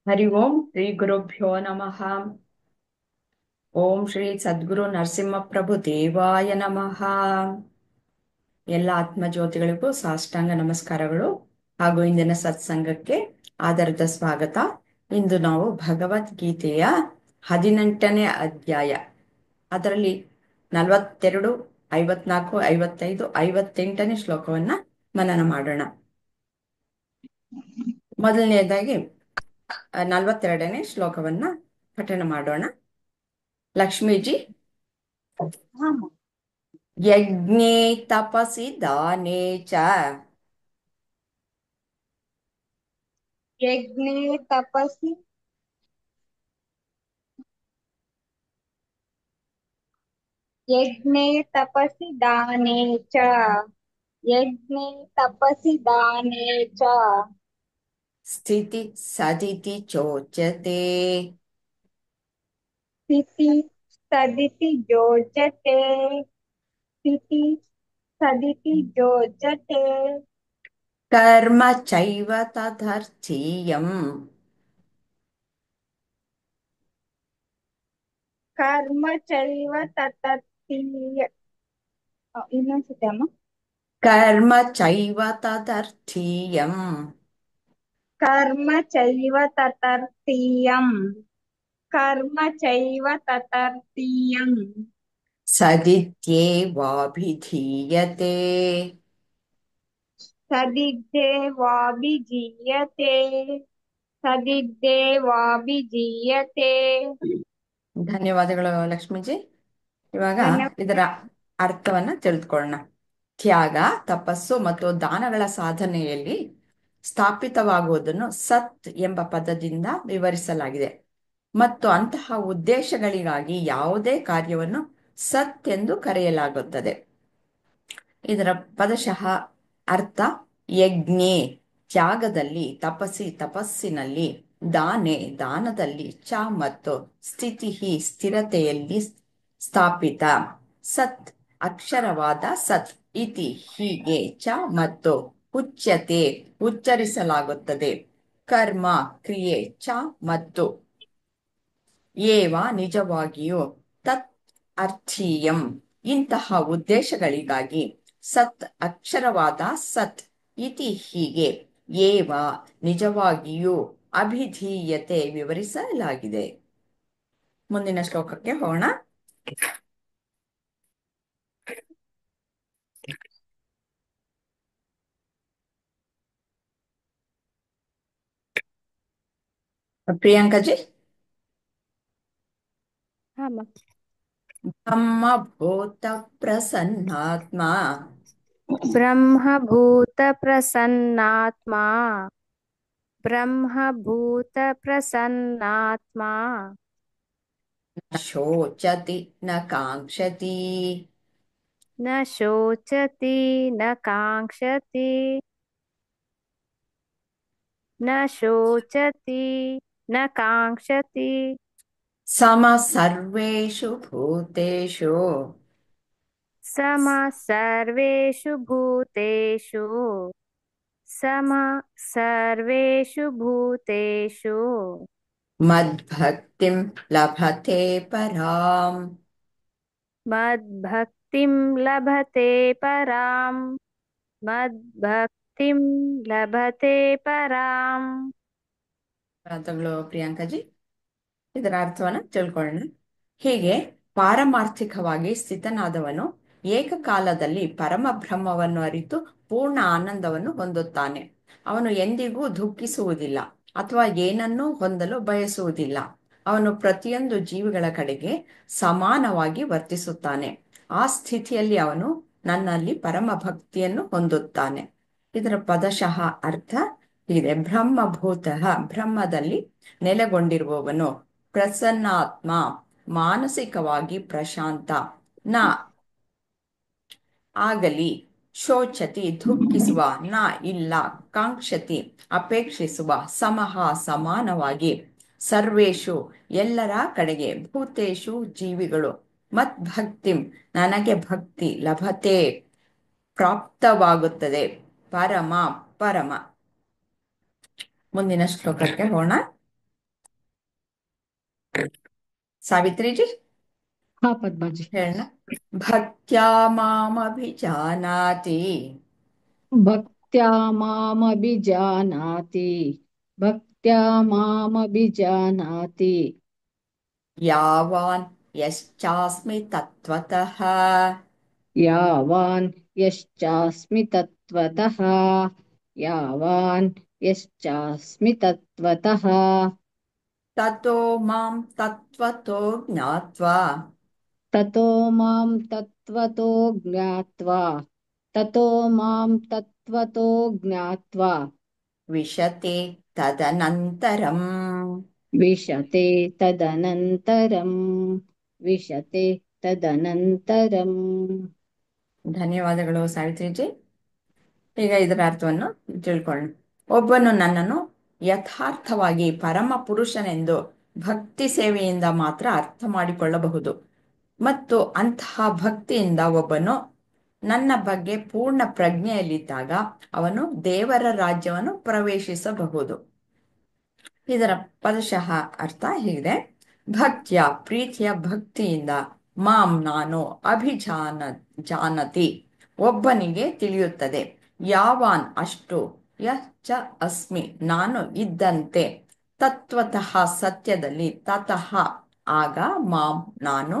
ಹರಿ ಓಂ ಶ್ರೀ ಗುರುಭ್ಯೋ ನಮಃ. ಓಂ ಶ್ರೀ ಸದ್ಗುರು ನರಸಿಂಹಪ್ರಭು ದೇವಾಯ ನಮಃ. ಎಲ್ಲ ಆತ್ಮಜ್ಯೋತಿಗಳಿಗೂ ಸಾಷ್ಟಾಂಗ ನಮಸ್ಕಾರಗಳು ಹಾಗೂ ಇಂದಿನ ಸತ್ಸಂಗಕ್ಕೆ ಆಧಾರದ ಸ್ವಾಗತ. ಇಂದು ನಾವು ಭಗವದ್ಗೀತೆಯ 18ನೇ ಅಧ್ಯಾಯ, ಅದರಲ್ಲಿ 42, 54, 55, 58ನೇ ಶ್ಲೋಕವನ್ನ ಮನನ ಮಾಡೋಣ. ಮೊದಲನೆಯದಾಗಿ 42ನೇ ಶ್ಲೋಕವನ್ನ ಪಠಣ ಮಾಡೋಣ. ಲಕ್ಷ್ಮೀಜಿ. ಯಜ್ಞೇ ತಪಸಿ ದಾನೇ ಚ ಯಜ್ಞೇ ತಪಸಿ ಯಜ್ಞೇ ತಪಸಿ ದಾನೇ ಚ ಯಜ್ಞೇ ತಪಸಿ ದಾನೇ ಚ ಸ್ಥಿತಿ ಸದಿತಿ ಚೋಚ್ಯತೆ ಸ್ಥಿತಿ ಸದಿತಿ ಯೋಜ್ಯತೆ ಸ್ಥಿತಿ ಸದಿತಿ ಯೋಜ್ಯತೆ ಕರ್ಮ ಚೈವ ತದರ್ಥೀಯಂ ಕರ್ಮ ಚೈವ ತತರ್ಥೀಯ. ಇನ್ನೊಂದ್ಸತಿ ಅಮ್ಮ. ಕರ್ಮ ಚೈವ ತದರ್ಥೀಯಂ ಕರ್ಮ ಚೈವ ತತರ್ಥೀಯಂ ಕರ್ಮ ಚೈವ ತತರ್ಥೀಯಂ ಸದಿತ್ಯೇವಾಭಿಧೀಯತೆ ಸದಿದ್ದೇವಾಭಿಜೀಯತೆ ಸದಿದ್ದೇವಾಭಿಜೀಯತೆ. ಧನ್ಯವಾದಗಳು ಲಕ್ಷ್ಮೀಜಿ. ಇವಾಗ ಧನ್ಯವಾದ. ಇದರ ಅರ್ಥವನ್ನ ತಿಳಿದುಕೊಳ್ಳೋಣ. ತ್ಯಾಗ, ತಪಸ್ಸು ಮತ್ತು ದಾನಗಳ ಸಾಧನೆಯಲ್ಲಿ ಸ್ಥಾಪಿತವಾಗುವುದನ್ನು ಸತ್ ಎಂಬ ಪದದಿಂದ ವಿವರಿಸಲಾಗಿದೆ ಮತ್ತು ಅಂತಹ ಉದ್ದೇಶಗಳಿಗಾಗಿ ಯಾವುದೇ ಕಾರ್ಯವನ್ನು ಸತ್ ಎಂದು ಕರೆಯಲಾಗುತ್ತದೆ. ಇದರ ಪದಶಃ ಅರ್ಥ: ಯಜ್ಞೆ ತ್ಯಾಗದಲ್ಲಿ, ತಪಸ್ಸಿ ತಪಸ್ಸಿನಲ್ಲಿ, ದಾನೆ ದಾನದಲ್ಲಿ, ಚ ಮತ್ತು ಸ್ಥಿತಿ ಸ್ಥಿರತೆಯಲ್ಲಿ, ಸ್ಥಾಪಿತ, ಸತ್ ಅಕ್ಷರವಾದ ಸತ್, ಇತಿ ಹೀಗೆ, ಚ ಮತ್ತು ಉಚ್ಯತೆ ಉಚ್ಚರಿಸಲಾಗುತ್ತದೆ, ಕರ್ಮ ಕ್ರಿಯೆ, ಚ ಮತ್ತು ಏವ ನಿಜವಾಗಿಯೂ, ತತ್ ಅರ್ಥೀಯಂ ಇಂತಹ ಉದ್ದೇಶಗಳಿಗಾಗಿ, ಸತ್ ಅಕ್ಷರವಾದ ಸತ್, ಇತಿ ಹೀಗೆ, ಏವ ನಿಜವಾಗಿಯೂ, ಅಭಿಧೀಯತೆ ವಿವರಿಸಲಾಗಿದೆ. ಮುಂದಿನ ಶ್ಲೋಕಕ್ಕೆ ಹೋಗೋಣ. ಪ್ರಿಯಾಂಕಾಜಿ. ಬ್ರಹ್ಮಭೂತ ಪ್ರಸನ್ನಾತ್ಮ ब्रह्मभूतप्रसन्नात्मा ब्रह्मभूतप्रसन्नात्मा ನ ಶೋಚತಿ ನ ಕಾಂಕ್ಷತಿ न शोचति न काङ्क्षति न शोचति न काङ्क्षति ಸಮ ಸರ್ವೇಷು ಭೂತೇಷು समः सर्वेषु भूतेषु समः सर्वेषु भूतेषु ಮದ್ಭಕ್ತಿಂ ಲಭತೆ ಪರಾಂ मद्भक्तिं लभते पराम् मद्भक्तिं लभते पराम्. ಧನ್ಯವಾದಗಳು ಪ್ರಿಯಾಂಕಾಜಿ. ಇದರ ಅರ್ಥವನ್ನ ತಿಳ್ಕೊಳ್ಳೋಣ. ಹೀಗೆ ಪಾರಮಾರ್ಥಿಕವಾಗಿ ಸ್ಥಿತನಾದವನು ಏಕಕಾಲದಲ್ಲಿ ಪರಮಬ್ರಹ್ಮವನ್ನು ಅರಿತು ಪೂರ್ಣ ಆನಂದವನ್ನು ಹೊಂದುತ್ತಾನೆ. ಅವನು ಎಂದಿಗೂ ದುಃಖಿಸುವುದಿಲ್ಲ ಅಥವಾ ಏನನ್ನೂ ಹೊಂದಲು ಬಯಸುವುದಿಲ್ಲ. ಅವನು ಪ್ರತಿಯೊಂದು ಜೀವಿಗಳ ಕಡೆಗೆ ಸಮಾನವಾಗಿ ವರ್ತಿಸುತ್ತಾನೆ. ಆ ಸ್ಥಿತಿಯಲ್ಲಿ ಅವನು ನನ್ನಲ್ಲಿ ಪರಮ ಭಕ್ತಿಯನ್ನು ಹೊಂದುತ್ತಾನೆ. ಇದರ ಪದಶಃ ಅರ್ಥ ಇದೆ: ಬ್ರಹ್ಮಭೂತಃ ಬ್ರಹ್ಮದಲ್ಲಿ ನೆಲೆಗೊಂಡಿರುವವನು, ಪ್ರಸನ್ನಾತ್ಮ ಮಾನಸಿಕವಾಗಿ ಪ್ರಶಾಂತ, ನ ಆಗಲಿ, ಶೋಚತಿ ದುಃಖಿಸುವ, ನ ಇಲ್ಲ, ಕಾಂಕ್ಷತಿ ಅಪೇಕ್ಷಿಸುವ, ಸಮಹ ಸಮಾನವಾಗಿ, ಸರ್ವೇಷು ಎಲ್ಲರ ಕಡೆಗೆ, ಭೂತೇಷು ಜೀವಿಗಳು, ಮದ್ಭಕ್ತಿಂ ನನಗೆ ಭಕ್ತಿ, ಲಭತೆ ಪ್ರಾಪ್ತವಾಗುತ್ತದೆ, ಪರಮ ಪರಮ. ಮುಂದಿನ ಶ್ಲೋಕಕ್ಕೆ ಹೋಗೋಣ. ಸಾವಿತ್ರಿಜಿ ಹಾ ಪದ್ಮಾಜಿ. ಹೇಳೋಣ. ಭಕ್ತ್ಯಾ ಮಾಮಭಿಜಾನಾತಿ ಭಕ್ತ್ಯಾ ಮಾಮಭಿಜಾನಾತಿ ಭಕ್ತ್ಯಾ ಮಾಮಭಿಜಾನಾತಿ ಯಾವಾನ್ ಯಶ್ಚಾಸ್ಮಿ ತತ್ವತಃ ಯಾವಾನ್ ಯಶ್ಚಾಸ್ಮಿ ತತ್ವತಃ ಯಾವಾನ್ ಯಶ್ಚಾಸ್ಮಿ ತತ್ವತಃ ತತೋ ಮಾಂ ತತ್ವತೋ ಜ್ಞಾತ್ವಾ ತತೋ ಮಾಂ ತತ್ವತೋ ಜ್ಞಾತ್ವಾ ತತೋ ಮಾಂ ತತ್ವತೋ ಜ್ಞಾತ್ವಾ ವಿಶತೆ ತದನಂತರಂ ವಿಶತೆ ತದನಂತರಂ ವಿಶತೆ ತದನಂತರಂ. ಧನ್ಯವಾದಗಳು ಸಾವಿತ್ರಿಜಿ. ಈಗ ಇದರ ಅರ್ಥವನ್ನು ತಿಳ್ಕೊಳ್ಳೋಣ. ಒಬ್ಬನು ನನ್ನನ್ನು ಯಥಾರ್ಥವಾಗಿ ಪರಮ ಪುರುಷನೆಂದು ಭಕ್ತಿ ಸೇವೆಯಿಂದ ಮಾತ್ರ ಅರ್ಥ ಮಾಡಿಕೊಳ್ಳಬಹುದು ಮತ್ತು ಅಂತಹ ಭಕ್ತಿಯಿಂದ ಒಬ್ಬನು ನನ್ನ ಬಗ್ಗೆ ಪೂರ್ಣ ಪ್ರಜ್ಞೆಯಲ್ಲಿದ್ದಾಗ ಅವನು ದೇವರ ರಾಜ್ಯವನ್ನು ಪ್ರವೇಶಿಸಬಹುದು. ಇದರ ಪದಶಃ ಅರ್ಥ ಹೀಗಿದೆ. ಭಕ್ತಿಯ ಪ್ರೀತಿಯ ಭಕ್ತಿಯಿಂದ ಮಾಂ ನಾನು ಜಾನತಿ ಒಬ್ಬನಿಗೆ ತಿಳಿಯುತ್ತದೆ. ಯಾವಾನ್ ಅಷ್ಟು ಚ ಅಸ್ಮಿ ನಾನು ಇದ್ದಂತೆ ತತ್ವತಃ ಸತ್ಯದಲ್ಲಿ ತತಃ ಆಗ ಮಾಂ ನಾನು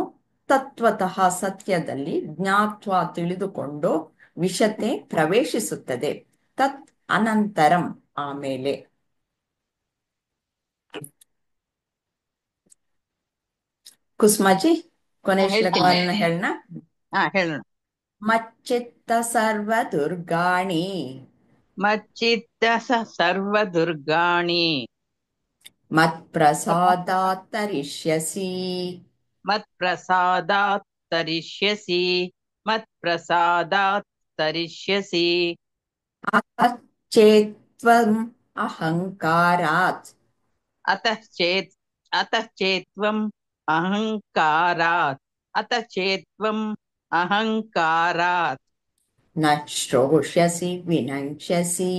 ತತ್ವತಃ ಸತ್ಯದಲ್ಲಿ ಜ್ಞಾತ್ವ ತಿಳಿದುಕೊಂಡು ವಿಶತೆ ಪ್ರವೇಶಿಸುತ್ತದೆ. ತತ್ ಅನಂತರಂ ಆಮೇಲೆ. ಕುಸುಮಾಜಿ ಕೊನೆ ಶ್ಲೋಕವನ್ನು ಹೇಳೋಣ. ಹೇಳೋಣ. ಮಚ್ಚಿತ್ತ ಸರ್ವ ದುರ್ಗಾಣಿ ಮಚ್ಚಿತ್ತ ಸರ್ವ ದುರ್ಗಾಣಿ ಮತ್ಪ್ರಸಾದಾತ್ ತರಿಷ್ಯಸಿ ಮತ್ಪ್ರಸಾದಾತ್ ತರಿಷ್ಯಸಿ ಮತ್ಪ್ರಸಾದಾತ್ ತರಿಷ್ಯಸಿ ಚೇತ್ವಂ ಅಹಂಕಾರಾತ್ ಅತಃ ಚೇತ್ವಂ ಅಹಂಕಾರಾತ್ ಅತಃ ಚೇತ್ವಂ ಅಹಂಕಾರಾತ್ ನ ಶ್ರೋಷ್ಯಸಿ ವಿನಂಕ್ಷ್ಯಸಿ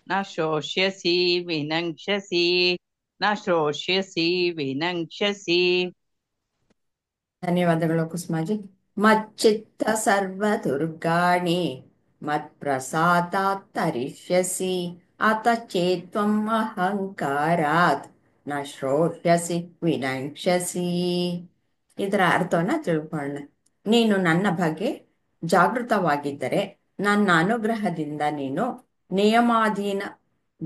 ನ ಶೋಷ್ಯಸಿ ವಿನಂಕ್ಷ್ಯಸಿ ನ ಶೋಷ್ಯಸಿ ವಿನಂಕ್ಷ್ಯಸಿ. ಧನ್ಯವಾದಗಳು ಕುಸುಮಾಜಿ. ಮಚ್ಚಿತ್ತ ಸರ್ವ ದುರ್ಗಾಣಿ ಮತ್ಪ್ರಸಾದಾತ್ ತರಿಷ್ಯಸಿ ಅತ ಚೇತ್ವಂ ಅಹಂಕಾರಾತ್ ನ ಶ್ರೋಷ್ಯಸಿ ವಿನಂಕ್ಷ್ಯಸಿ. ಇದರ ಅರ್ಥವನ್ನ ತಿಳ್ಕೊಳ್ಳೋಣ. ನೀನು ನನ್ನ ಬಗ್ಗೆ ಜಾಗೃತವಾಗಿದ್ದರೆ ನನ್ನ ಅನುಗ್ರಹದಿಂದ ನೀನು ನಿಯಮಾಧೀನ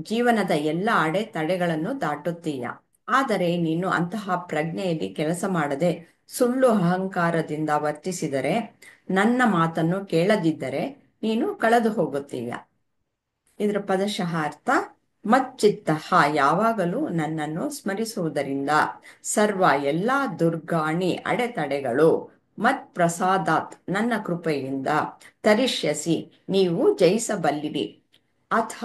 ಜೀವನದ ಎಲ್ಲ ಅಡೆತಡೆಗಳನ್ನು ದಾಟುತ್ತೀಯ. ಆದರೆ ನೀನು ಅಂತಹ ಪ್ರಜ್ಞೆಯಲ್ಲಿ ಕೆಲಸ ಮಾಡದೆ ಸುಳ್ಳು ಅಹಂಕಾರದಿಂದ ವರ್ತಿಸಿದರೆ, ನನ್ನ ಮಾತನ್ನು ಕೇಳದಿದ್ದರೆ ನೀನು ಕಳೆದು ಹೋಗುತ್ತೀಯ. ಇದರ ಪದಶಃ ಅರ್ಥ ಮಚ್ಚಿತ್ತ ಯಾವಾಗಲೂ ನನ್ನನ್ನು ಸ್ಮರಿಸುವುದರಿಂದ ಸರ್ವ ಎಲ್ಲಾ ದುರ್ಗಾಣಿ ಅಡೆತಡೆಗಳು ಮತ್ ಪ್ರಸಾದಾತ್ ನನ್ನ ಕೃಪೆಯಿಂದ ತರಿಷ್ಯಸಿ ನೀವು ಜಯಿಸಬಲ್ಲಿರಿ. ಅಥ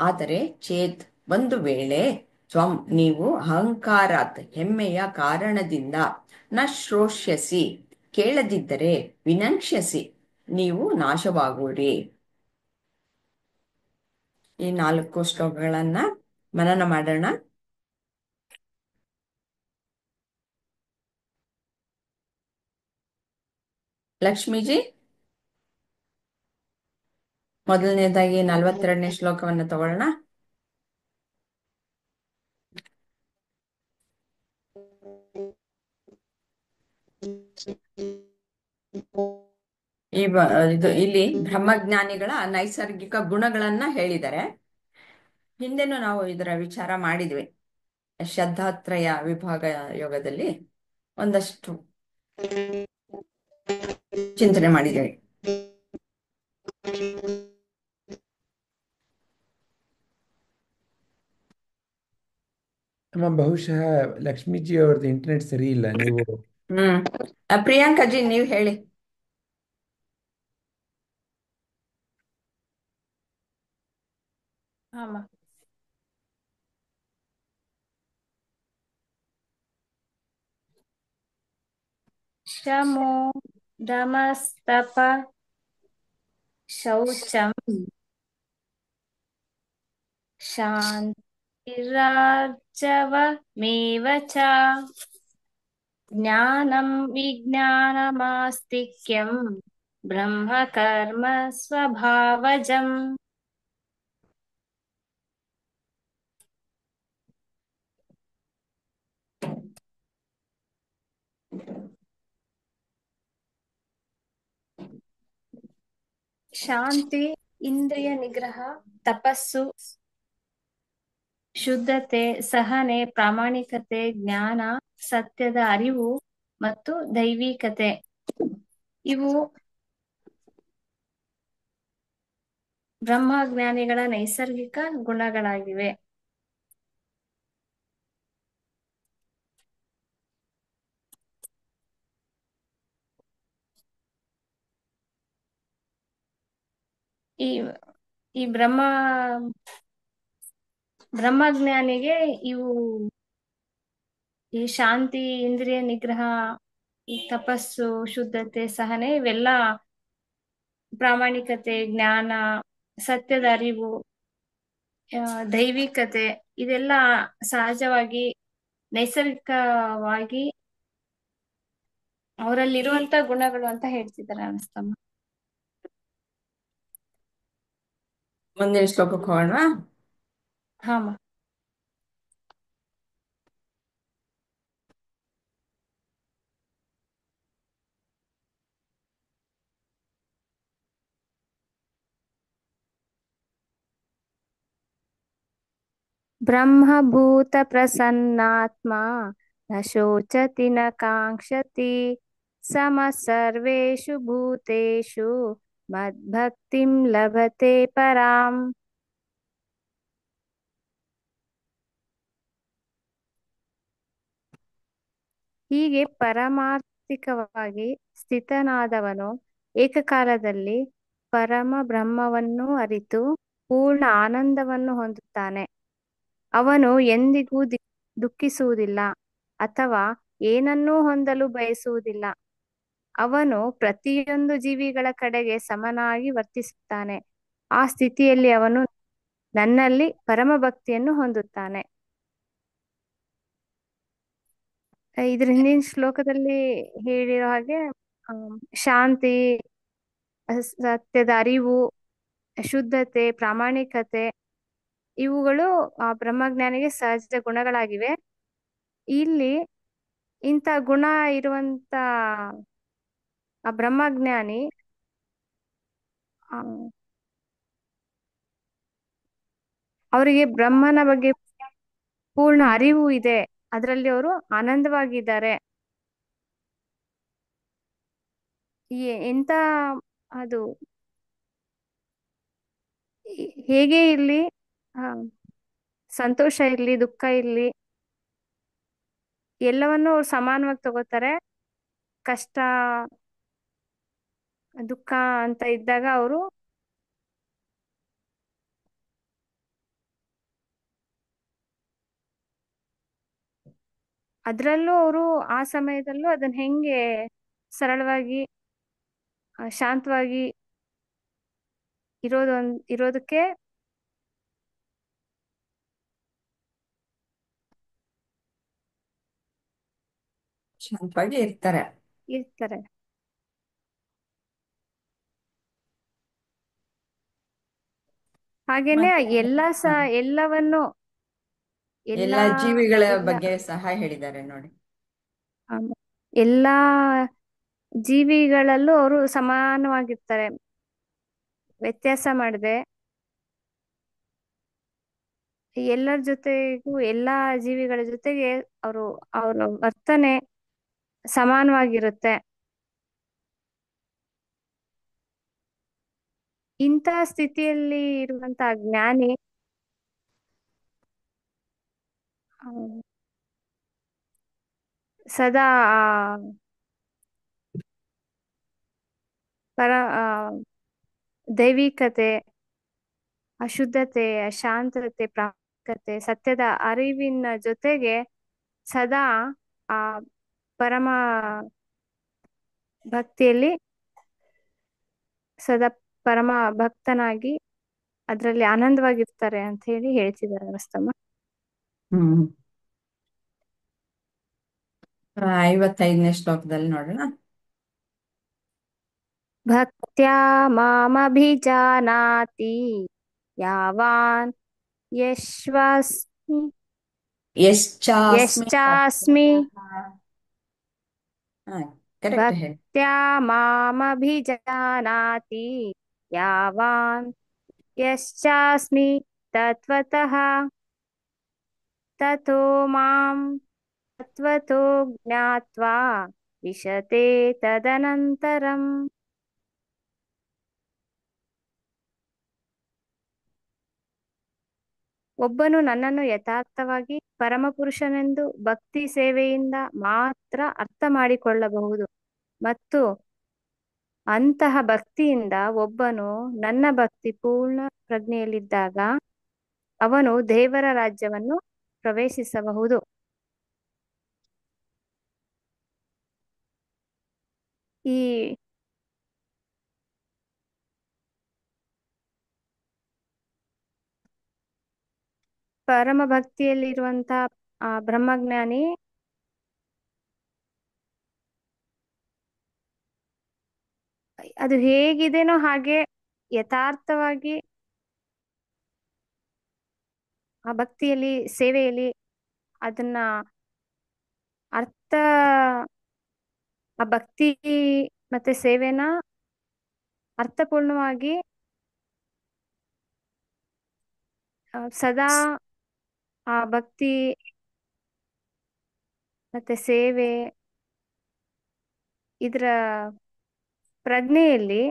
ಆದರೆ ಚೇತ್ ಒಂದು ವೇಳೆ ತ್ವಂ ನೀವು ಅಹಂಕಾರಾತ್ ಹೆಮ್ಮೆಯ ಕಾರಣದಿಂದ ನ ಶ್ರೋಷ್ಯಸಿ ಕೇಳದಿದ್ದರೆ ವಿನಂಕ್ಷ್ಯಸಿ ನೀವು ನಾಶವಾಗುವಿರಿ. ಈ 4 ಶ್ಲೋಕಗಳನ್ನ ಮನನ ಮಾಡೋಣ. ಲಕ್ಷ್ಮೀಜಿ ಮೊದಲನೇದಾಗಿ 42ನೇ ಶ್ಲೋಕವನ್ನು ತಗೊಳ್ಳೋಣ. ಇಲ್ಲಿ ಬ್ರಹ್ಮಜ್ಞಾನಿಗಳ ನೈಸರ್ಗಿಕ ಗುಣಗಳನ್ನ ಹೇಳಿದ್ದಾರೆ. ಹಿಂದೆನೂ ನಾವು ಇದರ ವಿಚಾರ ಮಾಡಿದ್ವಿ. ಶ್ರದ್ಧಾತ್ರಯ ವಿಭಾಗ ಯೋಗದಲ್ಲಿ ಒಂದಷ್ಟು ಚಿಂತನೆ ಮಾಡಿದ್ದೇವೆ. ಬಹುಶಃ ಲಕ್ಷ್ಮೀಜಿ ಅವ್ರದ್ದು ಇಂಟರ್ನೆಟ್ ಸರಿ ಇಲ್ಲ. ನೀವು ಪ್ರಿಯಾಂಕಾಜಿ ನೀವು ಹೇಳಿ. ಶಮೋ ದಮಸ್ತಪ ಶೌಚಂ ಶಾಂತಿರಾರ್ಜವಮೇವ ಚ ಜ್ಞಾನಂ ವಿಜ್ಞಾನಮಾಸ್ತಿಕ್ಯಂ ಬ್ರಹ್ಮ ಕರ್ಮ ಸ್ವಭಾವಜಂ. ಶಾಂತಿ, ಇಂದ್ರಿಯ ನಿಗ್ರಹ, ತಪಸ್ಸು, ಶುದ್ಧತೆ, ಸಹನೆ, ಪ್ರಾಮಾಣಿಕತೆ, ಜ್ಞಾನ, ಸತ್ಯದ ಅರಿವು ಮತ್ತು ದೈವಿಕತೆ ಇವು ಬ್ರಹ್ಮಜ್ಞಾನಿಗಳ ನೈಸರ್ಗಿಕ ಗುಣಗಳಾಗಿವೆ. ಈ ಈ ಬ್ರಹ್ಮಜ್ಞಾನಿಗೆ ಇವು ಈ ಶಾಂತಿ, ಇಂದ್ರಿಯ ನಿಗ್ರಹ, ಈ ತಪಸ್ಸು, ಶುದ್ಧತೆ, ಸಹನೆ ಇವೆಲ್ಲ ಪ್ರಾಮಾಣಿಕತೆ, ಜ್ಞಾನ, ಸತ್ಯದ ಅರಿವು, ದೈವಿಕತೆ ಇದೆಲ್ಲ ಸಹಜವಾಗಿ ನೈಸರ್ಗಿಕವಾಗಿ ಅವರಲ್ಲಿರುವಂತ ಗುಣಗಳು ಅಂತ ಹೇಳ್ತಿದ್ದಾರೆ ಅನಿಸ್ತಮ್ಮ. ಮುಂದಿನ ಶ್ಲೋಕಕ್ಕೆ ಹೋಗೋಣ. ಹಾಮ. ಬ್ರಹ್ಮಭೂತ ಪ್ರಸನ್ನಾತ್ಮ ನ ಶೋಚತಿ ನ ಕಾಂಕ್ಷತಿ ಸಮ ಸರ್ವೇಷು ಭೂತೇಷು ಮದ್ಭಕ್ತಿಂ ಲಭತೆ ಪರಾಂ. ಹೀಗೆ ಪರಮಾರ್ಥಿಕವಾಗಿ ಸ್ಥಿತನಾದವನು ಏಕಕಾಲದಲ್ಲಿ ಪರಮ ಬ್ರಹ್ಮವನ್ನು ಅರಿತು ಪೂರ್ಣ ಆನಂದವನ್ನು ಹೊಂದುತ್ತಾನೆ. ಅವನು ಎಂದಿಗೂ ದುಃಖಿಸುವುದಿಲ್ಲ ಅಥವಾ ಏನನ್ನೂ ಹೊಂದಲು ಬಯಸುವುದಿಲ್ಲ. ಅವನು ಪ್ರತಿಯೊಂದು ಜೀವಿಗಳ ಕಡೆಗೆ ಸಮನಾಗಿ ವರ್ತಿಸುತ್ತಾನೆ. ಆ ಸ್ಥಿತಿಯಲ್ಲಿ ಅವನು ನನ್ನಲ್ಲಿ ಪರಮ ಭಕ್ತಿಯನ್ನು ಹೊಂದುತ್ತಾನೆ. ಇದ್ರ ಹಿಂದಿನ ಶ್ಲೋಕದಲ್ಲಿ ಹೇಳಿರೋ ಹಾಗೆ ಶಾಂತಿ, ಸತ್ಯದ ಅರಿವು, ಶುದ್ಧತೆ, ಪ್ರಾಮಾಣಿಕತೆ ಇವುಗಳು ಆ ಬ್ರಹ್ಮಜ್ಞಾನಿಗೆ ಸಹಜ ಗುಣಗಳಾಗಿವೆ. ಇಲ್ಲಿ ಇಂಥ ಗುಣ ಇರುವಂತ ಆ ಬ್ರಹ್ಮಜ್ಞಾನಿ ಅವರಿಗೆ ಬ್ರಹ್ಮನ ಬಗ್ಗೆ ಪೂರ್ಣ ಅರಿವು ಇದೆ. ಅದರಲ್ಲಿ ಅವರು ಆನಂದವಾಗಿದ್ದಾರೆ. ಎಂತ ಅದು ಹೇಗೆ ಇರ್ಲಿ, ಸಂತೋಷ ಇರ್ಲಿ, ದುಃಖ ಇರ್ಲಿ, ಎಲ್ಲವನ್ನೂ ಅವ್ರು ಸಮಾನವಾಗಿ ತಗೋತಾರೆ. ಕಷ್ಟ, ದುಃಖ ಅಂತ ಇದ್ದಾಗ ಅವರು ಅದರಲ್ಲೂ ಅವರು ಆ ಸಮಯದಲ್ಲೂ ಅದನ್ನ ಹೆಂಗೆ ಸರಳವಾಗಿ ಶಾಂತವಾಗಿ ಇರೋದಕ್ಕೆ ಶಾಂತವಾಗಿ ಇರ್ತಾರೆ. ಹಾಗೇನೆ ಮತ್ತೆ ಎಲ್ಲವನ್ನು ಎಲ್ಲ ಜೀವಿಗಳ ಬಗ್ಗೆ ಸಹ ಹೇಳಿದ್ದಾರೆ ನೋಡಿ. ಎಲ್ಲಾ ಜೀವಿಗಳಲ್ಲೂ ಅವರು ಸಮಾನವಾಗಿರ್ತಾರೆ, ವ್ಯತ್ಯಾಸ ಮಾಡದೆ ಎಲ್ಲರ ಜೊತೆಗೂ, ಎಲ್ಲಾ ಜೀವಿಗಳ ಜೊತೆಗೆ ಅವರ ವರ್ತನೆ ಸಮಾನವಾಗಿರುತ್ತೆ. ಇಂಥ ಸ್ಥಿತಿಯಲ್ಲಿ ಇರುವಂತ ಜ್ಞಾನಿ ಸದಾ ದೈವಿಕತೆ, ಅಶುದ್ಧತೆ, ಶಾಂತತೆ, ಪ್ರಾಮಾಣಿಕತೆ, ಸತ್ಯದ ಅರಿವಿನ ಜೊತೆಗೆ ಸದಾ ಆ ಪರಮ ಭಕ್ತಿಯಲ್ಲಿ ಸದಾ ಪರಮ ಭಕ್ತನಾಗಿ ಅದರಲ್ಲಿ ಆನಂದವಾಗಿರ್ತಾರೆ ಅಂತ ಹೇಳಿ ಹೇಳ್ತಿದ್ದಾರೆ ವಸ್ತಮ್ಮ. 55ನೇ ಶ್ಲೋಕದಲ್ಲಿ ನೋಡೋಣ. ಭಕ್ತ್ಯಾ ಮಾಮಭಿಜಾನಾತಿ ಯಾವಾನ್ ಯಶ್ವಾಸ್ಮಿ ಯಶ್ಚಾಸ್ಮಿ ಯಶ್ಚಾಸ್ಮಿ ಕರೆಕ್ಟ್ ಹೇಳಿ. ಭಕ್ತ್ಯಾ ಮಾಮಭಿಜಾನಾತಿ ಯಾವಾನ್ ಯಶ್ಚಾಸ್ಮಿ ತತ್ವತಃ ತಥೋ ಮಾಂ ತತ್ವತೋ ಜ್ಞಾತ್ವಾ ವಿಶತೆ ತದನಂತರಂ. ಒಬ್ಬನು ನನ್ನನ್ನು ಯಥಾರ್ಥವಾಗಿ ಪರಮಪುರುಷನೆಂದು ಭಕ್ತಿ ಸೇವೆಯಿಂದ ಮಾತ್ರ ಅರ್ಥ ಮಾಡಿಕೊಳ್ಳಬಹುದು, ಮತ್ತು ಅಂತಹ ಭಕ್ತಿಯಿಂದ ಒಬ್ಬನು ನನ್ನ ಭಕ್ತಿ ಪೂರ್ಣ ಪ್ರಜ್ಞೆಯಲ್ಲಿದ್ದಾಗ ಅವನು ದೇವರ ರಾಜ್ಯವನ್ನು ಪ್ರವೇಶಿಸಬಹುದು. ಈ ಪರಮ ಭಕ್ತಿಯಲ್ಲಿರುವಂತ ಬ್ರಹ್ಮಜ್ಞಾನಿ ಅದು ಹೇಗಿದೆನೋ ಹಾಗೆ ಯಥಾರ್ಥವಾಗಿ ಆ ಭಕ್ತಿಯಲ್ಲಿ ಸೇವೆಯಲ್ಲಿ ಅದನ್ನ ಅರ್ಥ ಆ ಭಕ್ತಿ ಮತ್ತೆ ಸೇವೆನ ಅರ್ಥಪೂರ್ಣವಾಗಿ ಸದಾ ಆ ಭಕ್ತಿ ಮತ್ತೆ ಸೇವೆ ಇದರ ಪ್ರಜ್ಞೆಯಲ್ಲಿ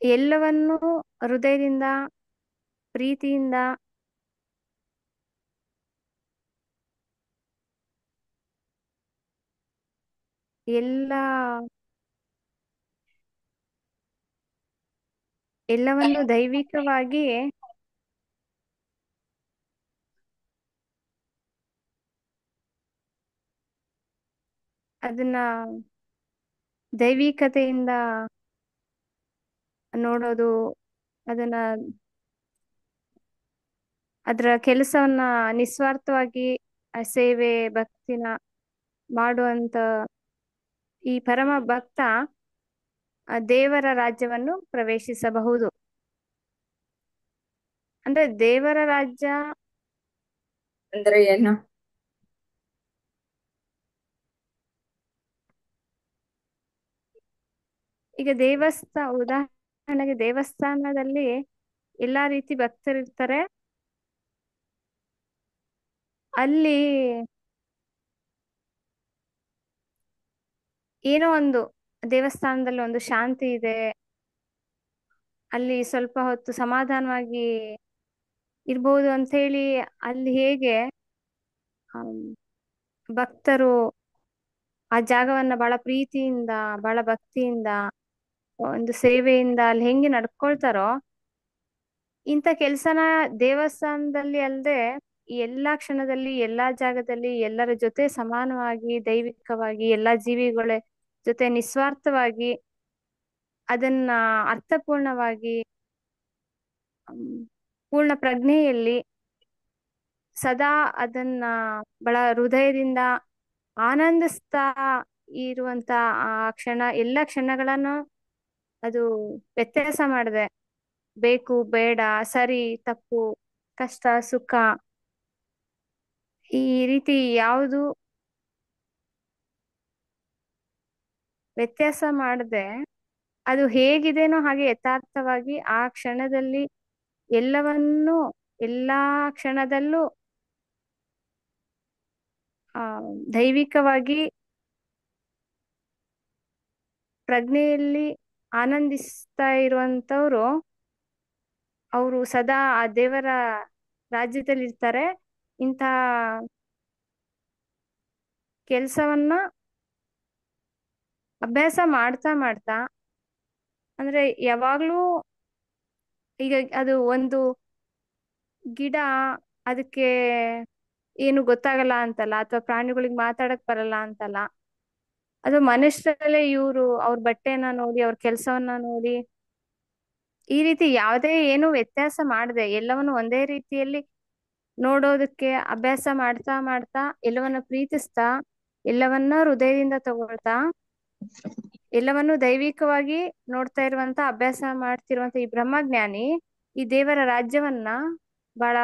ಎಲ್ಲವನ್ನೂ ಹೃದಯದಿಂದ ಪ್ರೀತಿಯಿಂದ ಎಲ್ಲವನ್ನು ದೈವಿಕವಾಗಿ ಅದನ್ನ ದೈವಿಕತೆಯಿಂದ ನೋಡೋದು, ಅದನ್ನ ಅದರ ಕೆಲಸವನ್ನ ನಿಸ್ವಾರ್ಥವಾಗಿ ಸೇವೆ ಭಕ್ತಿನ ಮಾಡುವಂತ ಈ ಪರಮ ಭಕ್ತ ದೇವರ ರಾಜ್ಯವನ್ನು ಪ್ರವೇಶಿಸಬಹುದು. ಅಂದ್ರೆ ದೇವರ ರಾಜ್ಯ ಅಂದ್ರೆ ಏನು? ಈಗ ಉದಾಹರಣೆಗೆ ದೇವಸ್ಥಾನದಲ್ಲಿ ಎಲ್ಲಾ ರೀತಿ ಭಕ್ತರಿರ್ತಾರೆ. ಅಲ್ಲಿ ಏನೋ ಒಂದು ದೇವಸ್ಥಾನದಲ್ಲಿ ಒಂದು ಶಾಂತಿ ಇದೆ, ಅಲ್ಲಿ ಸ್ವಲ್ಪ ಹೊತ್ತು ಸಮಾಧಾನವಾಗಿ ಇರ್ಬೋದು ಅಂತ ಹೇಳಿ ಅಲ್ಲಿ ಹೇಗೆ ಭಕ್ತರು ಆ ಜಾಗವನ್ನ ಬಹಳ ಪ್ರೀತಿಯಿಂದ ಬಹಳ ಭಕ್ತಿಯಿಂದ ಒಂದು ಸೇವೆಯಿಂದ ಅಲ್ಲಿ ಹೆಂಗೆ ನಡ್ಕೊಳ್ತಾರೋ, ಇಂಥ ಕೆಲ್ಸನ ದೇವಸ್ಥಾನದಲ್ಲಿ ಅಲ್ಲದೆ ಎಲ್ಲಾ ಕ್ಷಣದಲ್ಲಿ ಎಲ್ಲಾ ಜಾಗದಲ್ಲಿ ಎಲ್ಲರ ಜೊತೆ ಸಮಾನವಾಗಿ ದೈವಿಕವಾಗಿ ಎಲ್ಲಾ ಜೀವಿಗಳ ಜೊತೆ ನಿಸ್ವಾರ್ಥವಾಗಿ ಅದನ್ನ ಅರ್ಥಪೂರ್ಣವಾಗಿ ಪೂರ್ಣ ಪ್ರಜ್ಞೆಯಲ್ಲಿ ಸದಾ ಅದನ್ನ ಬಹಳ ಹೃದಯದಿಂದ ಆನಂದಿಸ್ತಾ ಇರುವಂತ ಆ ಎಲ್ಲ ಕ್ಷಣಗಳನ್ನು ಅದು ವ್ಯತ್ಯಾಸ ಮಾಡದೆ ಬೇಕು ಬೇಡ ಸರಿ ತಪ್ಪು ಕಷ್ಟ ಸುಖ ಈ ರೀತಿ ಯಾವುದು ವ್ಯತ್ಯಾಸ ಮಾಡದೆ ಅದು ಹೇಗಿದೆನೋ ಹಾಗೆ ಯಥಾರ್ಥವಾಗಿ ಆ ಕ್ಷಣದಲ್ಲಿ ಎಲ್ಲವನ್ನೂ ಎಲ್ಲಾ ಕ್ಷಣದಲ್ಲೂ ದೈವಿಕವಾಗಿ ಪ್ರಜ್ಞೆಯಲ್ಲಿ ಆನಂದಿಸ್ತಾ ಇರುವಂತವ್ರು ಅವರು ಸದಾ ಆ ದೇವರ ರಾಜ್ಯದಲ್ಲಿ ಇರ್ತಾರೆ. ಇಂಥ ಕೆಲಸವನ್ನ ಅಭ್ಯಾಸ ಮಾಡ್ತಾ ಮಾಡ್ತಾ ಅಂದ್ರೆ ಯಾವಾಗ್ಲೂ ಈಗ ಅದು ಒಂದು ಗಿಡ ಅದಕ್ಕೆ ಏನು ಗೊತ್ತಾಗಲ್ಲ ಅಂತಲ್ಲ, ಅಥವಾ ಪ್ರಾಣಿಗಳಿಗೆ ಮಾತಾಡಕ್ ಬರಲ್ಲ ಅಂತಲ್ಲ, ಅದು ಮನುಷ್ಯರಲ್ಲೇ ಇವರು ಅವ್ರ ಬಟ್ಟೆನ ನೋಡಿ ಅವ್ರ ಕೆಲಸವನ್ನ ನೋಡಿ ಈ ರೀತಿ ಯಾವುದೇ ಏನು ವ್ಯತ್ಯಾಸ ಮಾಡದೆ ಎಲ್ಲವನ್ನು ಒಂದೇ ರೀತಿಯಲ್ಲಿ ನೋಡೋದಕ್ಕೆ ಅಭ್ಯಾಸ ಮಾಡ್ತಾ ಮಾಡ್ತಾ ಎಲ್ಲವನ್ನ ಪ್ರೀತಿಸ್ತಾ ಎಲ್ಲವನ್ನ ಹೃದಯದಿಂದ ತಗೊಳ್ತಾ ಎಲ್ಲವನ್ನು ದೈವಿಕವಾಗಿ ನೋಡ್ತಾ ಇರುವಂತ ಅಭ್ಯಾಸ ಮಾಡ್ತಿರುವಂತ ಈ ಬ್ರಹ್ಮಜ್ಞಾನಿ ಈ ದೇವರ ರಾಜ್ಯವನ್ನ ಬಹಳ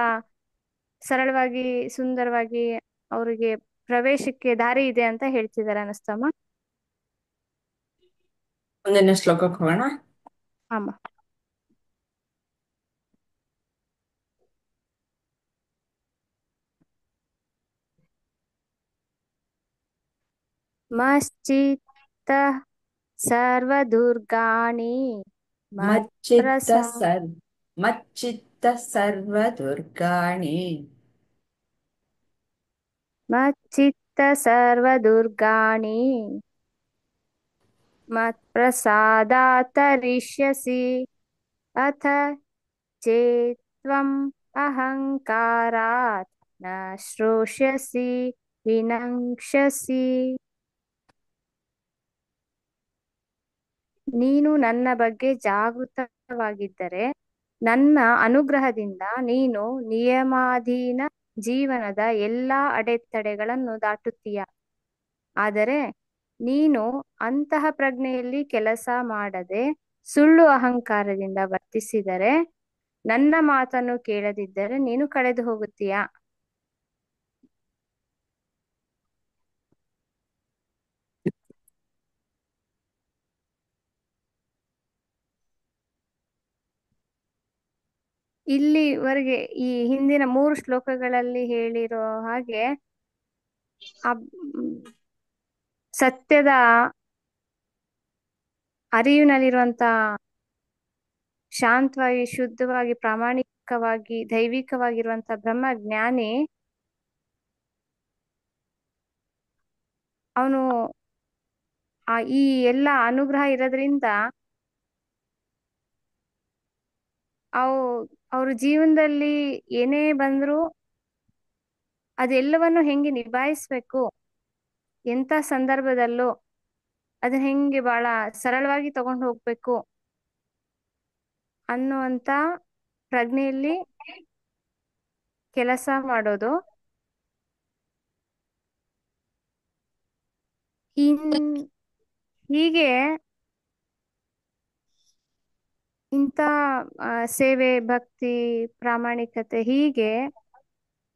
ಸರಳವಾಗಿ ಸುಂದರವಾಗಿ ಅವರಿಗೆ ಪ್ರವೇಶಕ್ಕೆ ದಾರಿ ಇದೆ ಅಂತ ಹೇಳ್ತಿದ್ದಾರೆ ಅನಸ್ತಮ್ಮ. ಮುಂದಿನ ಶ್ಲೋಕಕ್ಕೆ ಹೋಗೋಣ. ಅಮ್ಮ ಮಶ್ಚಿತ್ತ ಸರ್ವದುರ್ಗಾಣಿ ಮಚ್ಚಿತ್ತ ಮತ್ಪ್ರಸಾ ಸರ್ ಮಚ್ಚಿತ್ತ ಸರ್ವದುರ್ಗಾಣಿ ಮಚ್ಚಿತ್ತ ಸರ್ವದುರ್ಗಾಣಿ ಮತ್ಪ್ರಸಾದಾತ್ತರಿಷ್ಯಸಿ ಅಥ ಚೇತ್ವಂ ಅಹಂಕಾರಾತ್ ನ ಶ್ರೋಷ್ಯಸಿ ವಿನಂಕ್ಷಸಿ. ನೀನು ನನ್ನ ಬಗ್ಗೆ ಜಾಗೃತವಾಗಿದ್ದರೆ ನನ್ನ ಅನುಗ್ರಹದಿಂದ ನೀನು ನಿಯಮಾಧೀನ ಜೀವನದ ಎಲ್ಲಾ ಅಡೆತಡೆಗಳನ್ನು ದಾಟುತ್ತೀಯ. ಆದರೆ ನೀನು ಅಂತಹ ಪ್ರಜ್ಞೆಯಲ್ಲಿ ಕೆಲಸ ಮಾಡದೆ ಸುಳ್ಳು ಅಹಂಕಾರದಿಂದ ವರ್ತಿಸಿದರೆ ನನ್ನ ಮಾತನ್ನು ಕೇಳದಿದ್ದರೆ ನೀನು ಕಳೆದು ಹೋಗುತ್ತೀಯ. ಇಲ್ಲಿವರೆಗೆ ಈ ಹಿಂದಿನ 3 ಶ್ಲೋಕಗಳಲ್ಲಿ ಹೇಳಿರೋ ಹಾಗೆ ಸತ್ಯದ ಅರಿವಿನಲ್ಲಿರುವಂತ ಶಾಂತವಾಗಿ ಶುದ್ಧವಾಗಿ ಪ್ರಾಮಾಣಿಕವಾಗಿ ದೈವಿಕವಾಗಿರುವಂತ ಬ್ರಹ್ಮಜ್ಞಾನಿ ಅವನು ಈ ಎಲ್ಲ ಅನುಗ್ರಹ ಇರೋದ್ರಿಂದ ಅವ್ರ ಜೀವನದಲ್ಲಿ ಏನೇ ಬಂದ್ರು ಅದೆಲ್ಲವನ್ನು ಹೆಂಗೆ ನಿಭಾಯಿಸ್ಬೇಕು, ಎಂತ ಸಂದರ್ಭದಲ್ಲೂ ಅದನ್ನ ಹೆಂಗೆ ಬಹಳ ಸರಳವಾಗಿ ತಗೊಂಡು ಹೋಗ್ಬೇಕು ಅನ್ನುವಂತ ಪ್ರಜ್ಞೆಯಲ್ಲಿ ಕೆಲಸ ಮಾಡೋದು. ಹೀಗೆ ಇಂಥ ಸೇವೆ ಭಕ್ತಿ ಪ್ರಾಮಾಣಿಕತೆ ಹೀಗೆ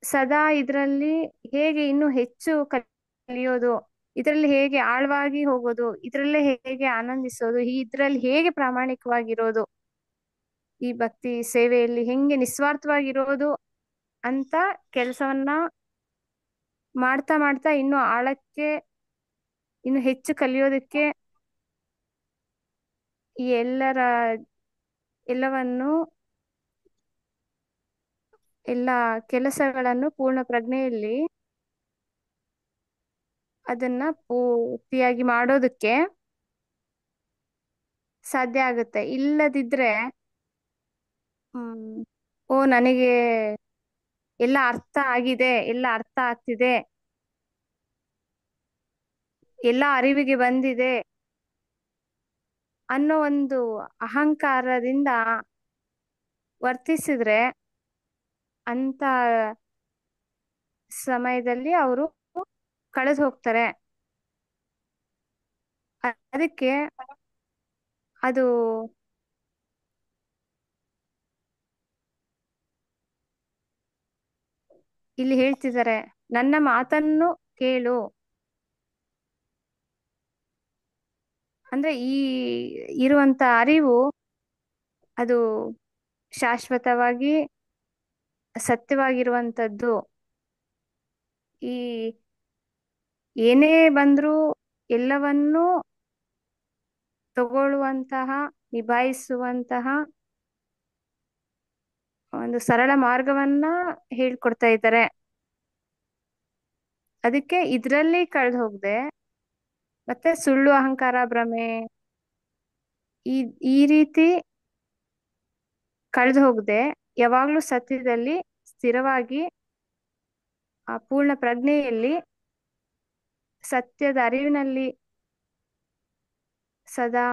ಸದಾ ಇದರಲ್ಲಿ ಹೇಗೆ ಇನ್ನೂ ಹೆಚ್ಚು ಕಲಿಯೋದು, ಇದರಲ್ಲಿ ಹೇಗೆ ಆಳವಾಗಿ ಹೋಗೋದು, ಇದರಲ್ಲೇ ಹೇಗೆ ಆನಂದಿಸೋದು, ಇದರಲ್ಲಿ ಹೇಗೆ ಪ್ರಾಮಾಣಿಕವಾಗಿರೋದು, ಈ ಭಕ್ತಿ ಸೇವೆಯಲ್ಲಿ ಹೆಂಗೆ ನಿಸ್ವಾರ್ಥವಾಗಿರೋದು ಅಂತ ಕೆಲಸವನ್ನ ಮಾಡ್ತಾ ಮಾಡ್ತಾ ಇನ್ನು ಆಳಕ್ಕೆ ಇನ್ನು ಹೆಚ್ಚು ಕಲಿಯೋದಕ್ಕೆ ಈ ಎಲ್ಲವನ್ನು ಎಲ್ಲ ಕೆಲಸಗಳನ್ನು ಪೂರ್ಣ ಪ್ರಜ್ಞೆಯಲ್ಲಿ ಅದನ್ನ ಪೂರ್ತಿಯಾಗಿ ಮಾಡೋದಕ್ಕೆ ಸಾಧ್ಯ ಆಗುತ್ತೆ. ಇಲ್ಲದಿದ್ರೆ ನನಗೆ ಎಲ್ಲ ಅರ್ಥ ಆಗಿದೆ, ಎಲ್ಲ ಅರ್ಥ ಆಗ್ತಿದೆ, ಎಲ್ಲ ಅರಿವಿಗೆ ಬಂದಿದೆ ಅನ್ನೋ ಒಂದು ಅಹಂಕಾರದಿಂದ ವರ್ತಿಸಿದ್ರೆ ಅಂತ ಸಮಯದಲ್ಲಿ ಅವರು ಕಳೆದು ಹೋಗ್ತಾರೆ. ಅದಕ್ಕೆ ಅದು ಇಲ್ಲಿ ಹೇಳ್ತಿದ್ದಾರೆ, ನನ್ನ ಮಾತನ್ನು ಕೇಳು ಅಂದ್ರೆ ಈ ಇರುವಂತ ಅರಿವು ಅದು ಶಾಶ್ವತವಾಗಿ ಸತ್ಯವಾಗಿರುವಂತದ್ದು. ಈ ಏನೇ ಬಂದ್ರೂ ಎಲ್ಲವನ್ನೂ ತಗೊಳ್ಳುವಂತಹ ನಿಭಾಯಿಸುವಂತಹ ಒಂದು ಸರಳ ಮಾರ್ಗವನ್ನ ಹೇಳ್ಕೊಡ್ತಾ ಇದ್ದಾರೆ. ಅದಕ್ಕೆ ಇದ್ರಲ್ಲಿ ಕಳೆದು ಹೋಗದೆ ಮತ್ತೆ ಸುಳ್ಳು ಅಹಂಕಾರ ಭ್ರಮೆ ಈ ರೀತಿ ಕಳೆದು ಹೋಗದೆ ಯಾವಾಗ್ಲೂ ಸತ್ಯದಲ್ಲಿ ಸ್ಥಿರವಾಗಿ ಆ ಪೂರ್ಣ ಪ್ರಜ್ಞೆಯಲ್ಲಿ ಸತ್ಯದ ಅರಿವಿನಲ್ಲಿ ಸದಾ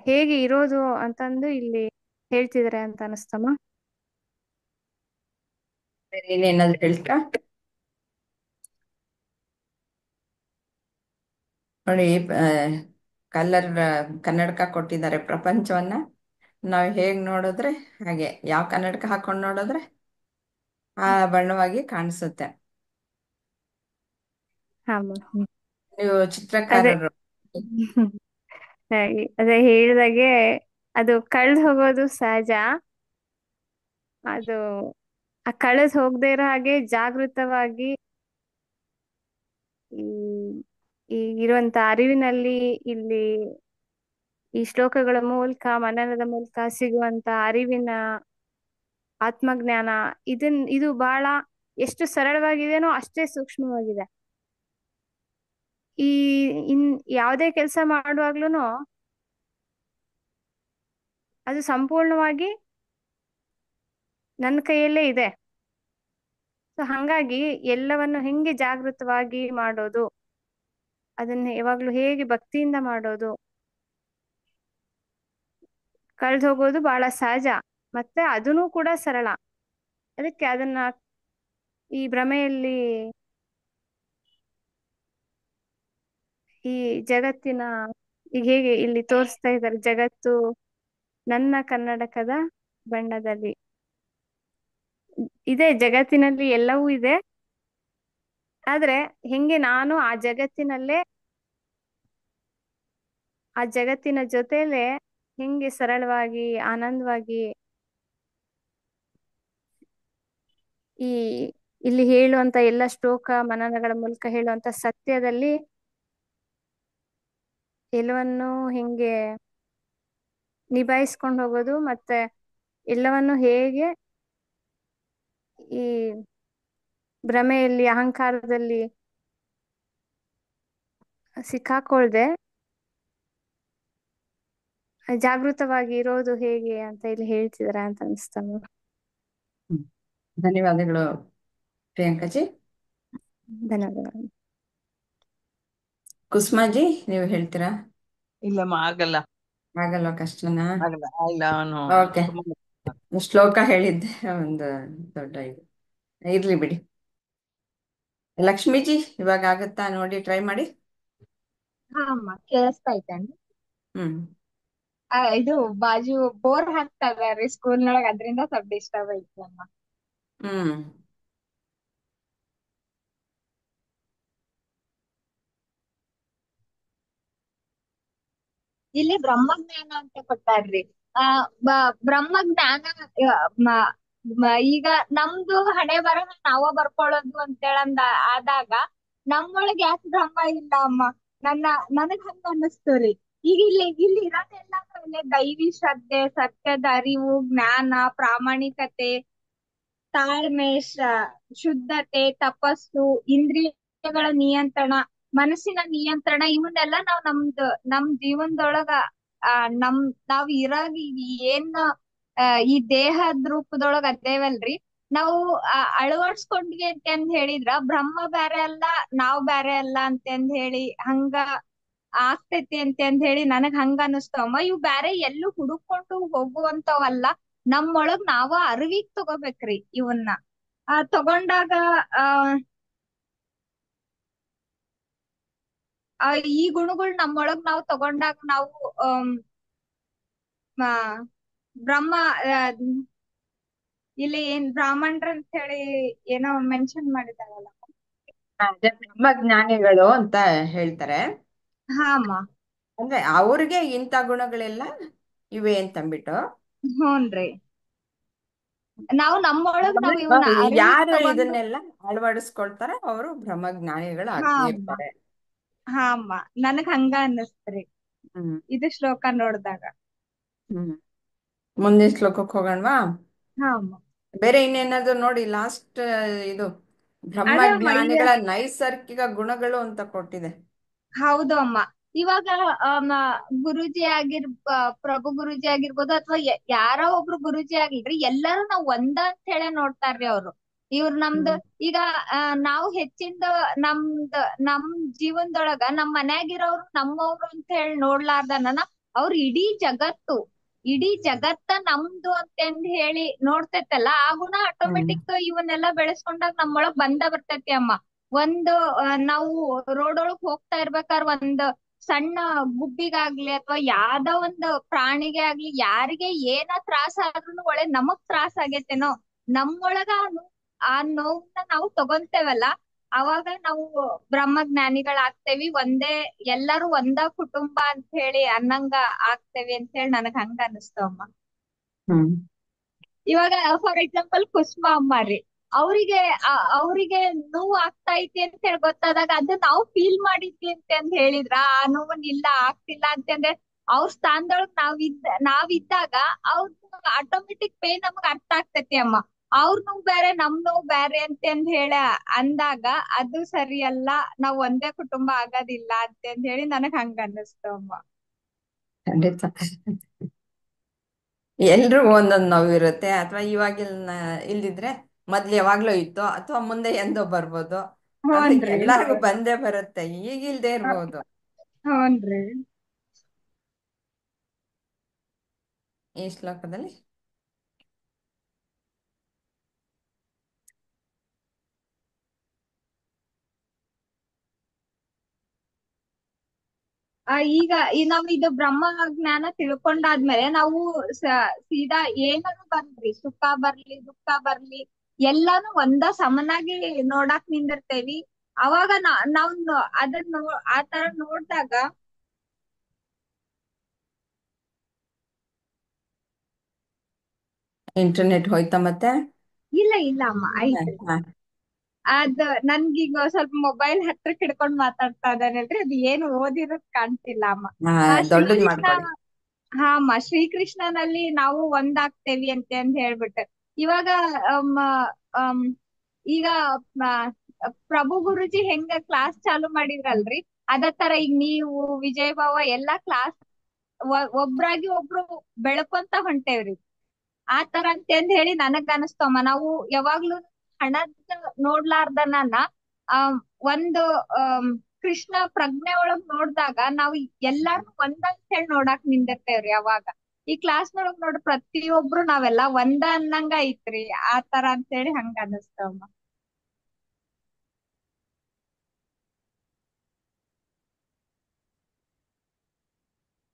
ಹೇಗೆ ಇರೋದು ಅಂತಂದು ಇಲ್ಲಿ ಹೇಳ್ತಿದಾರೆ ಅಂತ ಅನಿಸ್ತಮ್ಮ. ಬೇರೆ ಏನೇನಾದ್ರು ಹೇಳ್ತಾ ನೋಡಿ. ಕಲರ್ ಕನ್ನಡಕ ಕೊಟ್ಟಿದ್ದಾರೆ ಪ್ರಪಂಚವನ್ನ. ನಾವು ಹೇಗ್ ನೋಡಿದ್ರೆ ಹಾಗೆ, ಯಾವ ಕನ್ನಡಕ ಹಾಕೊಂಡು ನೋಡಿದ್ರೆ ಆ ಬಣ್ಣವಾಗಿ ಕಾಣಿಸುತ್ತೆ. ಹಾ ಅಮ್ಮ. ನೀವು ಅದೇ ಚಿತ್ರಕಾರರು. ಅದೇ ಹೇಳಿದಾಗೆ ಅದು ಕಳ್ದ್ ಹೋಗೋದು ಸಹಜ. ಅದು ಆ ಕಳೆದ್ ಹೋಗದೆ ಇರೋ ಹಾಗೆ ಜಾಗೃತವಾಗಿ ಈ ಈಗಿರುವಂತ ಅರಿವಿನಲ್ಲಿ ಇಲ್ಲಿ ಈ ಶ್ಲೋಕಗಳ ಮೂಲಕ, ಮನನದ ಮೂಲಕ ಸಿಗುವಂತ ಅರಿವಿನ ಆತ್ಮಜ್ಞಾನ, ಇದು ಬಹಳ ಎಷ್ಟು ಸರಳವಾಗಿದೆನೋ ಅಷ್ಟೇ ಸೂಕ್ಷ್ಮವಾಗಿದೆ. ಈ ಇನ್ ಯಾವುದೇ ಕೆಲಸ ಮಾಡುವಾಗ್ಲೂನು ಅದು ಸಂಪೂರ್ಣವಾಗಿ ನನ್ನ ಕೈಯಲ್ಲೇ ಇದೆ. ಸೊ ಹಂಗಾಗಿ ಎಲ್ಲವನ್ನು ಹೆಂಗೆ ಜಾಗೃತವಾಗಿ ಮಾಡೋದು, ಅದನ್ನ ಯಾವಾಗ್ಲೂ ಹೇಗೆ ಭಕ್ತಿಯಿಂದ ಮಾಡೋದು, ಕಳ್ದು ಹೋಗೋದು ಬಹಳ ಸಹಜ, ಮತ್ತೆ ಅದೂ ಕೂಡ ಸರಳ. ಅದಕ್ಕೆ ಅದನ್ನ ಈ ಭ್ರಮೆಯಲ್ಲಿ ಈ ಜಗತ್ತಿನ ಈಗ ಹೇಗೆ ಇಲ್ಲಿ ತೋರಿಸ್ತಾ ಇದ್ದಾರೆ, ಜಗತ್ತು ನನ್ನ ಕನ್ನಡಕದ ಬಣ್ಣದಲ್ಲಿ ಇದೆ. ಜಗತ್ತಿನಲ್ಲಿ ಎಲ್ಲವೂ ಇದೆ, ಆದ್ರೆ ಹೆಂಗೆ ನಾನು ಆ ಜಗತ್ತಿನ ಜೊತೆಲೆ ಹೆಂಗೆ ಸರಳವಾಗಿ ಆನಂದವಾಗಿ ಈ ಇಲ್ಲಿ ಹೇಳುವಂತ ಎಲ್ಲ ಶ್ಲೋಕ ಮನನಗಳ ಮೂಲಕ ಹೇಳುವಂತ ಸತ್ಯದಲ್ಲಿ ಎಲ್ಲವನ್ನು ಹೆಂಗೆ ನಿಭಾಯಿಸ್ಕೊಂಡು ಹೋಗೋದು, ಮತ್ತೆ ಎಲ್ಲವನ್ನು ಹೇಗೆ ಈ ಭ್ರಮೆಯಲ್ಲಿ ಅಹಂಕಾರದಲ್ಲಿ ಸಿಕ್ಕಾಕೊಳ್ದೆ ಜಾಗೃತವಾಗಿ ಇರೋದು ಹೇಗೆ ಅಂತ ಇಲ್ಲಿ ಹೇಳ್ತಿದಾರೆ ಅಂತ ಅನಿಸ್ತಮ್ಮ. ಧನ್ಯವಾದಗಳು ಪ್ರಿಯಾಂಕಾಜಿ. ಧನ್ಯವಾದಗಳು. ಕುಸುಮಾಜಿ, ನೀವು ಹೇಳ್ತೀರಾ? ಇಲ್ಲಮ್ಮ, ಆಗಲ್ಲ ಆಗಲ್ವಾ? ಕಷ್ಟನಾ? ಆಗಲ್ಲ ಇಲ್ಲ. ಅವನು ಓಕೆ, ಶ್ಲೋಕ ಹೇಳಿದ್ದೆ ಒಂದು ದೊಡ್ಡ ಇದು. ಇರ್ಲಿ ಬಿಡಿ. ಲಕ್ಷ್ಮೀಜಿ, ಇವಾಗ ಆಗುತ್ತಾ ನೋಡಿ, ಟ್ರೈ ಮಾಡಿ. ಹಾ ಅಮ್ಮ, ಕೇಳಿಸ್ತಾ ಐತೇನ್ರಿ? ಹ್ಮ್ ಇದು ಬಾಜು ಬೋರ್ ಹಾಕ್ತಾ ಇದಾರೆ ಸ್ಕೂಲ್ನೊಳಗ, ಅದ್ರಿಂದ ಸ್ವಲ್ಪ ಡಿಸ್ಟರ್ಬ್ ಐತಿ ಅಮ್ಮ. ಹ್ಮ್ ಇಲ್ಲಿ ಬ್ರಹ್ಮಜ್ಞಾನ ಅಂತ ಕೊಟ್ಟಾರ್ರಿ. ಆ ಬ್ರಹ್ಮಜ್ಞಾನ ಈಗ ನಮ್ದು ಹಣೆ ಬರಹ ನಾವ ಬರ್ಕೊಳ್ಳೋದು ಅಂತೇಳಂದ ಆದಾಗ ನಮ್ಮೊಳಗ್ ಯಾಕೆ ಬ್ರಹ್ಮ ಇಲ್ಲ ಅಮ್ಮ? ನನಗ್ ಹಂಗ ಅನ್ನಿಸ್ತುರಿ. ಈಗ ಇಲ್ಲಿ ಇರೋದೆಲ್ಲ ದೈವಿ ಶ್ರದ್ಧೆ, ಸತ್ಯದ ಅರಿವು, ಜ್ಞಾನ, ಪ್ರಾಮಾಣಿಕತೆ, ತಾಳ್ಮೆ, ಶುದ್ಧತೆ, ತಪಸ್ಸು, ಇಂದ್ರಿಯಗಳ ನಿಯಂತ್ರಣ, ಮನಸ್ಸಿನ ನಿಯಂತ್ರಣ, ಇವನ್ನೆಲ್ಲ ನಮ್ ಜೀವನದೊಳಗ ನಾವ್ ಇರಾಗ ಏನ್ ಈ ದೇಹದ ರೂಪದೊಳಗ ಅದೇವಲ್ರಿ, ನಾವು ಅಳವಡಿಸ್ಕೊಂಡ್ವಿ ಅಂತಂದ್ ಹೇಳಿದ್ರ ಬ್ರಹ್ಮ ಬ್ಯಾರೆ ಅಲ್ಲ, ನಾವ್ ಬ್ಯಾರೆ ಅಲ್ಲ ಅಂತಂದ್ ಹೇಳಿ ಹಂಗ ಆಗ್ತೈತಿ ಅಂತಂದ್ ಹೇಳಿ ನನಗ್ ಹಂಗ ಅನಸ್ತವಮ್ಮ. ಇವ್ ಬ್ಯಾರೆ ಎಲ್ಲೂ ಹುಡುಕೊಂಡು ಹೋಗುವಂತವಲ್ಲ, ನಮ್ಮೊಳಗ್ ನಾವ ಅರಿವಿಗ್ ತಗೋಬೇಕ್ರಿ ಇವನ್ನ. ತಗೊಂಡಾಗ ಈ ಗುಣಗಳು ನಮ್ಮೊಳಗ್ ನಾವು ತಗೊಂಡಾಗ ನಾವು ಆ, ಬ್ರಹ್ಮ ಇಲ್ಲಿ ಏನ್ ಬ್ರಾಹ್ಮಣರ ಅಂತ ಹೇಳಿ ಏನೋ ಮೆನ್ಷನ್ ಮಾಡಿದಾರಲ್ಲ. ಅದೇ ಬ್ರಹ್ಮಜ್ಞಾನಿಗಳು ಅಂತ ಹೇಳ್ತಾರೆ. ಹಾ ಅಮ್ಮ. ಅಂದ್ರೆ ಅವ್ರಿಗೆ ಇಂಥ ಗುಣಗಳೆಲ್ಲ ಇವೆ ಅಂತಂದ್ಬಿಟ್ಟು. ಹ್ಞೂನ್ರಿ. ನಾವು ನಮ್ಮೊಳಗ್ ನಾವ್ ಇವನ್ನ ಅರಿವಿಗ್ ಯಾರು ತಗೊಂಡು. ಇದನ್ನೆಲ್ಲ ಅಳವಡಿಸ್ಕೊಳ್ತಾರ ಅವರು ಬ್ರಹ್ಮಜ್ಞಾನಿಗಳು ಹಾ ಆಗೇ ಅಮ್ಮ, ಇರ್ತಾರೆ. ಹಾ ಅಮ್ಮ, ನನಗ್ ಹಂಗ ಅನ್ನಿಸ್ತ್ರಿ ಹ್ಮ್ ಇದು ಶ್ಲೋಕ ನೋಡ್ದಾಗ. ಹ್ಮ್ ಮುಂದಿನ ಶ್ಲೋಕಕ್ಕೆ ಹೋಗೋಣವಾ? ಹಾ ಅಮ್ಮ. ಬೇರೆ ಇನ್ನೇನಾದ್ರು ನೋಡಿ. ಲಾಸ್ಟ್ ಇದು ಅದೇ ಅಮ್ಮ, ಬ್ರಹ್ಮಜ್ಞಾನಿಗಳ ನೈಸರ್ಗಿಕ ಗುಣಗಳು ಅಂತ ಕೊಟ್ಟಿದೆ. ಹೌದು ಅಮ್ಮ. ಇವಾಗ ಗುರುಜಿ ಪ್ರಭು ಗುರುಜಿ ಆಗಿರ್ಬೋದು, ಅಥವಾ ಯಾರೋ ಒಬ್ರು ಗುರುಜಿ ಆಗಿಲ್ರಿ, ಎಲ್ಲಾರು ನಾವ್ ಒಂದ ಅಂತ ಹೇಳಿ ನೋಡ್ತಾರ್ರಿ ಅವ್ರು. ಇವ್ರ ನಮ್ದು ಈಗ ನಾವು ಹೆಚ್ಚಿಂದ ನಮ್ ಜೀವನದೊಳಗ ನಮ್ ಮನ್ಯಾಗಿರೋರು ನಮ್ಮವ್ರು ಅಂತ ಹೇಳಿ ನೋಡ್ಲಾರ್ದನ ಅವ್ರ ಇಡೀ ಜಗತ್ತು ಇಡೀ ಜಗತ್ತ ನಮ್ದು ಅಂತಂದ್ ಹೇಳಿ ನೋಡ್ತೈತಲ್ಲ ಆ ಗುಣ ಹ್ಮ್ ಆಟೋಮೆಟಿಕ್ ಇವನ್ನೆಲ್ಲ ಬೆಳೆಸ್ಕೊಂಡಾಗ ನಮ್ಮೊಳಗ್ ಬಂದ ಬರ್ತೈತಿ ಅಮ್ಮ. ಒಂದು ನಾವು ರೋಡ್ ಒಳಗ್ ಹೋಗ್ತಾ ಇರ್ಬೇಕಾದ್ರ ಒಂದ್ ಸಣ್ಣ ಗುಬ್ಬಿಗಾಗ್ಲಿ ಅಥವಾ ಯಾವ್ದೋ ಒಂದು ಪ್ರಾಣಿಗೆ ಆಗ್ಲಿ ಯಾರಿಗೆ ಏನ ತ್ರಾಸ ಆದ್ರೂ ಒಳ್ಳೆ ನಮಗ್ ತ್ರಾಸ ಆಗೇತೇನೋ ನಮ್ಮೊಳಗ ಆ ನೋವನ್ನ ನಾವು ತಗೊಂತೇವಲ್ಲ, ಅವಾಗ ನಾವು ಬ್ರಹ್ಮಜ್ಞಾನಿಗಳಾಗ್ತೇವಿ. ಎಲ್ಲರೂ ಒಂದ ಕುಟುಂಬ ಅಂತ ಹೇಳಿ ಅನ್ನಂಗ ಆಗ್ತೇವಿ ಅಂತ ಹೇಳಿ ನನಗ್ ಹಂಗ ಅನಿಸ್ತವಮ್ಮ. ಹ್ಮ್ ಇವಾಗ ಫಾರ್ ಎಕ್ಸಾಂಪಲ್ ಕುಸುಮ ಅಮ್ಮ ರೀ, ಅವ್ರಿಗೆ ಅವ್ರಿಗೆ ನೋವು ಆಗ್ತಾ ಐತಿ ಅಂತ ಹೇಳಿ ಗೊತ್ತಾದಾಗ ಅದು ನಾವು ಫೀಲ್ ಮಾಡಿದ್ವಿ ಅಂತ ಹೇಳಿದ್ರ ಆ ನೋವನ್ ಇಲ್ಲ ಆಗ್ತಿಲ್ಲ ಅಂತಂದ್ರೆ ಅವ್ರ ಸ್ಥಾನದೊಳಗ್ ನಾವಿದ್ದಾಗ ಅವ್ರ ಆಟೋಮೆಟಿಕ್ ಪೇನ್ ನಮಗ್ ಅರ್ಥ ಆಗ್ತೈತಿ ಅಮ್ಮ. ಅವ್ರ ನೋವು ಬೇರೆ ನಮ್ ನೋವು ಬೇರೆ ಅಂತಂದ್ ಹೇಳಿ ಅಂದಾಗ ಅದು ಸರಿ ಅಲ್ಲ, ನಾವ್ ಒಂದೇ ಕುಟುಂಬ ಆಗೋದಿಲ್ಲ ಅಂತಂದ್ ಹೇಳಿ ನನಗ್ ಹಂಗ ಅನ್ನಿಸ್ತವಮ್ಮ. ಖಂಡಿತ. ಎಲ್ರಿಗೂ ಒಂದೊಂದು ನೋವಿರುತ್ತೆ, ಅಥವಾ ಇಲ್ದಿದ್ರೆ ಮೊದ್ಲು ಯಾವಾಗ್ಲೂ ಇತ್ತು, ಅಥವಾ ಮುಂದೆ ಎಂದೋ ಬರ್ಬೋದು ಅಂತ ಹ್ಞೂನ್ರಿ ಎಲ್ಲಾರ್ಗು ಹೌದ್ ಬಂದೇ ಬರುತ್ತೆ. ಈಗ ಇಲ್ದೇ ಇರ್ಬೋದು ಹ್ಞೂನ್ರಿ. ಈ ಶ್ಲೋಕದಲ್ಲಿ. ಈಗ ನಾವ್ ಇದು ಬ್ರಹ್ಮ ಜ್ಞಾನ ತಿಳ್ಕೊಂಡಾದ್ಮೇಲೆ ನಾವು ಸೀದಾ ಏನಾರು ಬರ್ಲಿ, ಸುಖ ಬರ್ಲಿ ದುಃಖ ಬರ್ಲಿ ಎಲ್ಲಾನು ಸಮನಾಗಿ ನೋಡಾಕ್ ನಿಂದಿರ್ತೇವಿ. ಅವಾಗ ನಾವ್ ಅದನ್ನ ಆ ತರ ನೋಡ್ದಾಗ ಇಂಟರ್ನೆಟ್ ಹೋಯ್ತಾ ಮತ್ತೆ? ಇಲ್ಲ ಇಲ್ಲ ಅಮ್ಮ ಐತ್ರಿ. ಹಾ ಅದ್ ನನ್ಗೀಗ ಸ್ವಲ್ಪ ಮೊಬೈಲ್ ಹತ್ರಕ್ ಹಿಡ್ಕೊಂಡ್ ಮಾತಾಡ್ತಾ ಇದ್ದಾನಲ್ರಿ, ಅದು ಏನು ಓದಿರೋದ್ ಕಾಣ್ತಿಲ್ಲ ಅಮ್ಮ. ಹಾ ದೊಡ್ಡದ್ ಶ್ರೀಕೃಷ್ಣ, ಮಾಡ್ಕೊಳ್ಳಿ. ಹಾ ಅಮ್ಮ, ಶ್ರೀಕೃಷ್ಣನಲ್ಲಿ ನಾವು ಒಂದಾಗ್ತೇವಿ ಅಂತ ಹೇಳ್ಬಿಟ್ಟು ಇವಾಗ ಅಮ್, ಅಮ್, ಈಗ ಮ, ಪ್ರಭು ಗುರುಜಿ ಹೆಂಗ ಕ್ಲಾಸ್ ಚಾಲು ಮಾಡಿದ್ರಲ್ರಿ, ಅದೇ ತರ ಈಗ ನೀವು ವಿಜಯ್ ಬಾವ ಎಲ್ಲಾ ಕ್ಲಾಸ್ ಒಬ್ರಾಗಿ ಒಬ್ರು ಬೆಳ್ಕೊಂತ ಹೊಂಟೇವ್ರಿ. ಆ ತರ ಅಂತಂದ್ ಹೇಳಿ ನನಗ್ ಅನಸ್ತಮ್ಮ. ನಾವು ಯಾವಾಗ್ಲೂ ಹಣದ ನೋಡ್ಲಾರ್ದನ ಆ ಒಂದು ಕೃಷ್ಣ ಪ್ರಜ್ಞೆ ಒಳಗ್ ನೋಡ್ದಾಗ ನಾವು ಎಲ್ಲಾರು ಒಂದಂತ ಹೇಳಿ ನೋಡಾಕ್ ನಿಂದಿರ್ತೇವ್ರಿ. ಅವಾಗ ಈ ಕ್ಲಾಸ್ ನೊಳಗ್ ನೋಡ್ರಿ ಪ್ರತಿಯೊಬ್ರು ನಾವೆಲ್ಲಾ ಒಂದ ಅನ್ನಂಗ ಐತ್ರಿ. ಆ ತರ ಅಂತೇಳಿ ಹಂಗ ಅನಸ್ತಮ್ಮ.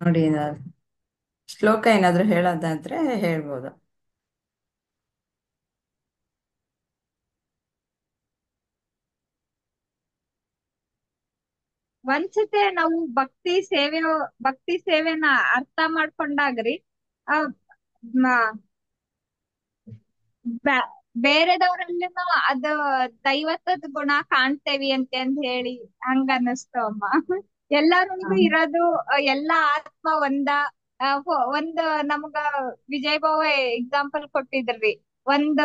ನೋಡಿ, ಶ್ಲೋಕ ಏನಾದ್ರು ಹೇಳೋದಾದ್ರೆ ಹೇಳ್ಬೋದು. ಒಂದ್ಸತೆ ನಾವು ಭಕ್ತಿ ಸೇವೆನ ಅರ್ಥ ಮಾಡ್ಕೊಂಡಾಗ್ರಿ ಆ ಮ- ಬ್ಯಾ- ಬೇರೆದವ್ರಲ್ಲಿನೂ ಅದ ದೈವತ್ವದ ಗುಣ ಕಾಣ್ತೇವಿ ಅಂತಂದ್ ಹೇಳಿ ಹಂಗ ಅನ್ನಿಸ್ತವಮ್ಮ. ಎಲ್ಲಾರೊಂದು ಇರೋದು ಎಲ್ಲಾ ಆತ್ಮ ಒಂದ್ ನಮ್ಗ ವಿಜಯ್ ಬಾವ ಎಕ್ಸಾಂಪಲ್ ಕೊಟ್ಟಿದ್ರಿ. ಒಂದ್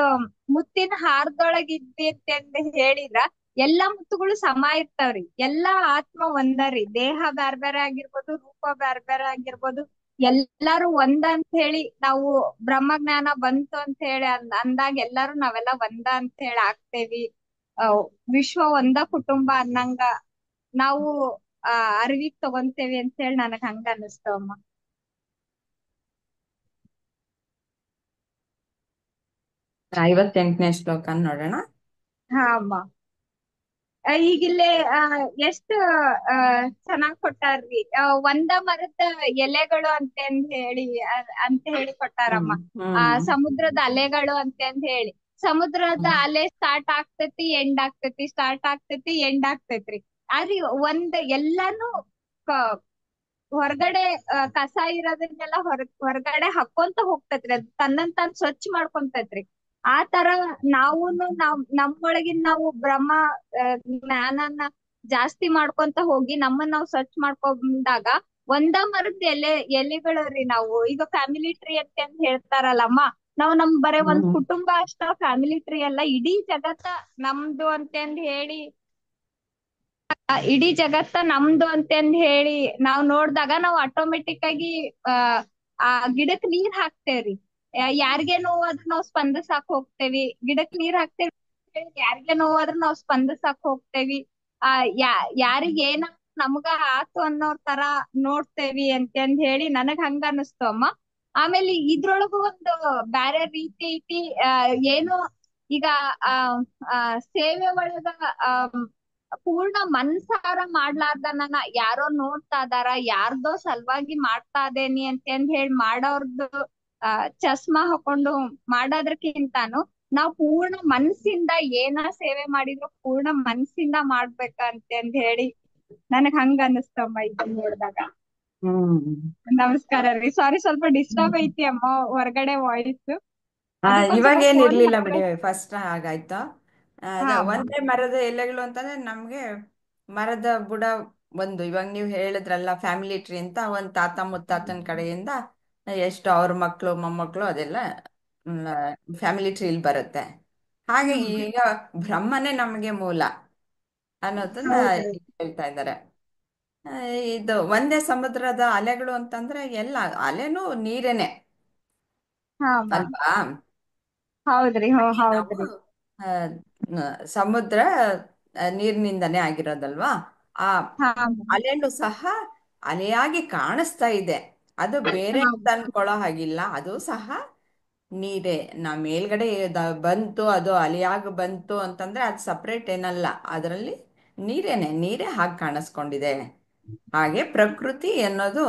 ಮುತ್ತಿನ ಹಾರದೊಳಗ್ ಇದ್ವಿ ಅಂತಂದ್ ಹೇಳಿದ್ರ ಎಲ್ಲಾ ಮುತ್ತುಗಳು ಸಮ ಇರ್ತಾವ್ರಿ. ಎಲ್ಲಾ ಆತ್ಮ ಒಂದರಿ, ದೇಹ ಬ್ಯಾರ್ ಬೇರೆ ಆಗಿರ್ಬೋದು, ರೂಪ ಬ್ಯಾರ್ ಬೇರೆ ಆಗಿರ್ಬೋದು, ಎಲ್ಲಾರು ಒಂದ ಅಂತ ಹೇಳಿ ನಾವು ಬ್ರಹ್ಮಜ್ಞಾನ ಬಂತು ಅಂತ ಹೇಳಿ ಅಂದಾಗ ಎಲ್ಲಾರು ನಾವೆಲ್ಲ ಒಂದ ಅಂತ ಹೇಳಿ ಆಗ್ತೇವಿ. ವಿಶ್ವ ಒಂದ ಕುಟುಂಬ ಅನ್ನಂಗ ನಾವು ಅರಿವಿಗ್ ತಗೊಂತೇವಿ ಅಂತ ಹೇಳಿ ನನಗ್ ಹಂಗ ಅನಸ್ತವಮ್ಮ. 58ನೇ ಶ್ಲೋಕ ನೋಡೋಣ. ಹಾ ಅಮ್ಮ. ಈಗಿಲ್ಲೇ ಎಷ್ಟ್ ಚೆನ್ನಾಗ್ ಕೊಟ್ಟಾರ್ರಿ. ಒಂದ ಮರದ ಎಲೆಗಳು ಅಂತ ಹೇಳಿ ಹ್ಮ್ ಕೊಟ್ಟಾರಮ್ಮ. ಹ್ಮ್ ಸಮುದ್ರದ ಅಲೆಗಳು ಅಂತಂದ್ ಹೇಳಿ, ಸಮುದ್ರದ ಹ್ಮ್ ಅಲೆ ಸ್ಟಾರ್ಟ್ ಆಗ್ತೈತಿ ಎಂಡ್ ಆಗ್ತೈತಿ, ಸ್ಟಾರ್ಟ್ ಆಗ್ತೈತಿ ಎಂಡ್ ಆಗ್ತೈತ್ರಿ. ಆದ್ರೆ ಎಲ್ಲಾನು ಹೊರಗಡೆ ಕಸ ಇರೋದನ್ನೆಲ್ಲ ಹೊರಗಡೆ ಹಾಕೊಂತ ಹೋಗ್ತೈತ್ರಿ. ಅದ್ ತನ್ನನ್ ತಾನ್ ಸ್ವಚ್ಛ ಮಾಡ್ಕೊಂತೈತ್ರಿ. ಆ ತರ ನಾವೂನು ನಮ್ಮೊಳಗಿನ್ ನಾವು ಬ್ರಹ್ಮ ಜ್ಞಾನನ ಜಾಸ್ತಿ ಮಾಡ್ಕೊಂತ ಹೋಗಿ ನಮ್ಮನ್ನ ನಾವು ಸ್ವಚ್ಛ ಮಾಡ್ಕೊಂಡಾಗ ಒಂದ ಮರದ ಎಲೆಗಳು ರೀ ನಾವು. ಈಗ ಫ್ಯಾಮಿಲಿ ಟ್ರೀ ಅಂತ ಹೇಳ್ತಾರಲ್ಲಮ್ಮ, ನಾವು ಬರೇ ಒಂದ್ ಹ್ಮ್ ಕುಟುಂಬ ಅಷ್ಟ ಫ್ಯಾಮಿಲಿ ಟ್ರೀ ಅಲ್ಲ, ಇಡೀ ಜಗತ್ತ ನಮ್ದು ಅಂತಂದ್ ಹೇಳಿ ನಾವ್ ನೋಡ್ದಾಗ ನಾವು ಆಟೋಮೆಟಿಕ್ ಆಗಿ ಆ ಆ ಗಿಡಕ್ ನೀರ್ ಹಾಕ್ತೇವ್ರಿ. ಯಾರಿಗೇ ನೋವಾದ್ರೂ ನಾವ್ ಸ್ಪಂದಸಾಕ್ ಹೋಗ್ತೇವಿ. ಗಿಡಕ್ ನೀರ್ ಹಾಕ್ತೇವಿ, ಯಾರಿಗೇ ನೋವಾದ್ರೂ ನಾವ್ ಸ್ಪಂದಸಾಕ್ ಹೋಗ್ತೇವಿ. ಯಾರಿಗ್ ನಮ್ಗ ಆತು ಅನ್ನೋ ತರ ನೋಡ್ತೇವಿ ಅಂತಂದ್ ಹೇಳಿ ನನಗ್ ಹಂಗ ಅನಸ್ತು ಅಮ್ಮ. ಆಮೇಲೆ ಇದ್ರೊಳಗು ಒಂದು ಬ್ಯಾರೆ ರೀತಿ ಐತಿ. ಏನು ಈಗ ಆ ಆ ಸೇವೆ ಒಳಗ ಆ ಪೂರ್ಣ ಮನ್ಸಾರ ಮಾಡ್ಲಾರ್ದನ ಯಾರೋ ನೋಡ್ತಾ ಇದಾರ, ಯಾರ್ದೋ ಸಲುವಾಗಿ ಮಾಡ್ತಾ ಇದೇನಿ ಅಂತಂದ್ ಹೇಳಿ ಮಾಡೋರ್ದು ಚಸ್ಮಾ ಹಾಕೊಂಡು ಮಾಡೋದ್ರಕ್ಕಿಂತಾನು ನಾವ್ ಪೂರ್ಣ ಮನ್ಸಿಂದ ಏನ ಸೇವೆ ಮಾಡಿದ್ರು ಪೂರ್ಣ ಮನ್ಸಿಂದ ಮಾಡ್ಬೇಕಂತಂದ್ ಹೇಳಿ ನನಗ್ ಹಂಗ ಅನಸ್ತಮ್ಮ ಇದನ್ನ ನೋಡ್ದಾಗ. ಹ್ಮ್ ನಮಸ್ಕಾರ ರೀ, ಸಾರಿ ಸ್ವಲ್ಪ ಡಿಸ್ಟರ್ಬ್ ಐತಿ ಅಮ್ಮ ಹೊರಗಡೆ ವಾಯ್ಸ್. ಅದಕ್ಕೊಂದ್ ಇವಾಗ ಸ್ವಲ್ಪ ಏನ್ ಫೋನ್ ಇರ್ಲಿಲ್ಲ ಬಿಡಿ, ಮಾಡ್ಬೇಕು. ಫಸ್ಟ್ ಹಾಗಾಯ್ತು. ಹಾ ಅದೇ ಅಮ್ಮ. ಒಂದೇ ಮರದ ಎಲೆಗಳು ಅಂತಂದ್ರೆ ನಮ್ಗೆ ಮರದ ಬುಡ ಒಂದು, ಇವಾಗ ನೀವು ಹೇಳಿದ್ರಲ್ಲ ಫ್ಯಾಮಿಲಿ ಟ್ರೀ ಅಂತ, ಒಂದ್ ತಾತ ಮುತ್ತಾತನ ಕಡೆಯಿಂದ ಎಷ್ಟು ಅವ್ರ ಮಕ್ಕಳು ಮೊಮ್ಮಕ್ಕಳು ಅದೆಲ್ಲ ಫ್ಯಾಮಿಲಿ ಟ್ರೀಲ್ ಬರುತ್ತೆ. ಹಾಗೆ ಹ್ಮ್. ಈಗ ಬ್ರಹ್ಮನೇ ನಮಗೆ ಮೂಲ ಅನ್ನೋದನ್ನ ಹೌದ್ರಿ. ಹೇಳ್ತಾ ಇದ್ದಾರೆ. ಆ, ಇದು ಒಂದೇ ಸಮುದ್ರದ ಅಲೆಗಳು ಅಂತಂದ್ರೆ ಎಲ್ಲ ಅಲೆನೂ ನೀರೇನೆ ಹಾ ಅಮ್ಮ. ಅಲ್ವಾ? ಹೌದ್ರಿ. ಹಾಗೆ ನಾವು ಹೌದ್ರಿ. ಆ, ಸಮುದ್ರ ನೀರಿನಿಂದನೇ ಆಗಿರೋದಲ್ವಾ? ಆ ಹಾ ಅಮ್ಮ. ಅಲೆನೂ ಸಹ ಅಲೆಯಾಗಿ ಕಾಣಿಸ್ತಾ ಇದೆ, ಅದು ಬೇರೆ ಹಾ ಅಂತ ಅನ್ಕೊಳ್ಳೋ ಹಾಗಿಲ್ಲ, ಅದು ಸಹ ನೀರೇ. ನಾ ಮೇಲ್ಗಡೆ ಬಂತು, ಅದು ಅಲೆಯಾಗಿ ಬಂತು ಅಂತಂದ್ರೆ ಅದು ಸಪ್ರೇಟ್ ಏನಲ್ಲ, ಅದರಲ್ಲಿ ನೀರೇ ಹಾಗೆ ಕಾಣಿಸ್ಕೊಂಡಿದೆ. ಹಾಗೆ ಪ್ರಕೃತಿ ಅನ್ನೋದು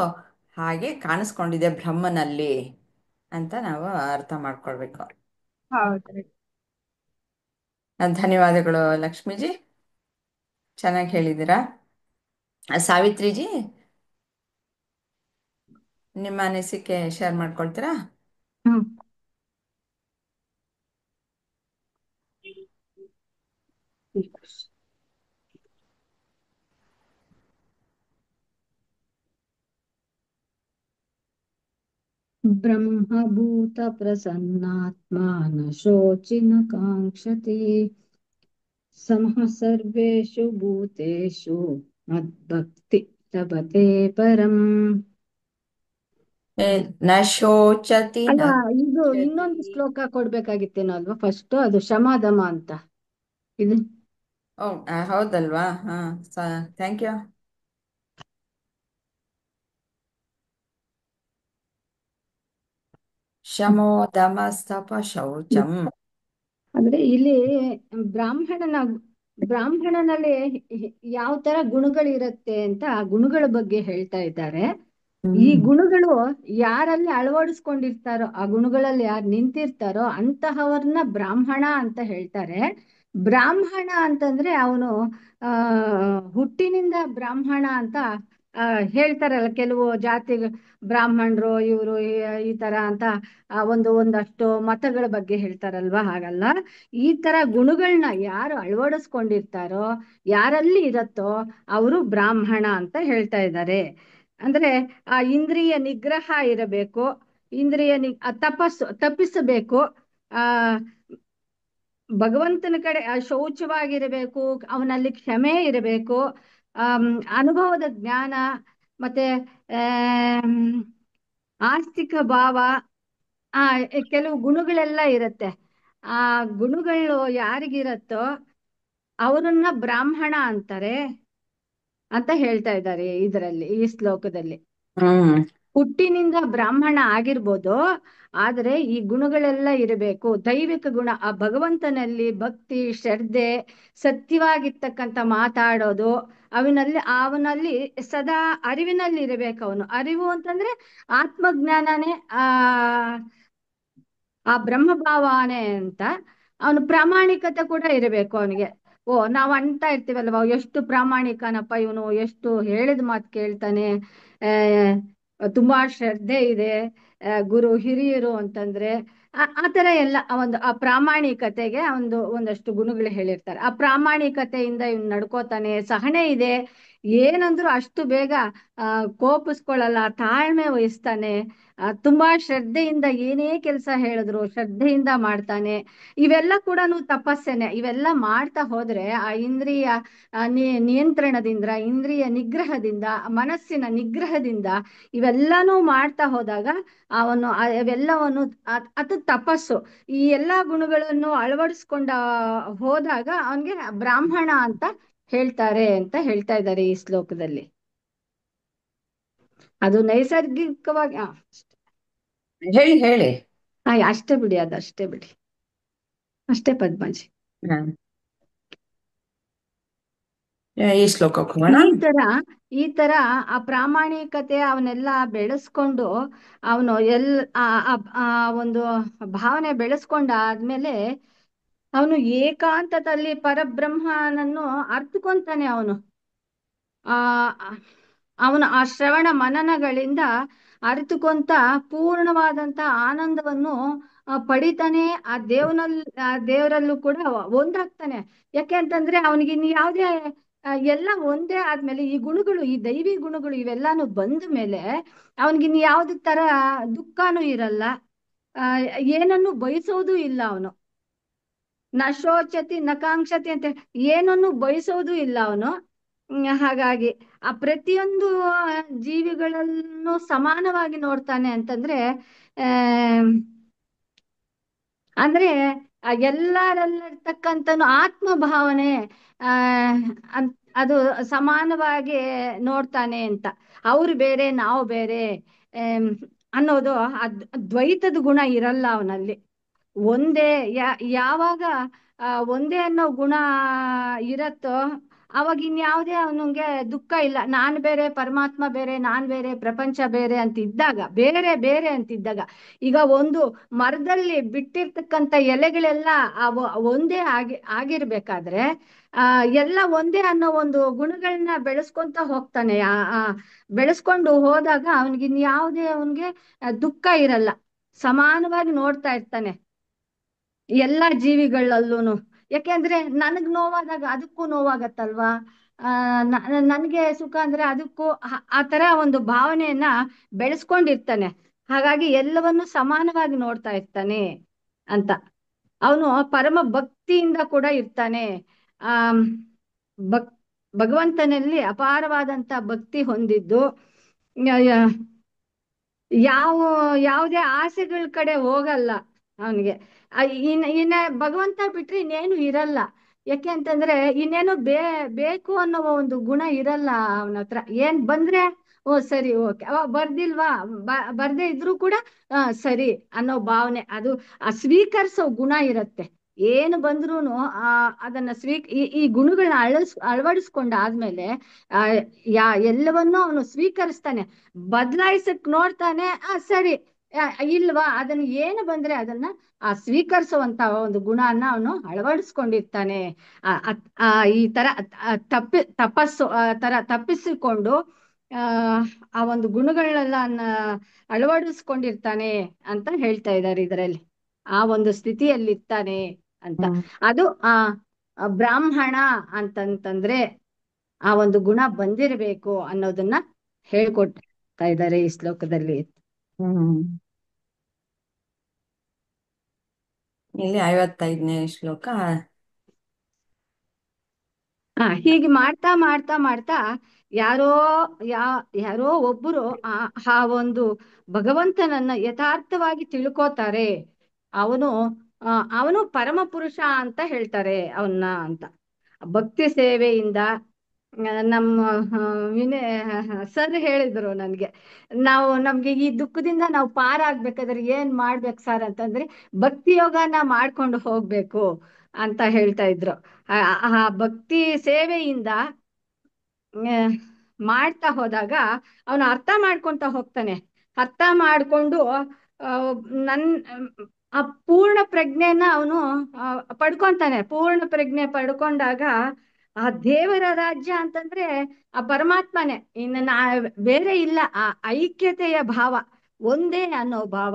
ಹಾಗೆ ಕಾಣಿಸ್ಕೊಂಡಿದೆ ಬ್ರಹ್ಮನಲ್ಲಿ ಅಂತ ನಾವು ಅರ್ಥ ಮಾಡ್ಕೊಳ್ಬೇಕು. ಹೌದ್ರಿ. ಧನ್ಯವಾದಗಳು ಲಕ್ಷ್ಮೀಜಿ, ಚೆನ್ನಾಗಿ ಹೇಳಿದ್ದೀರಾ. ಸಾವಿತ್ರಿಜಿ, ನಿಮ್ಮ ಅನಿಸಿಕೆ ಶೇರ್ ಮಾಡ್ಕೊಳ್ತೀರಾ? ಹ್ಮ್. ಬ್ರಹ್ಮಭೂತ ಪ್ರಸನ್ನಾತ್ಮ ನ ಶೋಚಿ ನ ಕಾಂಕ್ಷತೆ ಸಮಃ ಸರ್ವೇಷು ಭೂತೇಷು ಮದ್ಭಕ್ತಿ ಲಭತೆ ಪರಂ. ಏ, ನ ಶೋಚತಿ ನ ಅಲ್ವಾ, ಇದು ಕಾಂಕ್ಷತಿ. ಇನ್ನೊಂದು ಶ್ಲೋಕ ಕೊಡ್ಬೇಕಾಗಿತ್ತೇನೋ ಅಲ್ವಾ, ಫಸ್ಟ್ ಅದು ಶಮಾದಮ ಅಂತ ಇದು. ಓ, ಹೌದಲ್ವಾ? ಹಾ, ಥ್ಯಾಂಕ್ ಯು. ಶಮೋ ದಮ ಸ್ತಪ ಶೌಚಂ. ಅಂದ್ರೆ ಇಲ್ಲಿ ಬ್ರಾಹ್ಮಣನ ಬ್ರಾಹ್ಮಣನಲ್ಲಿ ಯಾವ ತರ ಗುಣಗಳಿರತ್ತೆ ಅಂತ ಆ ಗುಣಗಳ ಬಗ್ಗೆ ಹೇಳ್ತಾ ಇದ್ದಾರೆ. ಈ ಹ್ಮ್. ಗುಣಗಳು ಯಾರಲ್ಲಿ ಅಳವಡಿಸ್ಕೊಂಡಿರ್ತಾರೋ, ಆ ಗುಣಗಳಲ್ಲಿ ಯಾರು ನಿಂತಿರ್ತಾರೋ ಅಂತಹವ್ರನ್ನ ಬ್ರಾಹ್ಮಣ ಅಂತ ಹೇಳ್ತಾರೆ. ಬ್ರಾಹ್ಮಣ ಅಂತಂದ್ರೆ ಅವನು ಆ ಹುಟ್ಟಿನಿಂದ ಬ್ರಾಹ್ಮಣ ಅಂತ ಹೇಳ್ತಾರಲ್ಲ ಕೆಲವು ಜಾತಿ, ಬ್ರಾಹ್ಮಣರು ಇವರು ಈ ತರ ಅಂತ ಒಂದಷ್ಟು ಮತಗಳ ಬಗ್ಗೆ ಹೇಳ್ತಾರಲ್ವಾ. ಹಾಗಲ್ಲ, ಈ ತರ ಗುಣಗಳನ್ನ ಯಾರು ಅಳವಡಿಸ್ಕೊಂಡಿರ್ತಾರೋ, ಯಾರಲ್ಲಿ ಇರತ್ತೋ ಅವರು ಬ್ರಾಹ್ಮಣ ಅಂತ ಹೇಳ್ತಾ ಇದ್ದಾರೆ. ಅಂದ್ರೆ ಆ ಇಂದ್ರಿಯ ನಿಗ್ರಹ ಇರಬೇಕು, ಇಂದ್ರಿಯ ತಪ್ಪಿಸಬೇಕು, ಆ ಭಗವಂತನ ಕಡೆ ಶೌಚವಾಗಿರಬೇಕು, ಅವನಲ್ಲಿ ಕ್ಷಮೆ ಇರಬೇಕು, ಅನುಭವದ ಜ್ಞಾನ, ಮತ್ತೆ ಆಮ್, ಆಸ್ತಿಕ ಭಾವ, ಆ ಕೆಲವು ಗುಣಗಳೆಲ್ಲ ಇರತ್ತೆ. ಆ ಗುಣಗಳು ಯಾರಿಗಿರತ್ತೋ ಅವರನ್ನ ಬ್ರಾಹ್ಮಣ ಅಂತಾರೆ ಅಂತ ಹೇಳ್ತಾ ಇದ್ದಾರೆ ಇದರಲ್ಲಿ, ಈ ಶ್ಲೋಕದಲ್ಲಿ. ಹ್ಮ್. ಹುಟ್ಟಿನಿಂದ ಬ್ರಾಹ್ಮಣ ಆಗಿರ್ಬೋದು, ಆದರೆ ಈ ಗುಣಗಳೆಲ್ಲ ಇರಬೇಕು. ದೈವಿಕ ಗುಣ, ಆ ಭಗವಂತನಲ್ಲಿ ಭಕ್ತಿ, ಶ್ರದ್ಧೆ, ಸತ್ಯವಾಗಿರ್ತಕ್ಕಂಥ ಮಾತಾಡೋದು, ಅವನಲ್ಲಿ ಸದಾ ಅರಿವಿನಲ್ಲಿ ಇರಬೇಕು. ಅವನು ಅರಿವು ಅಂತಂದ್ರೆ ಆತ್ಮಜ್ಞಾನನೇ, ಆ ಬ್ರಹ್ಮಭಾವನೆ ಅಂತ. ಅವನು ಪ್ರಾಮಾಣಿಕತೆ ಕೂಡ ಇರಬೇಕು ಅವನಿಗೆ. ಓ, ನಾವು ಅಂತ ಇರ್ತೀವಲ್ವ, ಎಷ್ಟು ಪ್ರಾಮಾಣಿಕನಪ್ಪ ಇವನು, ಎಷ್ಟು ಹೇಳಿದ ಮಾತು ಕೇಳ್ತಾನೆ, ತುಂಬಾ ಶ್ರದ್ಧೆ ಇದೆ, ಗುರು ಹಿರಿಯರು ಅಂತಂದ್ರೆ ಆ ತರ ಎಲ್ಲ ಆ ಪ್ರಾಮಾಣಿಕತೆಗೆ ಒಂದಷ್ಟು ಗುಣಗಳು ಹೇಳಿರ್ತಾರೆ. ಆ ಪ್ರಾಮಾಣಿಕತೆಯಿಂದ ಇವ್ನು ನಡ್ಕೋತಾನೆ, ಸಹನೆ ಇದೆ, ಏನಂದ್ರು ಅಷ್ಟು ಬೇಗ ಕೋಪಿಸ್ಕೊಳ್ಳಲ್ಲ, ತಾಳ್ಮೆ ವಹಿಸ್ತಾನೆ, ತುಂಬಾ ಶ್ರದ್ಧೆಯಿಂದ ಏನೇ ಕೆಲಸ ಹೇಳಿದ್ರು ಶ್ರದ್ಧೆಯಿಂದ ಮಾಡ್ತಾನೆ. ಇವೆಲ್ಲ ಕೂಡ ತಪಸ್ಸೆನೆ. ಇವೆಲ್ಲ ಮಾಡ್ತಾ ಹೋದ್ರೆ ಆ ಇಂದ್ರಿಯ ನಿಯಂತ್ರಣದಿಂದ, ಇಂದ್ರಿಯ ನಿಗ್ರಹದಿಂದ, ಮನಸ್ಸಿನ ನಿಗ್ರಹದಿಂದ ಇವೆಲ್ಲಾನು ಮಾಡ್ತಾ ಹೋದಾಗ ಅವನು ಇವೆಲ್ಲವನ್ನು ಅದು ತಪಸ್ಸು. ಈ ಎಲ್ಲಾ ಗುಣಗಳನ್ನು ಅಳವಡಿಸ್ಕೊಂಡ ಹೋದಾಗ ಅವನ್ಗೆ ಬ್ರಾಹ್ಮಣ ಅಂತ ಹೇಳ್ತಾರೆ ಅಂತ ಹೇಳ್ತಾ ಇದ್ದಾರೆ ಈ ಶ್ಲೋಕದಲ್ಲಿ. ಅದು ನೈಸರ್ಗಿಕವಾಗಿ ಹೇಳಿ ಹೇಳಿ. ಅಷ್ಟೇ ಬಿಡಿ, ಅದಷ್ಟೇ ಬಿಡಿ, ಅಷ್ಟೇ ಪದ್ಮಜಿ. ಹ. ಈ ಶ್ಲೋಕಕ್ಕೆ ಹೋಗೋಣ. ಈ ತರ ಈ ತರ ಆ ಪ್ರಾಮಾಣಿಕತೆ ಅವನ್ನೆಲ್ಲ ಬೆಳೆಸ್ಕೊಂಡು ಅವನು ಆ ಒಂದು ಭಾವನೆ ಬೆಳೆಸ್ಕೊಂಡಾದ್ಮೇಲೆ ಅವನು ಏಕಾಂತದಲ್ಲಿ ಪರಬ್ರಹ್ಮನನ್ನು ಅರ್ಥಕೊಂತಾನೆ. ಆ ಅವನು ಆ ಶ್ರವಣ ಮನನಗಳಿಂದ ಅರಿತುಕೊಂತ ಪೂರ್ಣವಾದಂತ ಆನಂದವನ್ನು ಪಡಿತಾನೆ. ಆ ದೇವರಲ್ಲೂ ಕೂಡ ಒಂದಾಗ್ತಾನೆ. ಯಾಕೆ ಅಂತಂದ್ರೆ ಅವನಿಗೆ ಇನ್ನು ಯಾವುದೇ ಎಲ್ಲ ಒಂದೇ ಆದ್ಮೇಲೆ ಈ ಗುಣಗಳು, ಈ ದೈವಿ ಗುಣಗಳು ಇವೆಲ್ಲಾನು ಬಂದ ಮೇಲೆ ಅವನಿಗಿನ್ ಯಾವ್ದು ತರ ದುಃಖನೂ ಇರಲ್ಲ, ಆ ಏನನ್ನು ಬಯಸೋದು ಇಲ್ಲ ಅವನು. ನ ಶೋಚತಿ ನ ಕಾಂಕ್ಷತಿ ಅಂತ ಏನನ್ನು ಬಯಸೋದು ಇಲ್ಲ ಅವನು. ಹಾಗಾಗಿ ಆ ಪ್ರತಿಯೊಂದು ಜೀವಿಗಳನ್ನು ಸಮಾನವಾಗಿ ನೋಡ್ತಾನೆ ಅಂತಂದ್ರೆ ಆ ಅಂದ್ರೆ ಎಲ್ಲರಲ್ಲಿರ್ತಕ್ಕಂಥನು ಆತ್ಮ ಭಾವನೆ ಆ ಅದು ಸಮಾನವಾಗಿ ನೋಡ್ತಾನೆ ಅಂತ. ಅವ್ರು ಬೇರೆ ನಾವು ಬೇರೆ ಆಮ್, ಅನ್ನೋದು ದ್ವೈತದ ಗುಣ ಇರಲ್ಲ ಅವನಲ್ಲಿ. ಒಂದೇ ಯಾವಾಗ ಒಂದೇ ಅನ್ನೋ ಗುಣ ಇರತ್ತೋ ಅವಾಗ ಇನ್ಯಾವುದೇ ಅವನಿಗೆ ದುಃಖ ಇಲ್ಲ. ನಾನ್ ಬೇರೆ ಪರಮಾತ್ಮ ಬೇರೆ, ನಾನ್ ಬೇರೆ ಪ್ರಪಂಚ ಬೇರೆ ಅಂತಿದ್ದಾಗ, ಬೇರೆ ಬೇರೆ ಅಂತಿದ್ದಾಗ, ಈಗ ಒಂದು ಮರದಲ್ಲಿ ಬಿಟ್ಟಿರ್ತಕ್ಕಂಥ ಎಲೆಗಳೆಲ್ಲ ಒಂದೇ ಆಗಿರ್ಬೇಕಾದ್ರೆ ಎಲ್ಲ ಒಂದೇ ಅನ್ನೋ ಒಂದು ಗುಣಗಳನ್ನ ಬೆಳೆಸ್ಕೊಂತ ಹೋಗ್ತಾನೆ. ಬೆಳೆಸ್ಕೊಂಡು ಹೋದಾಗ ಅವನಿಗೆ ಇನ್ಯಾವುದೇ ಅವನಿಗೆ ದುಃಖ ಇರಲ್ಲ, ಸಮಾನವಾಗಿ ನೋಡ್ತಾ ಇರ್ತಾನೆ ಎಲ್ಲಾ ಜೀವಿಗಳಲ್ಲೂನು. ಯಾಕೆಂದ್ರೆ ನನಗ್ ನೋವಾದಾಗ ಅದಕ್ಕೂ ನೋವಾಗತ್ತಲ್ವಾ, ನನ್ಗೆ ಸುಖ ಅಂದ್ರೆ ಅದಕ್ಕೂ ಆ ತರ ಒಂದು ಭಾವನೆಯನ್ನ ಬೆಳೆಸ್ಕೊಂಡಿರ್ತಾನೆ. ಹಾಗಾಗಿ ಎಲ್ಲವನ್ನು ಸಮಾನವಾಗಿ ನೋಡ್ತಾ ಇರ್ತಾನೆ ಅಂತ. ಅವನು ಪರಮ ಭಕ್ತಿಯಿಂದ ಕೂಡ ಇರ್ತಾನೆ. ಆ ಭಕ್ ಭಗವಂತನಲ್ಲಿ ಅಪಾರವಾದಂತ ಭಕ್ತಿ ಹೊಂದಿದ್ದು ಯಾವ ಯಾವುದೇ ಆಸೆಗಳ ಕಡೆ ಹೋಗಲ್ಲ ಅವನಿಗೆ. ಇನ್ನ ಭಗವಂತ ಬಿಟ್ರೆ ಇನ್ನೇನು ಇರಲ್ಲ. ಯಾಕೆ ಅಂತಂದ್ರೆ ಇನ್ನೇನು ಬೇಕು ಅನ್ನೋ ಒಂದು ಗುಣ ಇರಲ್ಲ ಅವನ ಹತ್ರ. ಏನ್ ಬಂದ್ರೆ ಓ ಸರಿ ಓಕೆ, ಬರ್ದಿಲ್ವಾ, ಬರ್ದೇ ಇದ್ರು ಕೂಡ ಸರಿ ಅನ್ನೋ ಭಾವನೆ, ಅದು ಆ ಸ್ವೀಕರಿಸೋ ಗುಣ ಇರತ್ತೆ. ಏನು ಬಂದ್ರೂನು ಅದನ್ನ ಈ ಗುಣಗಳನ್ನ ಅಳವಡಿಸ್ಕೊಂಡಾದ್ಮೇಲೆ ಆ ಎಲ್ಲವನ್ನೂ ಅವನು ಸ್ವೀಕರಿಸ್ತಾನೆ. ಬದಲಾಯಿಸಕ್ ನೋಡ್ತಾನೆ, ಸರಿ ಇಲ್ವಾ, ಅದನ್ನ ಏನು ಬಂದ್ರೆ ಅದನ್ನ ಸ್ವೀಕರಿಸುವಂತ ಒಂದು ಗುಣನ ಅವನು ಅಳವಡಿಸ್ಕೊಂಡಿರ್ತಾನೆ. ಈ ತರ ತಪಸ್ಸು ತರ ತಪ್ಪಿಸಿಕೊಂಡು ಆ ಆ ಒಂದು ಗುಣಗಳನ್ನೆಲ್ಲ ಅಳವಡಿಸ್ಕೊಂಡಿರ್ತಾನೆ ಅಂತ ಹೇಳ್ತಾ ಇದ್ದಾರೆ ಇದರಲ್ಲಿ. ಆ ಒಂದು ಸ್ಥಿತಿಯಲ್ಲಿ ಇರ್ತಾನೆ ಅಂತ. ಅದು ಬ್ರಾಹ್ಮಣ ಅಂತಂತಂದ್ರೆ ಆ ಒಂದು ಗುಣ ಬಂದಿರಬೇಕು ಅನ್ನೋದನ್ನ ಹೇಳ್ಕೊಡ್ತಾ ಇದ್ದಾರೆ ಈ ಶ್ಲೋಕದಲ್ಲಿ. ಹ್ಮ್. ಇಲ್ಲಿ 55ನೇ ಶ್ಲೋಕ. ಹೀಗೆ ಮಾಡ್ತಾ ಮಾಡ್ತಾ ಮಾಡ್ತಾ ಯಾರೋ ಯಾರೋ ಒಬ್ಬರು ಆ ಒಂದು ಭಗವಂತನನ್ನ ಯಥಾರ್ಥವಾಗಿ ತಿಳ್ಕೋತಾರೆ. ಅವನು ಅವನು ಪರಮ ಪುರುಷ ಅಂತ ಹೇಳ್ತಾರೆ ಅವನ್ನ ಅಂತ. ಭಕ್ತಿ ಸೇವೆಯಿಂದ ನಮ್ಮ ಸರ್ ಹೇಳಿದ್ರು ನನ್ಗೆ, ನಮ್ಗೆ ಈ ದುಃಖದಿಂದ ನಾವು ಪಾರಾಗ್ಬೇಕಾದ್ರೆ ಏನ್ ಮಾಡ್ಬೇಕು ಸರ್ ಅಂತಂದ್ರೆ ಭಕ್ತಿ ಯೋಗನ ಮಾಡ್ಕೊಂಡು ಹೋಗ್ಬೇಕು ಅಂತ ಹೇಳ್ತಾ ಇದ್ರು. ಆ ಭಕ್ತಿ ಸೇವೆಯಿಂದ ಮಾಡ್ತಾ ಹೋದಾಗ ಅವನು ಅರ್ಥ ಮಾಡ್ಕೊಂತ ಹೋಗ್ತಾನೆ. ಅರ್ಥ ಮಾಡ್ಕೊಂಡು ನನ್ ಆ ಪೂರ್ಣ ಪ್ರಜ್ಞೆನ ಅವನು ಪಡ್ಕೊಂತಾನೆ. ಪೂರ್ಣ ಪ್ರಜ್ಞೆ ಪಡ್ಕೊಂಡಾಗ ಆ ದೇವರ ರಾಜ್ಯ ಅಂತಂದ್ರೆ ಆ ಪರಮಾತ್ಮನೇ, ಇನ್ನು ಬೇರೆ ಇಲ್ಲ. ಆ ಐಕ್ಯತೆಯ ಭಾವ, ಒಂದೇ ಅನ್ನೋ ಭಾವ,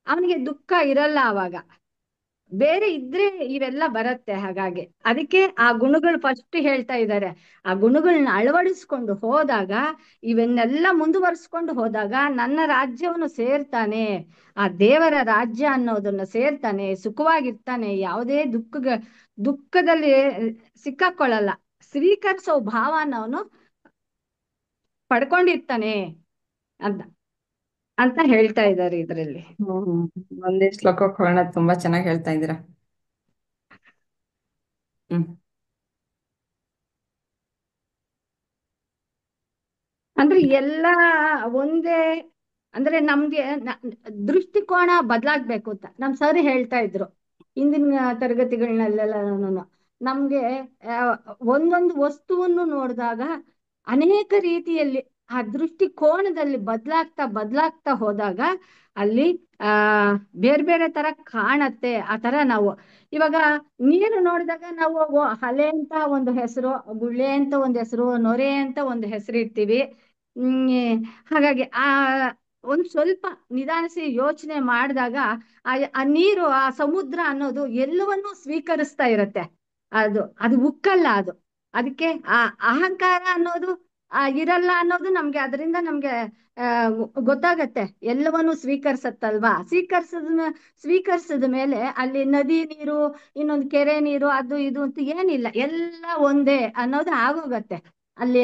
ಅವನಿಗೆ ದುಃಖ ಇರಲ್ಲ ಅವಾಗ. ಬೇರೆ ಇದ್ರೆ ಇವೆಲ್ಲ ಬರತ್ತೆ. ಹಾಗಾಗಿ ಅದಕ್ಕೆ ಆ ಗುಣಗಳು ಫಸ್ಟ್ ಹೇಳ್ತಾ ಇದ್ದಾರೆ. ಆ ಗುಣಗಳನ್ನ ಅಳವಡಿಸ್ಕೊಂಡು ಹೋದಾಗ, ಇವನ್ನೆಲ್ಲ ಮುಂದುವರಿಸ್ಕೊಂಡು ಹೋದಾಗ ನನ್ನ ರಾಜ್ಯವನ್ನು ಸೇರ್ತಾನೆ, ಆ ದೇವರ ರಾಜ್ಯ ಅನ್ನೋದನ್ನ ಸೇರ್ತಾನೆ, ಸುಖವಾಗಿರ್ತಾನೆ, ಯಾವುದೇ ದುಃಖದಲ್ಲಿ ಸಿಕ್ಕಾಕೊಳ್ಳಲ್ಲ. ಸ್ವೀಕರಿಸೋ ಭಾವನ ಅವನು ಪಡ್ಕೊಂಡಿರ್ತಾನೆ ಅಂತ ಅಂತ ಹೇಳ್ತಾ ಇದ್ದಾರೆ ಇದರಲ್ಲಿ. ಒಂದೇ ಶ್ಲೋಕಕ್ಕೆ ಹೋಗೋಣ. ತುಂಬಾ ಚೆನ್ನಾಗಿ ಹೇಳ್ತಾ ಇದ್ದೀರಾ. ಅಂದ್ರೆ ಎಲ್ಲ ಒಂದೇ ಅಂದ್ರೆ ನಮ್ಗೆ ದೃಷ್ಟಿಕೋನ ಬದಲಾಗ್ಬೇಕು ಅಂತ ನಮ್ ಸರ್ ಹೇಳ್ತಾ ಇದ್ರು ಇಂದಿನ ತರಗತಿಗಳನ್ನೆಲ್ಲ ನಮ್ಗೆ ಆ, ಒಂದೊಂದು ವಸ್ತುವನ್ನು ನೋಡಿದಾಗ ಅನೇಕ ರೀತಿಯಲ್ಲಿ ಆ ದೃಷ್ಟಿಕೋನದಲ್ಲಿ ಬದಲಾಗ್ತಾ ಹೋದಾಗ ಅಲ್ಲಿ ಆ ಬೇರೆ ಬೇರೆ ತರ ಕಾಣತ್ತೆ ಆ ತರ ನಾವು ಇವಾಗ ನೀರು ನೋಡಿದಾಗ ನಾವು ಅಲೆ ಅಂತ ಒಂದು ಹೆಸರು, ಗುಳ್ಳೆ ಅಂತ ಒಂದು ಹೆಸರು, ನೊರೆ ಅಂತ ಒಂದು ಹೆಸರು ಇಡ್ತೀವಿ. ಹಾಗಾಗಿ ಒಂದ್ ಸ್ವಲ್ಪ ನಿಧಾನಿಸಿ ಯೋಚನೆ ಮಾಡಿದಾಗ ಆ ನೀರು, ಆ ಸಮುದ್ರ ಅನ್ನೋದು ಎಲ್ಲವನ್ನೂ ಸ್ವೀಕರಿಸ್ತಾ ಇರತ್ತೆ. ಅದು ಉಕ್ಕಲ್ಲ ಅದು. ಅದಕ್ಕೆ ಆ ಅಹಂಕಾರ ಅನ್ನೋದು ಇರಲ್ಲ ಅನ್ನೋದು ನಮ್ಗೆ ಆ ಗೊತ್ತಾಗತ್ತೆ. ಎಲ್ಲವನ್ನೂ ಸ್ವೀಕರಿಸತ್ತಲ್ವಾ, ಸ್ವೀಕರಿಸಿದ ಮೇಲೆ ಅಲ್ಲಿ ನದಿ ನೀರು, ಇನ್ನೊಂದು ಕೆರೆ ನೀರು, ಅದು ಇದು ಅಂತ ಏನಿಲ್ಲ, ಎಲ್ಲ ಒಂದೇ ಅನ್ನೋದು ಆಗೋಗತ್ತೆ. ಅಲ್ಲಿ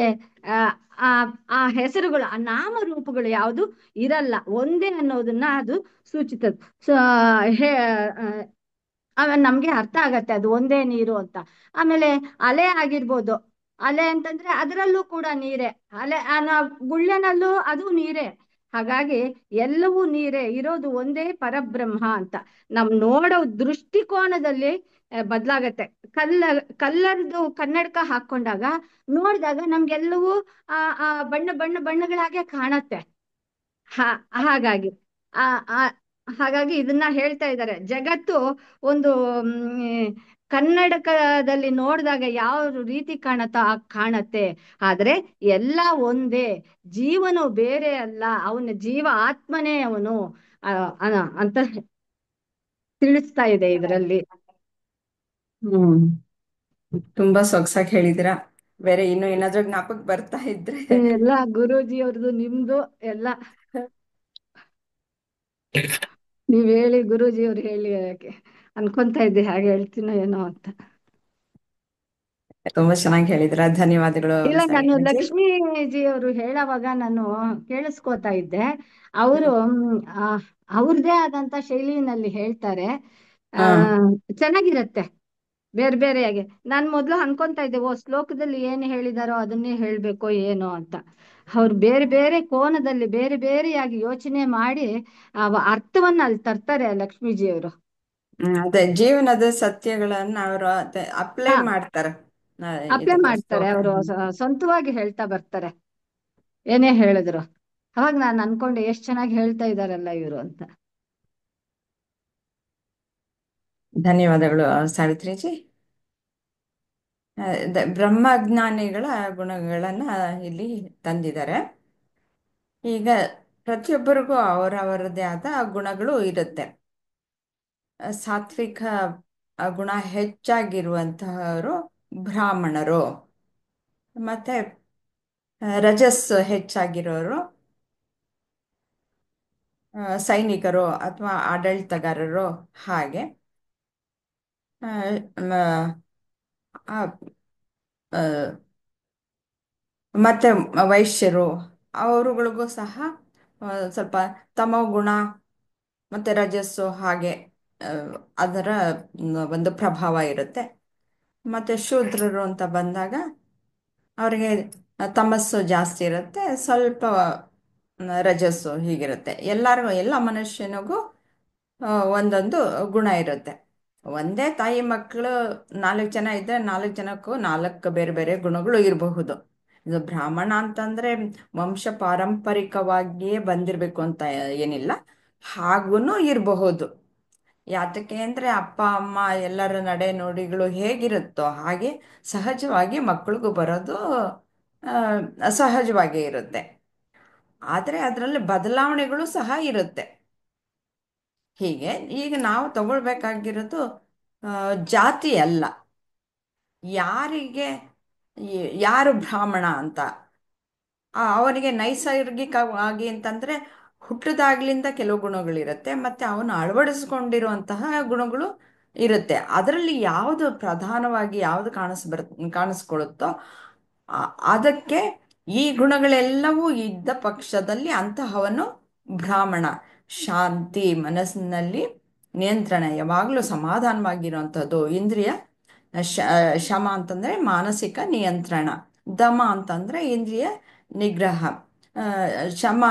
ಆ ಆ ಆ ಹೆಸರುಗಳು, ಆ ನಾಮರೂಪಗಳು ಯಾವುದು ಇರಲ್ಲ, ಒಂದೇ ಅನ್ನೋದನ್ನ ಅದು ಸೂಚಿತ ಸೊ ಆಮೇಲೆ ನಮ್ಗೆ ಅರ್ಥ ಆಗತ್ತೆ ಅದು ಒಂದೇ ನೀರು ಅಂತ. ಆಮೇಲೆ ಅಲೆ ಆಗಿರ್ಬೋದು, ಅಲೆ ಅಂತಂದ್ರೆ ಅದರಲ್ಲೂ ಕೂಡ ನೀರೇ, ಗುಳ್ಳೆನಲ್ಲೂ ಅದು ನೀರೇ. ಹಾಗಾಗಿ ಎಲ್ಲವೂ ನೀರೇ, ಇರೋದು ಒಂದೇ ಪರಬ್ರಹ್ಮ ಅಂತ ನಮ್ ನೋಡೋ ದೃಷ್ಟಿಕೋನದಲ್ಲಿ ಬದಲಾಗತ್ತೆ. ಕಲ್ಲರ್ದು ಕನ್ನಡಕ ಹಾಕೊಂಡಾಗ ನೋಡಿದಾಗ ನಮ್ಗೆಲ್ಲವೂ ಬಣ್ಣಗಳಾಗೆ ಕಾಣತ್ತೆ. ಹಾಗಾಗಿ ಆ ಆ ಹಾಗಾಗಿ ಇದನ್ನ ಹೇಳ್ತಾ ಇದ್ದಾರೆ. ಜಗತ್ತು ಒಂದು ಕನ್ನಡಕದಲ್ಲಿ ನೋಡಿದಾಗ ಯಾವ ರೀತಿ ಕಾಣತ್ತೆ, ಆದ್ರೆ ಎಲ್ಲ ಒಂದೇ. ಜೀವನು ಬೇರೆ ಅಲ್ಲ, ಅವನ ಜೀವ ಆತ್ಮನೇ ಅವನು ಆ, ಅಂತ ತಿಳಿಸ್ತಾ ಇದೆ ಇದರಲ್ಲಿ. ಹ್ಮ್ ತುಂಬಾ ಸೊಗಸಾಗಿ ಹೇಳಿದಿರಾ. ಬೇರೆ ಇನ್ನು ಏನಾದ್ರೂ ಜ್ಞಾಪಕ ಬರ್ತಾ ಇದ್ರೆ. ಎಲ್ಲ ಗುರೂಜಿ ಅವ್ರದ್ದು ನಿಮ್ದು ಎಲ್ಲ ನೀವ್ ಹೇಳಿ, ಗುರೂಜಿ ಅವ್ರು ಹೇಳಿ ಅನ್ಕೊಂತ ಇದ್ದೆ ಹಾಗೆ ಹೇಳ್ತೀನೋ ಏನೋ ಅಂತ. ತುಂಬಾ ಚೆನ್ನಾಗಿ ಹೇಳಿದ್ರ, ಧನ್ಯವಾದಗಳು ಇಲ್ಲ, ನಾನು ಸಾಯಿರಾಜಿ. ಲಕ್ಷ್ಮೀಜಿ ಅವರು ಹೇಳೋವಾಗ ನಾನು ಕೇಳಿಸ್ಕೊತಾ ಇದ್ದೆ. ಅವರು ಅವ್ರದ್ದೇ ಆದಂತ ಶೈಲಿನಲ್ಲಿ ಹೇಳ್ತಾರೆ. ಆ ಹಾ ಚೆನ್ನಾಗಿರತ್ತೆ ಬೇರೆ ಬೇರೆಯಾಗಿ. ನಾನ್ ಮೊದ್ಲು ಅನ್ಕೊಂತ ಇದ್ದೆ, ಶ್ಲೋಕದಲ್ಲಿ ಏನು ಹೇಳಿದಾರೋ ಅದನ್ನೇ ಹೇಳ್ಬೇಕೋ ಏನೋ ಅಂತ. ಅವ್ರು ಬೇರೆ ಬೇರೆ ಕೋನದಲ್ಲಿ ಬೇರೆ ಬೇರೆಯಾಗಿ ಯೋಚನೆ ಮಾಡಿ ಅರ್ಥವನ್ನ ಅಲ್ಲಿ ತರ್ತಾರೆ ಲಕ್ಷ್ಮೀಜಿ ಅವರು. ಅದೇ ಜೀವನದ ಸತ್ಯಗಳನ್ನ ಅವರು ಅಪ್ಲೈ ಹಾ, ಮಾಡ್ತಾರೆ. ಅಪ್ಲೈ ಇದಕ್ಕೆ ಮಾಡ್ತಾರೆ ಶ್ಲೋಕ. ಅವರು, ಸ್ವಂತವಾಗಿ ಹೇಳ್ತಾ ಬರ್ತಾರೆ ಏನೇ ಹೇಳಿದ್ರು. ಅವಾಗ ನಾನು ಅನ್ಕೊಂಡೆ ಎಷ್ಟ್ ಚೆನ್ನಾಗಿ ಹೇಳ್ತಾ ಇದಾರಲ್ಲ ಇವರು ಅಂತ. ಧನ್ಯವಾದಗಳು ಸಾವಿತ್ರಿಜಿ. ಬ್ರಹ್ಮಜ್ಞಾನಿಗಳ ಗುಣಗಳನ್ನ ಇಲ್ಲಿ ತಂದಿದ್ದಾರೆ. ಈಗ ಪ್ರತಿಯೊಬ್ಬರಿಗೂ ಅವರವರದೇ ಆದ ಗುಣಗಳು ಇರುತ್ತೆ. ಸಾತ್ವಿಕ ಗುಣ ಹೆಚ್ಚಾಗಿರುವಂತಹವರು ಬ್ರಾಹ್ಮಣರು, ಮತ್ತೆ ರಜಸ್ಸು ಹೆಚ್ಚಾಗಿರೋರು ಸೈನಿಕರು ಅಥವಾ ಆಡಳಿತಗಾರರು. ಹಾಗೆ ಆ, ಮ- ಆ, ಆ, ಮತ್ತೆ ವೈಶ್ಯರು, ಅವರುಗಳಿಗೂ ಸಹ ಸ್ವಲ್ಪ ತಮೋ ಗುಣ ಮತ್ತೆ ರಜಸ್ಸು ಹಾಗೆ ಆ, ಅದರ ಒಂದು ಪ್ರಭಾವ ಇರುತ್ತೆ. ಮತ್ತೆ ಶೂದ್ರರು ಅಂತ ಬಂದಾಗ ಅವರಿಗೆ ತಮಸ್ಸು ಜಾಸ್ತಿ ಇರುತ್ತೆ, ಸ್ವಲ್ಪ ರಜಸ್ಸು ಹೀಗಿರುತ್ತೆ. ಎಲ್ಲ ಮನುಷ್ಯನಿಗೂ ಒಂದೊಂದು ಗುಣ ಇರುತ್ತೆ. ಒಂದೇ ತಾಯಿ ಮಕ್ಕಳು 4 ಜನ ಇದ್ದರೆ 4 ಜನಕ್ಕೂ 4 ಬೇರೆ ಬೇರೆ ಗುಣಗಳು ಇರಬಹುದು. ಇದು ಬ್ರಾಹ್ಮಣ ಅಂತಂದ್ರೆ ವಂಶ ಪಾರಂಪರಿಕವಾಗಿಯೇ ಬಂದಿರಬೇಕು ಅಂತ ಏನಿಲ್ಲ, ಹಾಗೂ ಇರಬಹುದು. ಯಾತಕ್ಕೆ ಅಂದರೆ ಅಪ್ಪ ಅಮ್ಮ ಎಲ್ಲರ ನಡೆ ನುಡಿಗಳು ಹೇಗಿರುತ್ತೋ ಹಾಗೆ ಸಹಜವಾಗಿ ಮಕ್ಕಳಿಗೂ ಬರೋದು ಸಹಜವಾಗೇ ಇರುತ್ತೆ. ಆದರೆ ಅದರಲ್ಲಿ ಬದಲಾವಣೆಗಳು ಸಹ ಇರುತ್ತೆ. ಹೀಗೆ ಈಗ ನಾವು ತಗೊಳ್ಬೇಕಾಗಿರೋದು ಜಾತಿ ಅಲ್ಲ, ಯಾರಿಗೆ ಯಾರು ಬ್ರಾಹ್ಮಣ ಅಂತ. ಅವನಿಗೆ ನೈಸರ್ಗಿಕವಾಗಿ ಅಂತಂದರೆ ಹುಟ್ಟಿದಾಗ್ಲಿಂದ ಕೆಲವು ಗುಣಗಳಿರುತ್ತೆ, ಮತ್ತು ಅವನು ಅಳವಡಿಸ್ಕೊಂಡಿರುವಂತಹ ಗುಣಗಳು ಇರುತ್ತೆ. ಅದರಲ್ಲಿ ಯಾವುದು ಪ್ರಧಾನವಾಗಿ ಯಾವುದು ಕಾಣಿಸ್ಕೊಳ್ಳುತ್ತೋ ಅದಕ್ಕೆ ಈ ಗುಣಗಳೆಲ್ಲವೂ ಇದ್ದ ಪಕ್ಷದಲ್ಲಿ ಅಂತಹವನು ಬ್ರಾಹ್ಮಣ. ಶಾಂತಿ, ಮನಸ್ಸಿನಲ್ಲಿ ನಿಯಂತ್ರಣ, ಯಾವಾಗಲೂ ಸಮಾಧಾನವಾಗಿರುವಂಥದ್ದು. ಇಂದ್ರಿಯ ಶಮ ಅಂತಂದರೆ ಮಾನಸಿಕ ನಿಯಂತ್ರಣ, ದಮ ಅಂತಂದರೆ ಇಂದ್ರಿಯ ನಿಗ್ರಹ, ಶಮ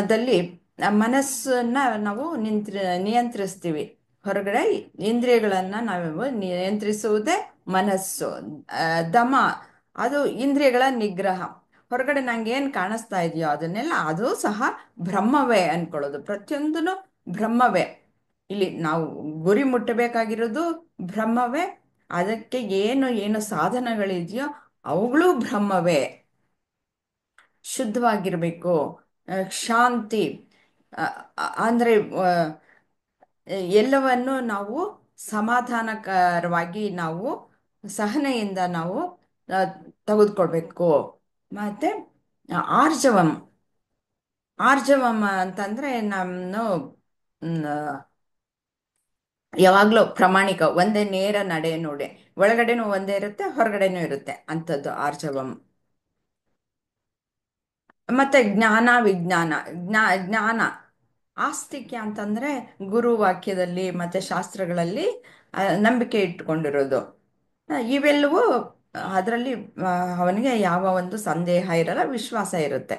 ದಲ್ಲಿ ಮನಸ್ಸನ್ನ ನಾವು ನಿಯಂತ್ರಿಸ್ತೀವಿ. ಹೊರಗಡೆ ಇಂದ್ರಿಯಗಳನ್ನು ನಾವು ನಿಯಂತ್ರಿಸುವುದೇ ಮನಸ್ಸು. ಆ, ದಮ ಅದು ಇಂದ್ರಿಯಗಳ ನಿಗ್ರಹ. ಹೊರಗಡೆ ನಂಗೆ ಏನು ಕಾಣಿಸ್ತಾ ಇದೆಯೋ ಅದನ್ನೆಲ್ಲ ಅದು ಸಹ ಬ್ರಹ್ಮವೇ ಅನ್ಕೊಳ್ಳೋದು. ಪ್ರತಿಯೊಂದೂ ಬ್ರಹ್ಮವೇ. ಇಲ್ಲಿ ನಾವು ಗುರಿ ಮುಟ್ಟಬೇಕಾಗಿರೋದು ಬ್ರಹ್ಮವೇ. ಅದಕ್ಕೆ ಏನು ಏನು ಸಾಧನಗಳಿದೆಯೋ ಅವುಗಳು ಬ್ರಹ್ಮವೇ. ಶುದ್ಧವಾಗಿರಬೇಕು. ಶಾಂತಿ ಅಂದರೆ ಎಲ್ಲವನ್ನು ನಾವು ಸಮಾಧಾನಕರವಾಗಿ ನಾವು ಸಹನೆಯಿಂದ ನಾವು ಆ, ತೆಗೆದುಕೊಳ್ಬೇಕು. ಮತ್ತೆ ಆರ್ಜವಂ ಆರ್ಜವಂ ಅಂತಂದ್ರೆ ನಾನು ಯಾವಾಗಲೂ ಪ್ರಾಮಾಣಿಕ, ಒಂದೇ ನೇರ ನಡೆ ನುಡಿ. ಒಳಗಡೆನೂ ಒಂದೇ ಇರುತ್ತೆ, ಹೊರಗಡೆನೂ ಇರುತ್ತೆ ಅಂಥದ್ದು ಆರ್ಜವಂ. ಮತ್ತೆ ಜ್ಞಾನ ವಿಜ್ಞಾನ. ಜ್ಞಾನ ಆಸ್ತಿಕ್ಯ ಅಂತಂದ್ರೆ ಗುರು ವಾಕ್ಯದಲ್ಲಿ ಮತ್ತೆ ಶಾಸ್ತ್ರಗಳಲ್ಲಿ ನಂಬಿಕೆ ಇಟ್ಕೊಂಡಿರೋದು. ಇವೆಲ್ಲವೂ ಅದರಲ್ಲಿ ಅವನಿಗೆ ಯಾವ ಒಂದು ಸಂದೇಹ ಇರಲ್ಲ, ವಿಶ್ವಾಸ ಇರುತ್ತೆ.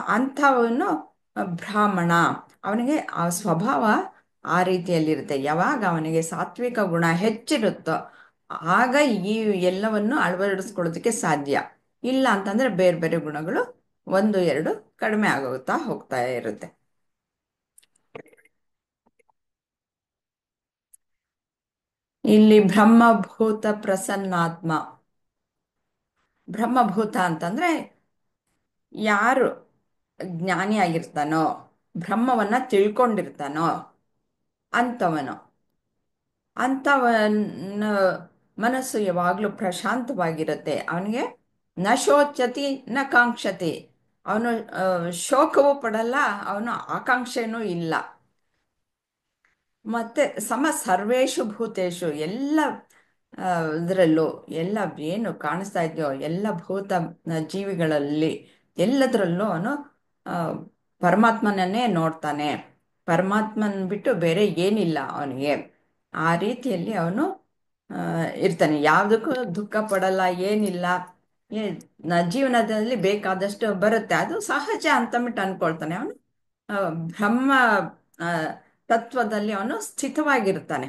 ಅಂಥವನು ಬ್ರಾಹ್ಮಣ. ಅವನಿಗೆ ಆ ಸ್ವಭಾವ ಆ ರೀತಿಯಲ್ಲಿರುತ್ತೆ. ಯಾವಾಗ ಅವನಿಗೆ ಸಾತ್ವಿಕ ಗುಣ ಹೆಚ್ಚಿರುತ್ತೋ ಆಗ ಈ ಎಲ್ಲವನ್ನು ಅಳವಡಿಸ್ಕೊಳ್ಳೋದಕ್ಕೆ ಸಾಧ್ಯ. ಇಲ್ಲ ಅಂತಂದ್ರೆ ಬೇರೆ ಬೇರೆ ಗುಣಗಳು ಒಂದು ಎರಡು ಕಡಿಮೆ ಆಗೋಗ್ತಾ ಹೋಗ್ತಾ ಇರುತ್ತೆ. ಇಲ್ಲಿ ಬ್ರಹ್ಮಭೂತ ಪ್ರಸನ್ನಾತ್ಮ. ಬ್ರಹ್ಮಭೂತ ಅಂತಂದ್ರೆ ಯಾರು ಜ್ಞಾನಿಯಾಗಿರ್ತಾನೋ, ಬ್ರಹ್ಮವನ್ನ ತಿಳ್ಕೊಂಡಿರ್ತಾನೋ ಅಂಥವನು. ಅಂಥವನ ಮನಸ್ಸು ಯಾವಾಗಲೂ ಪ್ರಶಾಂತವಾಗಿರುತ್ತೆ. ಅವನಿಗೆ ನ ಶೋಚತಿ ನ ಕಾಂಕ್ಷತಿ. ಅವನು ಶೋಕವೂ ಪಡಲ್ಲ, ಅವನು ಆಕಾಂಕ್ಷೆನೂ ಇಲ್ಲ. ಮತ್ತೆ ಸಮ ಸರ್ವೇಷು ಭೂತೇಶು, ಎಲ್ಲ ಇದರಲ್ಲೂ ಎಲ್ಲ ಏನು ಕಾಣಿಸ್ತಾ ಇದೆಯೋ ಎಲ್ಲ ಭೂತ ಜೀವಿಗಳಲ್ಲಿ ಎಲ್ಲದರಲ್ಲೂ ಅವನು ಆ, ಪರಮಾತ್ಮನನ್ನೇ ನೋಡ್ತಾನೆ. ಪರಮಾತ್ಮನ ಬಿಟ್ಟು ಬೇರೆ ಏನಿಲ್ಲ ಅವನಿಗೆ. ಆ ರೀತಿಯಲ್ಲಿ ಅವನು ಇರ್ತಾನೆ. ಯಾವುದಕ್ಕೂ ದುಃಖ ಪಡಲ್ಲ, ಏನಿಲ್ಲ. ಏ ಜೀವನದಲ್ಲಿ ಬೇಕಾದಷ್ಟು ಬರುತ್ತೆ, ಅದು ಸಹಜ ಅಂತಂದ್ಬಿಟ್ಟು ಅನ್ಕೊಳ್ತಾನೆ ಅವನು. ಬ್ರಹ್ಮ ಆ, ತತ್ವದಲ್ಲಿ ಅವನು ಸ್ಥಿತವಾಗಿರ್ತಾನೆ.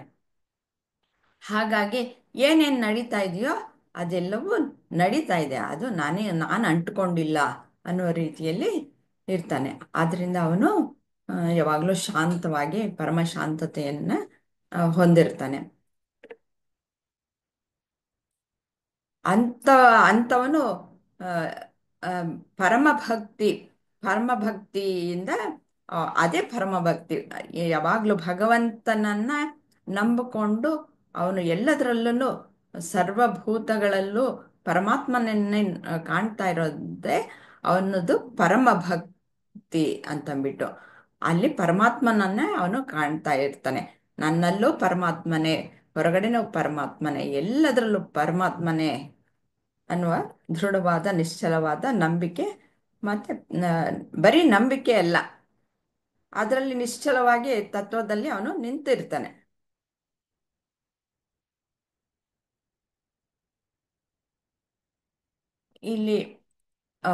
ಹಾಗಾಗಿ ಏನೇನು ನಡೀತಾ ಇದೆಯೋ ಅದೆಲ್ಲವೂ ನಡೀತಾ ಇದೆ, ಅದು ನಾನು ಅಂಟ್ಕೊಂಡಿಲ್ಲ ಅನ್ನೋ ರೀತಿಯಲ್ಲಿ ಇರ್ತಾನೆ. ಆದ್ರಿಂದ ಅವನು ಯಾವಾಗಲೂ ಶಾಂತವಾಗಿ ಪರಮ ಶಾಂತತೆಯನ್ನು ಹೊಂದಿರ್ತಾನೆ. ಅಂಥ ಅಂಥವನು ಆ, ಆ, ಪರಮಭಕ್ತಿ ಪರಮಭಕ್ತಿಯಿಂದ ಅದೇ ಪರಮಭಕ್ತಿ. ಯಾವಾಗಲೂ ಭಗವಂತನನ್ನ ನಂಬಿಕೊಂಡು ಅವನು ಎಲ್ಲದರಲ್ಲೂ ಸರ್ವಭೂತಗಳಲ್ಲೂ ಪರಮಾತ್ಮನನ್ನೇ ಕಾಣ್ತಾ ಇರೋದೇ ಅವನದು ಪರಮಭಕ್ತಿ ಅಂತಂದ್ಬಿಟ್ಟು. ಅಲ್ಲಿ ಪರಮಾತ್ಮನನ್ನೇ ಅವನು ಕಾಣ್ತಾ ಇರ್ತಾನೆ. ನನ್ನಲ್ಲೂ ಪರಮಾತ್ಮನೇ, ಹೊರಗಡೆನೂ ಪರಮಾತ್ಮನೇ, ಎಲ್ಲದರಲ್ಲೂ ಪರಮಾತ್ಮನೇ ಅನ್ನುವ ದೃಢವಾದ ನಿಶ್ಚಲವಾದ ನಂಬಿಕೆ. ಮತ್ತೆ ಬರೀ ನಂಬಿಕೆ ಅಲ್ಲ, ಅದರಲ್ಲಿ ನಿಶ್ಚಲವಾಗಿ ತತ್ವದಲ್ಲಿ ಅವನು ನಿಂತಿರ್ತಾನೆ. ಇಲ್ಲಿ ಆ,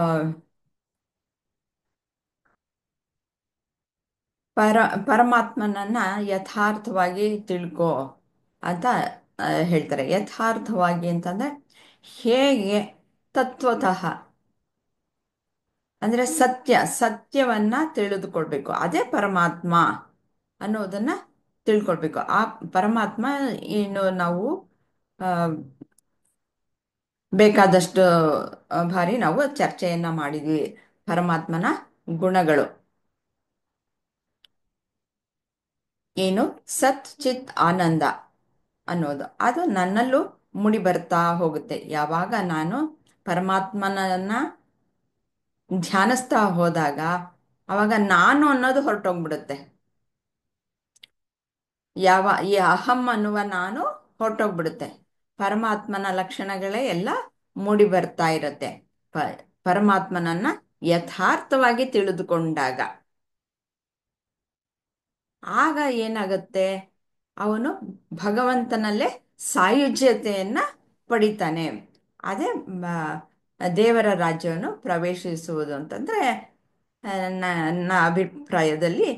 ಪರ ಪರಮಾತ್ಮನನ್ನ ಯಥಾರ್ಥವಾಗಿ ತಿಳ್ಕೊ ಅಂತ ಹೇಳ್ತಾರೆ. ಯಥಾರ್ಥವಾಗಿ ಅಂತಂದ್ರೆ ಹೇಗೆ ತತ್ವತಃ ಅಂದ್ರೆ ಸತ್ಯವನ್ನ ತಿಳಿದುಕೊಳ್ಬೇಕು. ಅದೇ ಪರಮಾತ್ಮ ಅನ್ನೋದನ್ನ ತಿಳ್ಕೊಳ್ಬೇಕು. ಆ ಪರಮಾತ್ಮ ಏನು ನಾವು ಆ, ಬೇಕಾದಷ್ಟು ಬಾರಿ ನಾವು ಚರ್ಚೆಯನ್ನ ಮಾಡಿದ್ವಿ. ಪರಮಾತ್ಮನ ಗುಣಗಳು ಏನು? ಸತ್ ಚಿತ್ ಆನಂದ ಅನ್ನೋದು ಅದು ನನ್ನಲ್ಲೂ ಮುಡಿ ಬರ್ತಾ ಹೋಗುತ್ತೆ. ಯಾವಾಗ ನಾನು ಪರಮಾತ್ಮನನ್ನ ಧ್ಯಾನಿಸ್ತಾ ಹೋದಾಗ ಅವಾಗ ನಾನು ಅನ್ನೋದು ಹೊರಟೋಗ್ಬಿಡುತ್ತೆ. ಈ ಅಹಂ ಅನ್ನುವ ನಾನು ಹೊರಟೋಗ್ಬಿಡುತ್ತೆ. ಪರಮಾತ್ಮನ ಲಕ್ಷಣಗಳೇ ಎಲ್ಲ ಮೂಡಿ ಬರ್ತಾ ಇರುತ್ತೆ. ಪರಮಾತ್ಮನನ್ನ ಯಥಾರ್ಥವಾಗಿ ತಿಳಿದುಕೊಂಡಾಗ ಆಗ ಏನಾಗುತ್ತೆ? ಅವನು ಭಗವಂತನಲ್ಲೇ ಸಾಯುಜ್ಯತೆಯನ್ನ ಪಡಿತಾನೆ. ಅದೇ ದೇವರ ರಾಜ್ಯವನ್ನು ಪ್ರವೇಶಿಸುವುದು ಅಂತಂದ್ರೆ ಆ, ನನ್ನ ಅಭಿಪ್ರಾಯದಲ್ಲಿ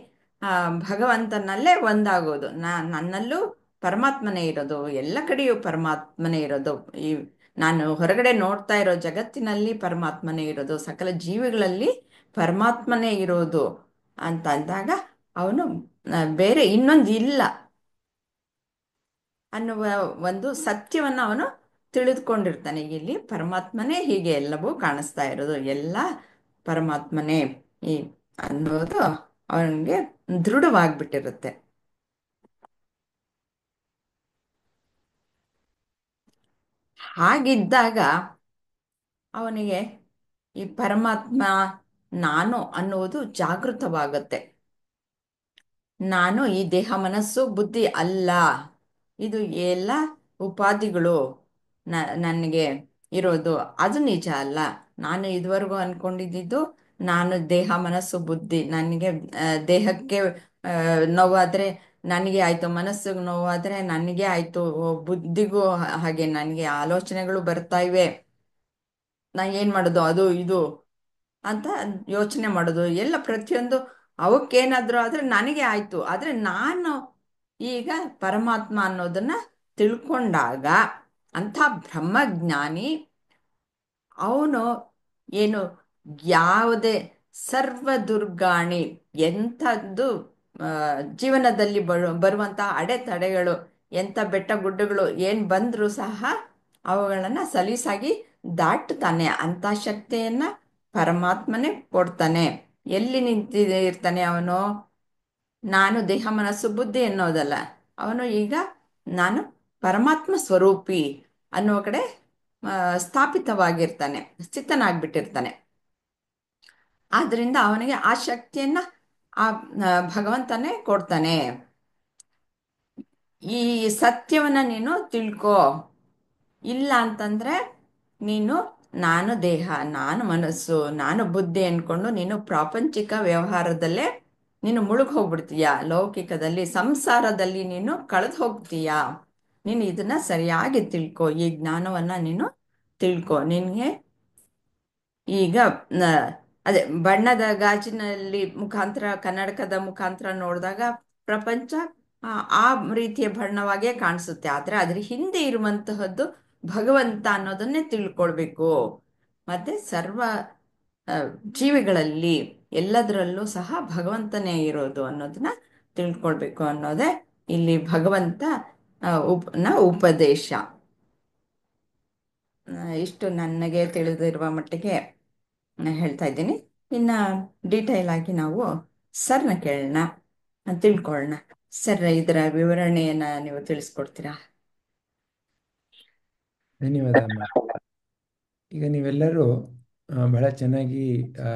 ಆ, ಭಗವಂತನಲ್ಲೇ ಒಂದಾಗೋದು. ನನ್ನಲ್ಲೂ ಪರಮಾತ್ಮನೇ ಇರೋದು, ಎಲ್ಲ ಕಡೆಯೂ ಪರಮಾತ್ಮನೇ ಇರೋದು. ಈ ನಾನು ಹೊರಗಡೆ ನೋಡ್ತಾ ಇರೋ ಜಗತ್ತಿನಲ್ಲಿ ಪರಮಾತ್ಮನೇ ಇರೋದು, ಸಕಲ ಜೀವಿಗಳಲ್ಲಿ ಪರಮಾತ್ಮನೇ ಇರೋದು ಅಂತ ಅಂದಾಗ ಅವನು ಬೇರೆ ಇನ್ನೊಂದು ಇಲ್ಲ ಅನ್ನುವ ಒಂದು ಸತ್ಯವನ್ನು ಅವನು ತಿಳಿದುಕೊಂಡಿರ್ತಾನೆ. ಇಲ್ಲಿ ಪರಮಾತ್ಮನೇ ಹೀಗೆ ಎಲ್ಲವೂ ಕಾಣಿಸ್ತಾ ಇರೋದು, ಎಲ್ಲ ಪರಮಾತ್ಮನೇ ಈ ಅನ್ನೋದು ಅವನಿಗೆ ದೃಢವಾಗ್ಬಿಟ್ಟಿರುತ್ತೆ. ಹಾಗಿದ್ದಾಗ ಅವನಿಗೆ ಈ ಪರಮಾತ್ಮ ನಾನು ಅನ್ನುವುದು ಜಾಗೃತವಾಗುತ್ತೆ. ನಾನು ಈ ದೇಹ ಮನಸ್ಸು ಬುದ್ಧಿ ಅಲ್ಲ, ಇದು ಎಲ್ಲ ಉಪಾಧಿಗಳು ನನಗೆ ಇರೋದು, ಅದು ನಿಜ ಅಲ್ಲ. ನಾನು ಇದುವರೆಗೂ ಅನ್ಕೊಂಡಿದ್ದು ನಾನು ದೇಹ ಮನಸ್ಸು ಬುದ್ಧಿ, ನನಗೆ ದೇಹಕ್ಕೆ ನೋವಾದರೆ ನನಗೆ ಆಯಿತು, ಮನಸ್ಸಿಗೆ ನೋವಾದರೆ ನನಗೆ ಆಯಿತು, ಬುದ್ಧಿಗೂ ಹಾಗೆ ನನಗೆ ಆಲೋಚನೆಗಳು ಬರ್ತಾ ಇವೆ, ನಾ ಏನು ಮಾಡೋದು ಅದು ಇದು ಅಂತ ಯೋಚನೆ ಮಾಡೋದು ಎಲ್ಲ ಪ್ರತಿಯೊಂದು ಅವಕ್ಕೇನಾದರೂ ಆದರೆ ನನಗೆ ಆಯಿತು. ಆದರೆ ನಾನು ಈಗ ಪರಮಾತ್ಮ ಅನ್ನೋದನ್ನ ತಿಳ್ಕೊಂಡಾಗ ಅಂಥ ಬ್ರಹ್ಮಜ್ಞಾನಿ ಅವನು ಏನು ಯಾವುದೇ ಸರ್ವ ದುರ್ಗಾಣಿ ಎಂಥದ್ದು ಜೀವನದಲ್ಲಿ ಬರುವಂಥ ಅಡೆತಡೆಗಳು, ಎಂಥ ಬೆಟ್ಟ ಗುಡ್ಡಗಳು ಏನು ಬಂದರೂ ಸಹ ಅವುಗಳನ್ನು ಸಲೀಸಾಗಿ ದಾಟುತ್ತಾನೆ. ಅಂಥ ಶಕ್ತಿಯನ್ನು ಪರಮಾತ್ಮನೇ ಕೊಡ್ತಾನೆ. ಎಲ್ಲಿ ನಿಂತಿರ್ತಾನೆ ಅವನು? ನಾನು ದೇಹ ಮನಸ್ಸು ಬುದ್ಧಿ ಅನ್ನೋದಲ್ಲ, ಅವನು ಈಗ ನಾನು ಪರಮಾತ್ಮ ಸ್ವರೂಪಿ ಅನ್ನೋ ಕಡೆ ಸ್ಥಾಪಿತವಾಗಿರ್ತಾನೆ, ಸ್ಥಿತನಾಗ್ಬಿಟ್ಟಿರ್ತಾನೆ. ಆದ್ರಿಂದ ಅವನಿಗೆ ಆ ಶಕ್ತಿಯನ್ನ ಆ ಭಗವಂತನೇ ಕೊಡ್ತಾನೆ. ಈ ಸತ್ಯವನ್ನ ನೀನು ತಿಳ್ಕೊ. ಇಲ್ಲ ಅಂತಂದ್ರೆ ನೀನು ನಾನು ದೇಹ, ನಾನು ಮನಸ್ಸು, ನಾನು ಬುದ್ಧಿ ಅನ್ಕೊಂಡು ನೀನು ಪ್ರಾಪಂಚಿಕ ವ್ಯವಹಾರದಲ್ಲೇ ನೀನು ಮುಳುಗಿ ಹೋಗ್ಬಿಡ್ತೀಯ, ಲೌಕಿಕದಲ್ಲಿ ಸಂಸಾರದಲ್ಲಿ ನೀನು ಕಳೆದು ಹೋಗ್ತೀಯ. ನೀನು ಇದನ್ನ ಸರಿಯಾಗಿ ತಿಳ್ಕೊ, ಈ ಜ್ಞಾನವನ್ನ ನೀನು ತಿಳ್ಕೊ. ನಿನಗೆ ಈಗ ಅದೇ ಬಣ್ಣದ ಗಾಜಿನಲ್ಲಿ ಮುಖಾಂತರ, ಕನ್ನಡಕದ ಮುಖಾಂತರ ನೋಡಿದಾಗ ಪ್ರಪಂಚ ಆ ಆ ರೀತಿಯ ಬಣ್ಣವಾಗೇ ಕಾಣಿಸುತ್ತೆ. ಆದರೆ ಅದ್ರ ಹಿಂದೆ ಇರುವಂತಹದ್ದು ಭಗವಂತ ಅನ್ನೋದನ್ನೇ ತಿಳ್ಕೊಳ್ಬೇಕು. ಮತ್ತೆ ಸರ್ವ ಆ, ಜೀವಿಗಳಲ್ಲಿ ಎಲ್ಲದರಲ್ಲೂ ಸಹ ಭಗವಂತನೇ ಇರೋದು ಅನ್ನೋದನ್ನ ತಿಳ್ಕೊಳ್ಬೇಕು ಅನ್ನೋದೇ ಇಲ್ಲಿ ಭಗವಂತ ಉಪದೇಶ. ಇಷ್ಟು ನನಗೆ ತಿಳಿದಿರುವ ಮಟ್ಟಿಗೆ ಹೇಳ್ತಾ ಇದ್ದೀನಿ. ಇನ್ನು ಡೀಟೇಲ್ ಆಗಿ ನಾವು ಸರ್ನ ಕೇಳೋಣ, ತಿಳ್ಕೊಳ್ಳೋಣ. ಸರ್, ಇದರ ವಿವರಣೆಯನ್ನ ನೀವು ತಿಳಿಸ್ಕೊಡ್ತೀರಾ? ಧನ್ಯವಾದ ಅಮ್ಮ. ಈಗ ನೀವೆಲ್ಲರೂ ಬಹಳ ಚೆನ್ನಾಗಿ ಆ,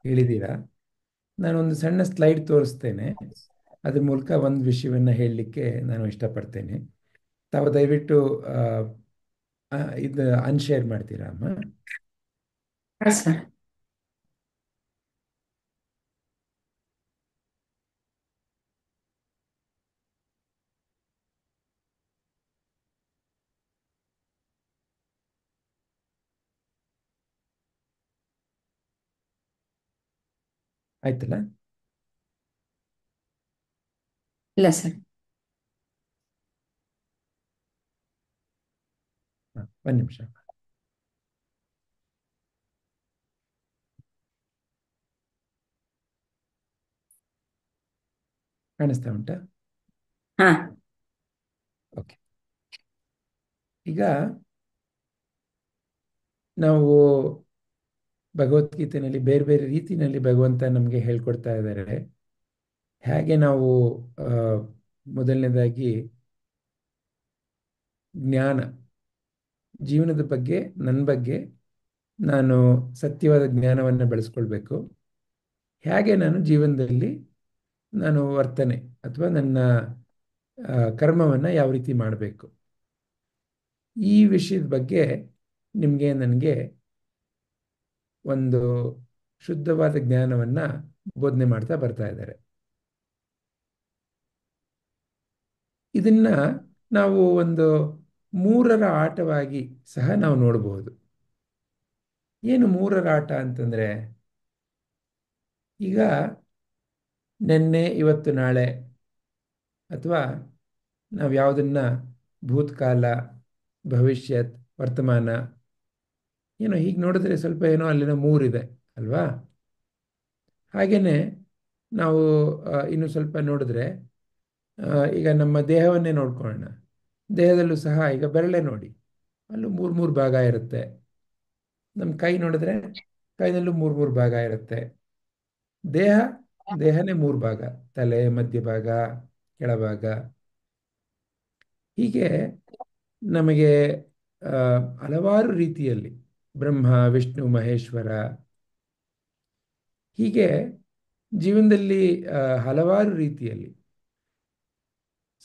ಹೇಳಿದ್ದೀರಾ. ನಾನೊಂದು ಸಣ್ಣ ಸ್ಲೈಡ್ ತೋರಿಸ್ತೇನೆ, ಅದ್ರ ಮೂಲಕ ಒಂದು ವಿಷಯವನ್ನು ಹೇಳಲಿಕ್ಕೆ ನಾನು ಇಷ್ಟಪಡ್ತೇನೆ. ತಾವು ದಯವಿಟ್ಟು ಇದು ಅನ್ಶೇರ್ ಮಾಡ್ತೀರಾ ಅಮ್ಮ? ಸರ್. ಆಯ್ತಲ್ಲ? ಇಲ್ಲ ಸರ್. ಒಂದು ನಿಮಿಷ. ಕಾಣಿಸ್ತಾ ಉಂಟಾ? ಹಾ. ಓಕೆ. ಈಗ ನಾವು ಭಗವದ್ಗೀತೆಯಲ್ಲಿ ಬೇರೆ ಬೇರೆ ರೀತಿಯಲ್ಲಿ ಭಗವಂತ ನಮಗೆ ಹೇಳ್ಕೊಡ್ತಾ ಇದ್ದಾರೆ. ಹೇಗೆ ನಾವು ಮೊದಲನೇದಾಗಿ ಜ್ಞಾನ, ಜೀವನದ ಬಗ್ಗೆ, ನನ್ನ ಬಗ್ಗೆ ನಾನು ಸತ್ಯವಾದ ಜ್ಞಾನವನ್ನು ಬೆಳೆಸ್ಕೊಳ್ಬೇಕು, ಹೇಗೆ ನಾನು ಜೀವನದಲ್ಲಿ ನಾನು ವರ್ತನೆ ಅಥವಾ ನನ್ನ ಕರ್ಮವನ್ನು ಯಾವ ರೀತಿ ಮಾಡಬೇಕು, ಈ ವಿಷಯದ ಬಗ್ಗೆ ನಿಮಗೆ ನನಗೆ ಒಂದು ಶುದ್ಧವಾದ ಜ್ಞಾನವನ್ನು ಬೋಧನೆ ಮಾಡ್ತಾ ಬರ್ತಾ ಇದ್ದಾರೆ. ಇದನ್ನ ನಾವು ಒಂದು ಮೂರರ ಆಟವಾಗಿ ಸಹ ನಾವು ನೋಡಬಹುದು. ಏನು ಮೂರರ ಆಟ ಅಂತಂದ್ರೆ, ಈಗ ನಿನ್ನೆ ಇವತ್ತು ನಾಳೆ ಅಥವಾ ನಾವು ಯಾವುದನ್ನ ಭೂತಕಾಲ ಭವಿಷ್ಯತ್ ವರ್ತಮಾನ ಏನೋ ಹೀಗೆ ನೋಡಿದ್ರೆ ಸ್ವಲ್ಪ ಏನೋ ಅಲ್ಲಿನ ಮೂರಿದೆ ಅಲ್ವಾ? ಹಾಗೇನೆ ನಾವು ಇನ್ನು ಸ್ವಲ್ಪ ನೋಡಿದ್ರೆ ಈಗ ನಮ್ಮ ದೇಹವನ್ನೇ ನೋಡ್ಕೊಳ್ಳೋಣ. ದೇಹದಲ್ಲೂ ಸಹ ಈಗ ಬೆರಳೆ ನೋಡಿ, ಅಲ್ಲೂ ಮೂರು ಮೂರು ಭಾಗ ಇರುತ್ತೆ. ನಮ್ಮ ಕೈ ನೋಡಿದ್ರೆ ಕೈನಲ್ಲೂ ಮೂರು ಮೂರು ಭಾಗ ಇರುತ್ತೆ. ದೇಹ ದೇಹನೇ ಮೂರು ಭಾಗ, ತಲೆ, ಮಧ್ಯಭಾಗ, ಕೆಳಭಾಗ. ಹೀಗೆ ನಮಗೆ ಹಲವಾರು ರೀತಿಯಲ್ಲಿ ಬ್ರಹ್ಮ ವಿಷ್ಣು ಮಹೇಶ್ವರ ಹೀಗೆ ಜೀವನದಲ್ಲಿ ಹಲವಾರು ರೀತಿಯಲ್ಲಿ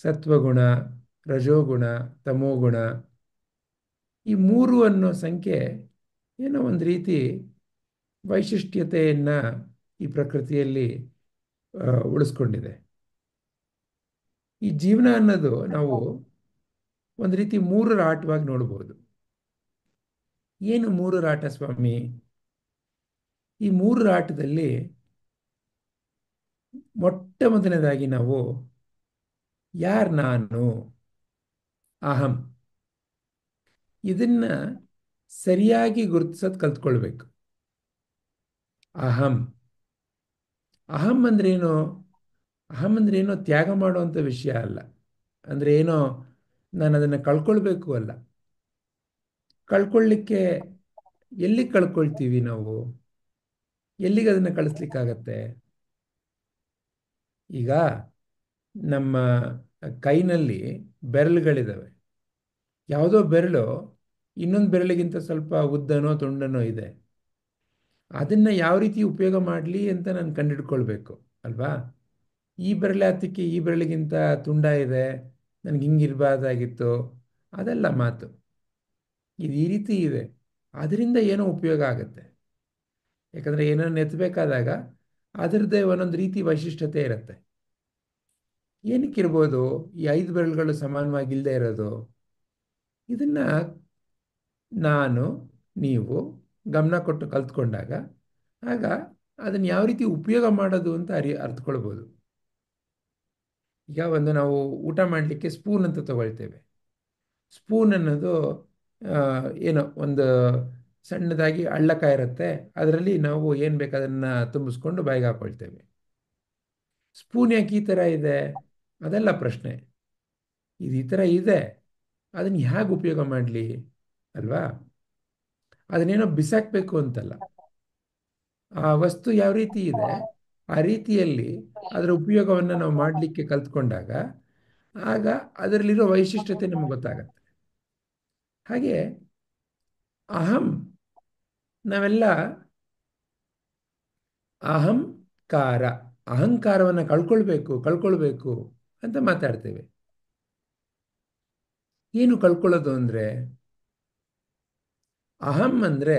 ಸತ್ವಗುಣ, ರಜೋಗುಣ, ತಮೋಗುಣ, ಈ ಮೂರು ಅನ್ನೋ ಸಂಖ್ಯೆ ಏನೋ ಒಂದು ರೀತಿ ವೈಶಿಷ್ಟ್ಯತೆಯನ್ನು ಈ ಪ್ರಕೃತಿಯಲ್ಲಿ ಉಳಿಸ್ಕೊಂಡಿದೆ. ಈ ಜೀವನ ಅನ್ನೋದು ನಾವು ಒಂದು ರೀತಿ ಮೂರರ ಆಟವಾಗಿ ನೋಡ್ಬೋದು. ಏನು ಮೂರರ ಆಟ ಸ್ವಾಮಿ? ಈ ಮೂರರ ಆಟದಲ್ಲಿ ಮೊಟ್ಟ ಮೊದಲನೇದಾಗಿ ನಾವು ನಾನು, ಅಹಂ, ಇದನ್ನ ಸರಿಯಾಗಿ ಗುರುತಿಸೋದು ಕಲ್ತ್ಕೊಳ್ಬೇಕು. ಅಹಂ ಅಹಂ ಅಂದ್ರೇನು? ಅಹಂ ಅಂದ್ರೆ ಏನೋ ತ್ಯಾಗ ಮಾಡುವಂಥ ವಿಷಯ ಅಲ್ಲ. ಅಂದ್ರೆ ಏನೋ ನಾನು ಅದನ್ನು ಕಳ್ಕೊಳ್ಬೇಕು ಅಲ್ಲ. ಕಳ್ಕೊಳ್ಳಿಕ್ಕೆ ಎಲ್ಲಿ ಕಳ್ಕೊಳ್ತೀವಿ ನಾವು? ಎಲ್ಲಿಗೆ ಅದನ್ನು ಕಳಿಸ್ಲಿಕ್ಕಾಗತ್ತೆ? ಈಗ ನಮ್ಮ ಕೈನಲ್ಲಿ ಬೆರಳುಗಳಿದ್ದಾವೆ. ಯಾವುದೋ ಬೆರಳು ಇನ್ನೊಂದು ಬೆರಳಿಗಿಂತ ಸ್ವಲ್ಪ ಉದ್ದನೋ ತುಂಡನೋ ಇದೆ. ಅದನ್ನ ಯಾವ ರೀತಿ ಉಪಯೋಗ ಮಾಡಲಿ ಅಂತ ನಾನು ಕಂಡಿಡ್ಕೊಳ್ಬೇಕು ಅಲ್ವಾ? ಈ ಬೆರಳೆ ಹತ್ತಕ್ಕೆ ಈ ಬೆರಳಿಗಿಂತ ತುಂಡ ಇದೆ, ನನಗೆ ಹಿಂಗಿರಬಾರ್ದಾಗಿತ್ತು, ಅದೆಲ್ಲ ಮಾತು. ಇದು ಈ ರೀತಿ ಇದೆ, ಅದರಿಂದ ಏನೋ ಉಪಯೋಗ ಆಗುತ್ತೆ. ಯಾಕಂದರೆ ಏನೋ ಎತ್ತಬೇಕಾದಾಗ ಅದರದ್ದೇ ಒಂದೊಂದು ರೀತಿ ವೈಶಿಷ್ಟ್ಯತೆ ಇರುತ್ತೆ. ಏನಕ್ಕಿರ್ಬೋದು ಈ 5 ಬೆರಳುಗಳು ಸಮಾನವಾಗಿಲ್ಲದೆ ಇರೋದು? ಇದನ್ನ ನಾನು ನೀವು ಗಮನ ಕೊಟ್ಟು ಕಲ್ತ್ಕೊಂಡಾಗ ಆಗ ಅದನ್ನು ಯಾವ ರೀತಿ ಉಪಯೋಗ ಮಾಡೋದು ಅಂತ ಅರ್ಥಕೊಳ್ಬೋದು. ಈಗ ಒಂದು ನಾವು ಊಟ ಮಾಡಲಿಕ್ಕೆ ಸ್ಪೂನ್ ಅಂತ ತಗೊಳ್ತೇವೆ. ಸ್ಪೂನ್ ಅನ್ನೋದು ಏನೋ ಒಂದು ಸಣ್ಣದಾಗಿ ಹಳ್ಳಕ ಇರುತ್ತೆ, ಅದರಲ್ಲಿ ನಾವು ಏನು ಬೇಕು ಅದನ್ನು ತುಂಬಿಸ್ಕೊಂಡು ಬಾಯಿಗೆ ಹಾಕೊಳ್ತೇವೆ. ಸ್ಪೂನ್ ಯಾಕೆ ಈ ಥರ ಇದೆ? ಅದೆಲ್ಲ ಪ್ರಶ್ನೆ. ಇದು ಈ ಥರ ಇದೆ, ಅದನ್ನು ಹೇಗೆ ಉಪಯೋಗ ಮಾಡಲಿ ಅಲ್ವಾ? ಅದನ್ನೇನೋ ಬಿಸಾಕಬೇಕು ಅಂತಲ್ಲ. ಆ ವಸ್ತು ಯಾವ ರೀತಿ ಇದೆ ಆ ರೀತಿಯಲ್ಲಿ ಅದರ ಉಪಯೋಗವನ್ನು ನಾವು ಮಾಡಲಿಕ್ಕೆ ಕಲ್ತ್ಕೊಂಡಾಗ ಆಗ ಅದರಲ್ಲಿರೋ ವೈಶಿಷ್ಟ್ಯತೆ ನಮ್ಗೆ ಗೊತ್ತಾಗತ್ತೆ. ಹಾಗೆ ಅಹಂ, ನಾವೆಲ್ಲ ಅಹಂಕಾರ, ಅಹಂಕಾರವನ್ನು ಕಳ್ಕೊಳ್ಬೇಕು ಅಂತ ಮಾತಾಡ್ತೇವೆ. ಏನು ಕಳ್ಕೊಳ್ಳೋದು ಅಂದರೆ? ಅಹಂ ಅಂದರೆ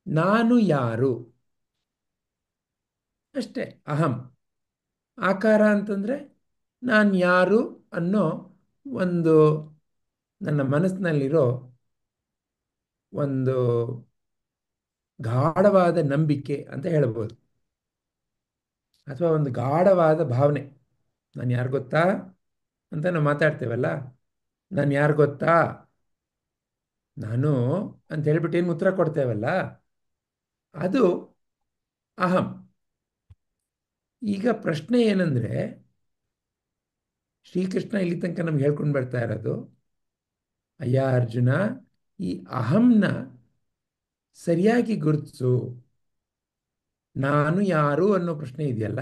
ನಾನು ಯಾರು ಅಷ್ಟೇ. ಅಹಂ ಆಕಾರ ಅಂತಂದರೆ ನಾನು ಯಾರು ಅನ್ನೋ ಒಂದು ನನ್ನ ಮನಸ್ಸಿನಲ್ಲಿರೋ ಒಂದು ಗಾಢವಾದ ನಂಬಿಕೆ ಅಂತ ಹೇಳ್ಬೋದು, ಅಥವಾ ಒಂದು ಗಾಢವಾದ ಭಾವನೆ. ನಾನು ಯಾರು ಗೊತ್ತಾ ಅಂತ ನಾವು ಮಾತಾಡ್ತೇವಲ್ಲ, ನಾನು ಯಾರು ಗೊತ್ತಾ, ನಾನು ಅಂತ ಹೇಳ್ಬಿಟ್ಟು ಏನು ಉತ್ತರ ಕೊಡ್ತೇವಲ್ಲ, ಅದು ಅಹಂ. ಈಗ ಪ್ರಶ್ನೆ ಏನಂದ್ರೆ, ಶ್ರೀಕೃಷ್ಣ ಇಲ್ಲಿ ತನಕ ನಮ್ಗೆ ಹೇಳ್ಕೊಂಡು ಬರ್ತಾ ಇರೋದು, ಅಯ್ಯ ಅರ್ಜುನ, ಈ ಅಹಂನ ಸರಿಯಾಗಿ ಗುರುತಿಸು. ನಾನು ಯಾರು ಅನ್ನೋ ಪ್ರಶ್ನೆ ಇದೆಯಲ್ಲ,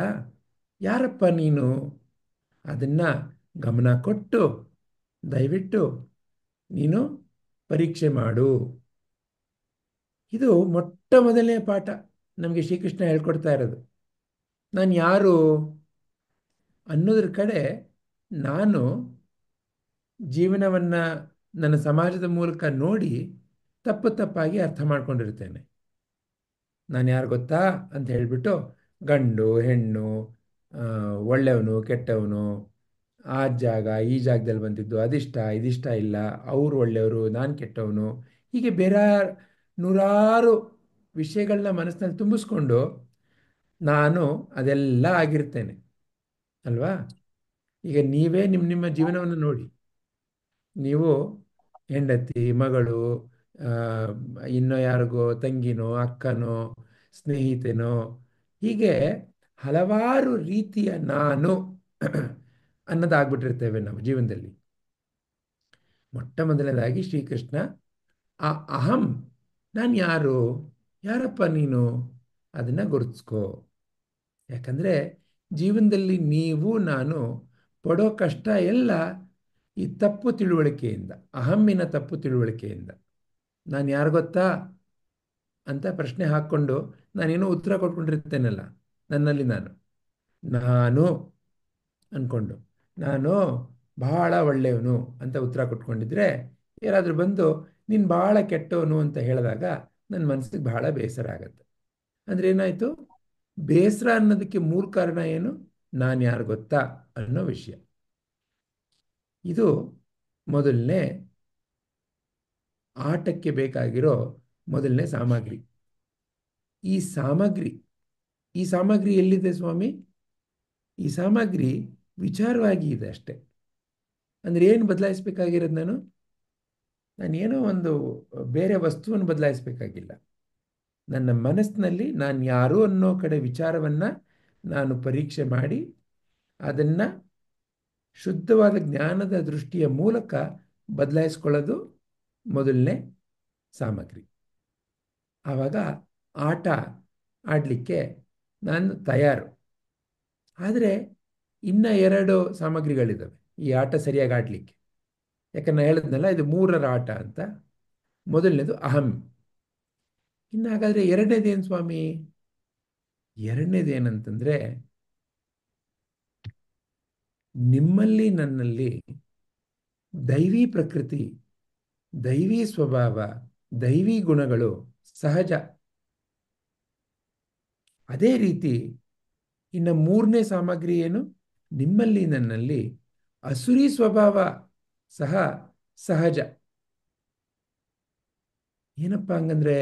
ಯಾರಪ್ಪ ನೀನು? ಅದನ್ನ ಗಮನ ಕೊಟ್ಟು ದಯವಿಟ್ಟು ನೀನು ಪರೀಕ್ಷೆ ಮಾಡು. ಇದು ಮೊಟ್ಟ ಮೊದಲನೇ ಪಾಠ ನಮಗೆ ಶ್ರೀಕೃಷ್ಣ ಹೇಳ್ಕೊಡ್ತಾ ಇರೋದು. ನಾನು ಯಾರು ಅನ್ನೋದ್ರ ಕಡೆ ನಾನು ಜೀವನವನ್ನು ನನ್ನ ಸಮಾಜದ ಮೂಲಕ ನೋಡಿ ತಪ್ಪಾಗಿ ಅರ್ಥ ಮಾಡ್ಕೊಂಡಿರ್ತೇನೆ. ನಾನು ಯಾರು ಗೊತ್ತಾ ಅಂತ ಹೇಳಿಬಿಟ್ಟು ಗಂಡು ಹೆಣ್ಣು, ಒಳ್ಳೆಯವನು ಕೆಟ್ಟವನು, ಆ ಜಾಗ ಈ ಜಾಗದಲ್ಲಿ ಬಂದಿದ್ದು, ಅದಿಷ್ಟ ಇದಿಷ್ಟ ಇಲ್ಲ, ಅವರು ಒಳ್ಳೆಯವರು ನಾನು ಕೆಟ್ಟವನು, ಹೀಗೆ ಬೇರೆ ನೂರಾರು ವಿಷಯಗಳನ್ನ ಮನಸ್ಸಿನಲ್ಲಿ ತುಂಬಿಸ್ಕೊಂಡು ನಾನು ಅದೆಲ್ಲ ಆಗಿರ್ತೇನೆ ಅಲ್ವಾ? ಈಗ ನೀವೇ ನಿಮ್ಮ ಜೀವನವನ್ನು ನೋಡಿ. ನೀವು ಹೆಂಡತಿ, ಮಗಳು, ಆ, ಇನ್ನೂ ಯಾರಿಗೋ ತಂಗಿನೋ, ಅಕ್ಕನೋ, ಸ್ನೇಹಿತನೋ, ಹೀಗೆ ಹಲವಾರು ರೀತಿಯ ನಾನು ಅನ್ನೋದಾಗ್ಬಿಟ್ಟಿರ್ತೇವೆ ನಾವು ಜೀವನದಲ್ಲಿ. ಮೊಟ್ಟ ಮೊದಲನೇದಾಗಿ ಶ್ರೀಕೃಷ್ಣ ಆ ಅಹಂ, ನಾನು ಯಾರು, ಯಾರಪ್ಪ ನೀನು, ಅದನ್ನು ಗುರುತಿಸ್ಕೋ. ಯಾಕಂದರೆ ಜೀವನದಲ್ಲಿ ನೀವು ನಾನು ಪಡೋ ಕಷ್ಟ ಎಲ್ಲ ಈ ತಪ್ಪು ತಿಳುವಳಿಕೆಯಿಂದ, ಅಹಮ್ಮಿನ ತಪ್ಪು ತಿಳುವಳಿಕೆಯಿಂದ. ನಾನು ಯಾರು ಗೊತ್ತಾ ಅಂತ ಪ್ರಶ್ನೆ ಹಾಕ್ಕೊಂಡು ನಾನೇನೋ ಉತ್ತರ ಕೊಟ್ಕೊಂಡಿರ್ತೇನಲ್ಲ, ನನ್ನಲ್ಲಿ ನಾನು ಅಂದ್ಕೊಂಡು ನಾನು ಬಹಳ ಒಳ್ಳೆಯವನು ಅಂತ ಉತ್ತರ ಕೊಟ್ಕೊಂಡಿದ್ರೆ, ಯಾರಾದರೂ ಬಂದು ನೀನು ಬಹಳ ಕೆಟ್ಟವನು ಅಂತ ಹೇಳಿದಾಗ ನನ್ನ ಮನಸ್ಸಿಗೆ ಬಹಳ ಬೇಸರ ಆಗತ್ತೆ. ಅಂದರೆ ಏನಾಯಿತು? ಬೇಸರ ಅನ್ನೋದಕ್ಕೆ ಮೂಲ ಕಾರಣ ಏನು? ನಾನು ಯಾರು ಗೊತ್ತಾ ಅನ್ನೋ ವಿಷಯ. ಇದು ಮೊದಲನೇ ಆಟಕ್ಕೆ ಬೇಕಾಗಿರೋ ಮೊದಲನೇ ಸಾಮಗ್ರಿ. ಈ ಸಾಮಗ್ರಿ ಈ ಸಾಮಗ್ರಿ ಎಲ್ಲಿದೆ ಸ್ವಾಮಿ? ಈ ಸಾಮಗ್ರಿ ವಿಚಾರವಾಗಿ ಇದೆ ಅಷ್ಟೆ. ಅಂದರೆ ಏನು ಬದಲಾಯಿಸಬೇಕಾಗಿರೋದು? ನಾನೇನೋ ಒಂದು ಬೇರೆ ವಸ್ತುವನ್ನು ಬದಲಾಯಿಸಬೇಕಾಗಿಲ್ಲ. ನನ್ನ ಮನಸ್ಸಿನಲ್ಲಿ ನಾನು ಯಾರು ಅನ್ನೋ ಕಡೆ ವಿಚಾರವನ್ನು ನಾನು ಪರೀಕ್ಷೆ ಮಾಡಿ ಅದನ್ನು ಶುದ್ಧವಾದ ಜ್ಞಾನದ ದೃಷ್ಟಿಯ ಮೂಲಕ ಬದಲಾಯಿಸ್ಕೊಳ್ಳೋದು ಮೊದಲನೇ ಸಾಮಗ್ರಿ. ಆವಾಗ ಆಟ ಆಡಲಿಕ್ಕೆ ನಾನು ತಯಾರು. ಆದರೆ ಇನ್ನ 2 ಸಾಮಗ್ರಿಗಳಿದ್ದಾವೆ ಈ ಆಟ ಸರಿಯಾಗಿ ಆಡಲಿಕ್ಕೆ. ಯಾಕಂದ್ರೆ ನಾನು ಹೇಳಿದ್ನಲ್ಲ, ಇದು 3ರ ಆಟ ಅಂತ. ಮೊದಲನೇದು ಅಹಂ. ಇನ್ನು ಹಾಗಾದರೆ ಎರಡನೇದೇನು ಸ್ವಾಮಿ? ಎರಡನೇದೇನಂತಂದರೆ, ನಿಮ್ಮಲ್ಲಿ ನನ್ನಲ್ಲಿ ದೈವಿ ಪ್ರಕೃತಿ, ದೈವಿ ಸ್ವಭಾವ, ದೈವಿ ಗುಣಗಳು ಸಹಜ. ಅದೇ ರೀತಿ ಇನ್ನು 3ನೇ ಸಾಮಗ್ರಿ ಏನು? ನಿಮ್ಮಲ್ಲಿ ನನ್ನಲ್ಲಿ ಅಸುರಿ ಸ್ವಭಾವ ಸಹ ಸಹಜ. ಏನಪ್ಪ ಹಂಗಂದ್ರೆ?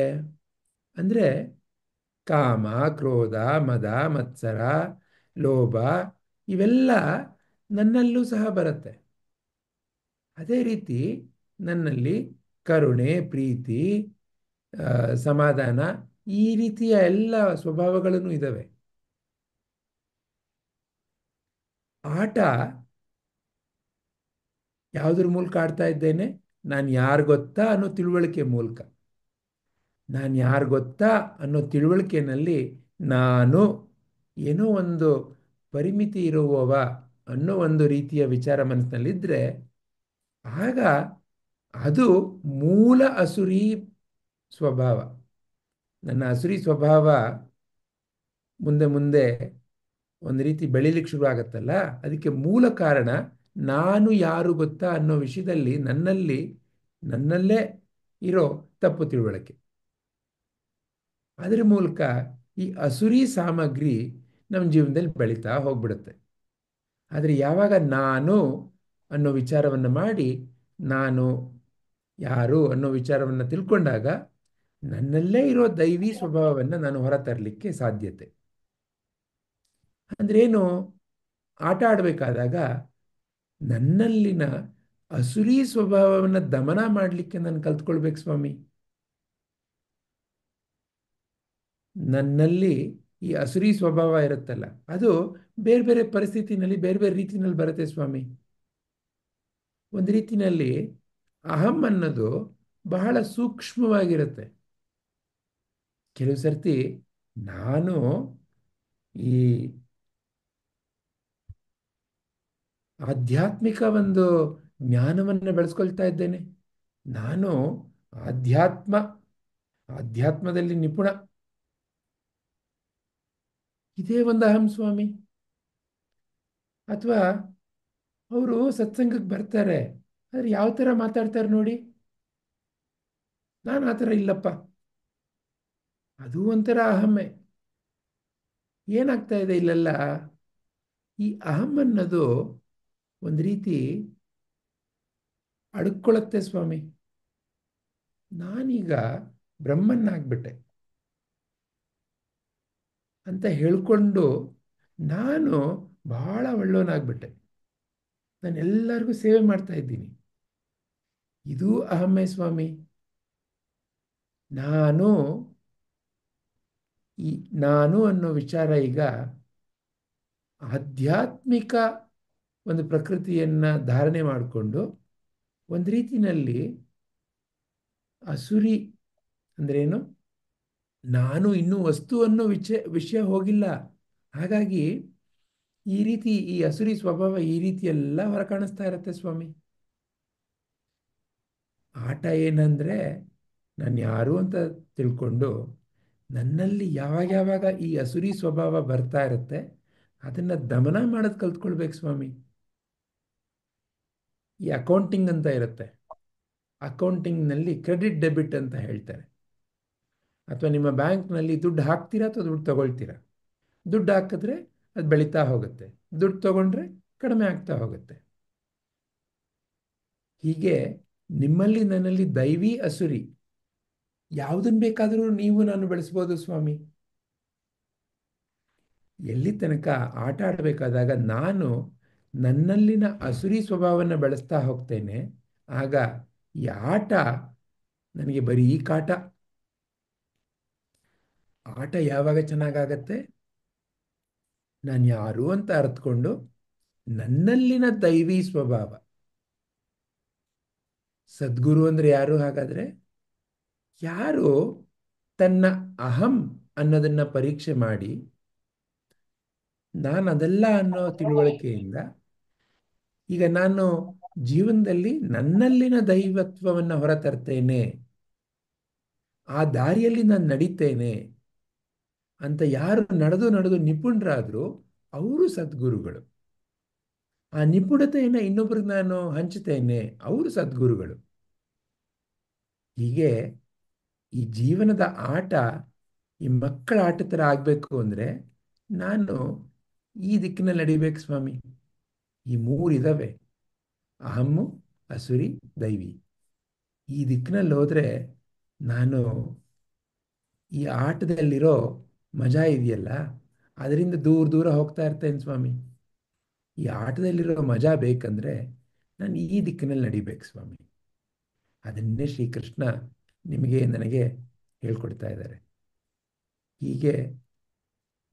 ಅಂದರೆ ಕಾಮ, ಕ್ರೋಧ, ಮದ, ಮತ್ಸರ, ಲೋಭ ಇವೆಲ್ಲ ನನ್ನಲ್ಲೂ ಸಹ ಬರುತ್ತೆ. ಅದೇ ರೀತಿ ನನ್ನಲ್ಲಿ ಕರುಣೆ, ಪ್ರೀತಿ, ಸಮಾಧಾನ ಈ ರೀತಿಯ ಎಲ್ಲ ಸ್ವಭಾವಗಳನ್ನು ಇದ್ದಾವೆ. ಆಟ ಯಾವುದ್ರ ಮೂಲಕ ಆಡ್ತಾ ಇದ್ದೇನೆ? ನಾನು ಯಾರು ಗೊತ್ತಾ ಅನ್ನೋ ತಿಳುವಳಿಕೆ ಮೂಲಕ. ನಾನು ಯಾರು ಗೊತ್ತಾ ಅನ್ನೋ ತಿಳುವಳಿಕೆಯಲ್ಲಿ ನಾನು ಏನೋ ಒಂದು ಪರಿಮಿತಿ ಇರುವವ ಅನ್ನೋ ಒಂದು ರೀತಿಯ ವಿಚಾರ ಮನಸ್ಸಿನಲ್ಲಿದ್ದರೆ, ಆಗ ಅದು ಮೂಲ ಅಸುರಿ ಸ್ವಭಾವ. ನನ್ನ ಅಸುರಿ ಸ್ವಭಾವ ಮುಂದೆ ಮುಂದೆ ಒಂದು ರೀತಿ ಬೆಳಿಲಿಕ್ಕೆ ಶುರು ಆಗತ್ತಲ್ಲ, ಅದಕ್ಕೆ ಮೂಲ ಕಾರಣ ನಾನು ಯಾರು ಗೊತ್ತಾ ಅನ್ನೋ ವಿಷಯದಲ್ಲಿ ನನ್ನಲ್ಲೇ ಇರೋ ತಪ್ಪು ತಿಳುವಳಿಕೆ. ಅದರ ಮೂಲಕ ಈ ಅಸುರಿ ಸಾಮಗ್ರಿ ನಮ್ಮ ಜೀವನದಲ್ಲಿ ಬೆಳೀತಾ ಹೋಗ್ಬಿಡುತ್ತೆ. ಆದರೆ ಯಾವಾಗ ನಾನು ಅನ್ನೋ ವಿಚಾರವನ್ನು ಮಾಡಿ, ನಾನು ಯಾರು ಅನ್ನೋ ವಿಚಾರವನ್ನು ತಿಳ್ಕೊಂಡಾಗ ನನ್ನಲ್ಲೇ ಇರೋ ದೈವಿ ಸ್ವಭಾವವನ್ನು ನಾನು ಹೊರತರಲಿಕ್ಕೆ ಸಾಧ್ಯತೆ. ಅಂದ್ರೇನು? ಆಟ ಆಡಬೇಕಾದಾಗ ನನ್ನಲ್ಲಿನ ಅಸುರಿ ಸ್ವಭಾವವನ್ನು ದಮನ ಮಾಡಲಿಕ್ಕೆ ನಾನು ಕಲ್ತ್ಕೊಳ್ಬೇಕು ಸ್ವಾಮಿ. ನನ್ನಲ್ಲಿ ಈ ಅಸುರಿ ಸ್ವಭಾವ ಇರುತ್ತಲ್ಲ, ಅದು ಬೇರೆ ಬೇರೆ ಪರಿಸ್ಥಿತಿನಲ್ಲಿ ಬೇರೆ ಬೇರೆ ರೀತಿಯಲ್ಲಿ ಬರುತ್ತೆ ಸ್ವಾಮಿ. ಒಂದು ರೀತಿಯಲ್ಲಿ ಅಹಂ ಅನ್ನೋದು ಬಹಳ ಸೂಕ್ಷ್ಮವಾಗಿರುತ್ತೆ. ಕೆಲವು ಸರ್ತಿ ನಾನು ಈ ಆಧ್ಯಾತ್ಮಿಕ ಒಂದು ಜ್ಞಾನವನ್ನು ಬೆಳೆಸ್ಕೊಳ್ತಾ ಇದ್ದೇನೆ. ನಾನು ಆಧ್ಯಾತ್ಮದಲ್ಲಿ ನಿಪುಣ. ಇದೇ ಒಂದು ಅಹಂ ಸ್ವಾಮಿ. ಅಥವಾ ಅವರು ಸತ್ಸಂಗಕ್ಕೆ ಬರ್ತಾರೆ, ಆದರೆ ಯಾವ ಥರ ಮಾತಾಡ್ತಾರೆ ನೋಡಿ, ನಾನು ಆ ಥರ ಇಲ್ಲಪ್ಪ. ಅದು ಒಂಥರ ಅಹಮ್ಮೆ. ಏನಾಗ್ತಾ ಇದೆ ಇಲ್ಲೆಲ್ಲ? ಈ ಅಹಂ ಅನ್ನೋದು ಒಂದು ರೀತಿ ಅಡ್ಕೊಳ್ಳುತ್ತೆ ಸ್ವಾಮಿ. ನಾನೀಗ ಬ್ರಹ್ಮನ್ನಾಗ್ಬಿಟ್ಟೆ. ಅಂತ ಹೇಳ್ಕೊಂಡು ನಾನು ಬಹಳ ಒಳ್ಳೆಯವನಾಗ್ಬಿಟ್ಟೆ. ನಾನು ಎಲ್ಲರಿಗೂ ಸೇವೆ ಮಾಡ್ತಾ ಇದ್ದೀನಿ. ಇದು ಅಹಮ್ಮೆ ಸ್ವಾಮಿ. ನಾನು ಈ ನಾನು ಅನ್ನೋ ವಿಚಾರ ಈಗ ಆಧ್ಯಾತ್ಮಿಕ ಒಂದು ಪ್ರಕೃತಿಯನ್ನು ಧಾರಣೆ ಮಾಡಿಕೊಂಡು ಒಂದು ರೀತಿಯಲ್ಲಿ ಅಸುರಿ ಅಂದ್ರೇನು, ನಾನು ಇನ್ನೂ ವಸ್ತು ಅನ್ನೋ ವಿಷಯ ಹೋಗಿಲ್ಲ. ಹಾಗಾಗಿ ಈ ರೀತಿ ಈ ಅಸುರಿ ಸ್ವಭಾವ ಈ ರೀತಿ ಎಲ್ಲ ಹೊರ ಕಾಣಿಸ್ತಾ ಇರತ್ತೆ ಸ್ವಾಮಿ. ಆಟ ಏನಂದ್ರೆ ನಾನು ಯಾರು ಅಂತ ತಿಳ್ಕೊಂಡು ನನ್ನಲ್ಲಿ ಯಾವಾಗ ಯಾವಾಗ ಈ ಅಸುರಿ ಸ್ವಭಾವ ಬರ್ತಾ ಇರುತ್ತೆ ಅದನ್ನು ದಮನ ಮಾಡೋದು ಕಲ್ತ್ಕೊಳ್ಬೇಕು ಸ್ವಾಮಿ. ಈ ಅಕೌಂಟಿಂಗ್ ಅಂತ ಇರುತ್ತೆ. ಅಕೌಂಟಿಂಗ್ನಲ್ಲಿ ಕ್ರೆಡಿಟ್ ಡೆಬಿಟ್ ಅಂತ ಹೇಳ್ತಾರೆ. ಅಥವಾ ನಿಮ್ಮ ಬ್ಯಾಂಕ್ನಲ್ಲಿ ದುಡ್ಡು ಹಾಕ್ತೀರಾ ಅಥವಾ ದುಡ್ಡು ತಗೊಳ್ತೀರಾ. ದುಡ್ಡು ಹಾಕಿದ್ರೆ ಅದು ಬೆಳೀತಾ ಹೋಗುತ್ತೆ, ದುಡ್ಡು ತಗೊಂಡ್ರೆ ಕಡಿಮೆ ಆಗ್ತಾ ಹೋಗುತ್ತೆ. ಹೀಗೆ ನಿಮ್ಮಲ್ಲಿ ನನ್ನಲ್ಲಿ ದೈವಿ ಅಸುರಿ ಯಾವುದನ್ನು ಬೇಕಾದರೂ ನೀವು ನಾನು ಬೆಳೆಸ್ಬೋದು ಸ್ವಾಮಿ. ಎಲ್ಲಿ ತನಕ ಆಟ ಆಡಬೇಕಾದಾಗ ನಾನು ನನ್ನಲ್ಲಿನ ಅಸುರಿ ಸ್ವಭಾವವನ್ನು ಬೆಳೆಸ್ತಾ ಹೋಗ್ತೇನೆ, ಆಗ ಈ ಆಟ ನನಗೆ ಬರೀ ಕಾಟ. ಆಟ ಯಾವಾಗ ಚೆನ್ನಾಗಾಗತ್ತೆ, ನಾನು ಯಾರು ಅಂತ ಅರ್ಥಕೊಂಡು ನನ್ನಲ್ಲಿನ ದೈವಿ ಸ್ವಭಾವ. ಸದ್ಗುರು ಅಂದ್ರೆ ಯಾರು ಹಾಗಾದ್ರೆ? ಯಾರು ತನ್ನ ಅಹಂ ಅನ್ನೋದನ್ನ ಪರೀಕ್ಷೆ ಮಾಡಿ ನಾನು ಅದೆಲ್ಲ ಅನ್ನೋ ತಿಳುವಳಿಕೆಯಿಂದ ಈಗ ನಾನು ಜೀವನದಲ್ಲಿ ನನ್ನಲ್ಲಿನ ದೈವತ್ವವನ್ನು ಹೊರತರ್ತೇನೆ, ಆ ದಾರಿಯಲ್ಲಿ ನಾನು ನಡೀತೇನೆ ಅಂತ ಯಾರು ನಡೆದು ನಡೆದು ನಿಪುಣರಾದ್ರು ಅವರು ಸದ್ಗುರುಗಳು. ಆ ನಿಪುಣತೆಯನ್ನು ಇನ್ನೊಬ್ರಿಗೆ ನಾನು ಹಂಚುತ್ತೇನೆ, ಅವರು ಸದ್ಗುರುಗಳು. ಹೀಗೆ ಈ ಜೀವನದ ಆಟ ಈ ಮಕ್ಕಳ ಆಟ ಥರ ಆಗಬೇಕು ಅಂದರೆ ನಾನು ಈ ದಿಕ್ಕಿನಲ್ಲಿ ನಡಿಬೇಕು ಸ್ವಾಮಿ. ಈ ಮೂರಿದಾವೆ, ಅಹಮ್ಮು, ಅಸುರಿ, ದೈವಿ. ಈ ದಿಕ್ಕಿನಲ್ಲಿ ಹೋದರೆ ನಾನು ಈ ಆಟದಲ್ಲಿರೋ ಮಜಾ ಇದೆಯಲ್ಲ ಅದರಿಂದ ದೂರ ದೂರ ಹೋಗ್ತಾ ಇರ್ತೇನೆ ಸ್ವಾಮಿ. ಈ ಆಟದಲ್ಲಿರೋ ಮಜಾ ಬೇಕಂದ್ರೆ ನಾನು ಈ ದಿಕ್ಕಿನಲ್ಲಿ ನಡಿಬೇಕು ಸ್ವಾಮಿ. ಅದನ್ನೇ ಶ್ರೀಕೃಷ್ಣ ನಿಮಗೆ ನನಗೆ ಹೇಳ್ಕೊಡ್ತಾ ಇದ್ದಾರೆ. ಹೀಗೆ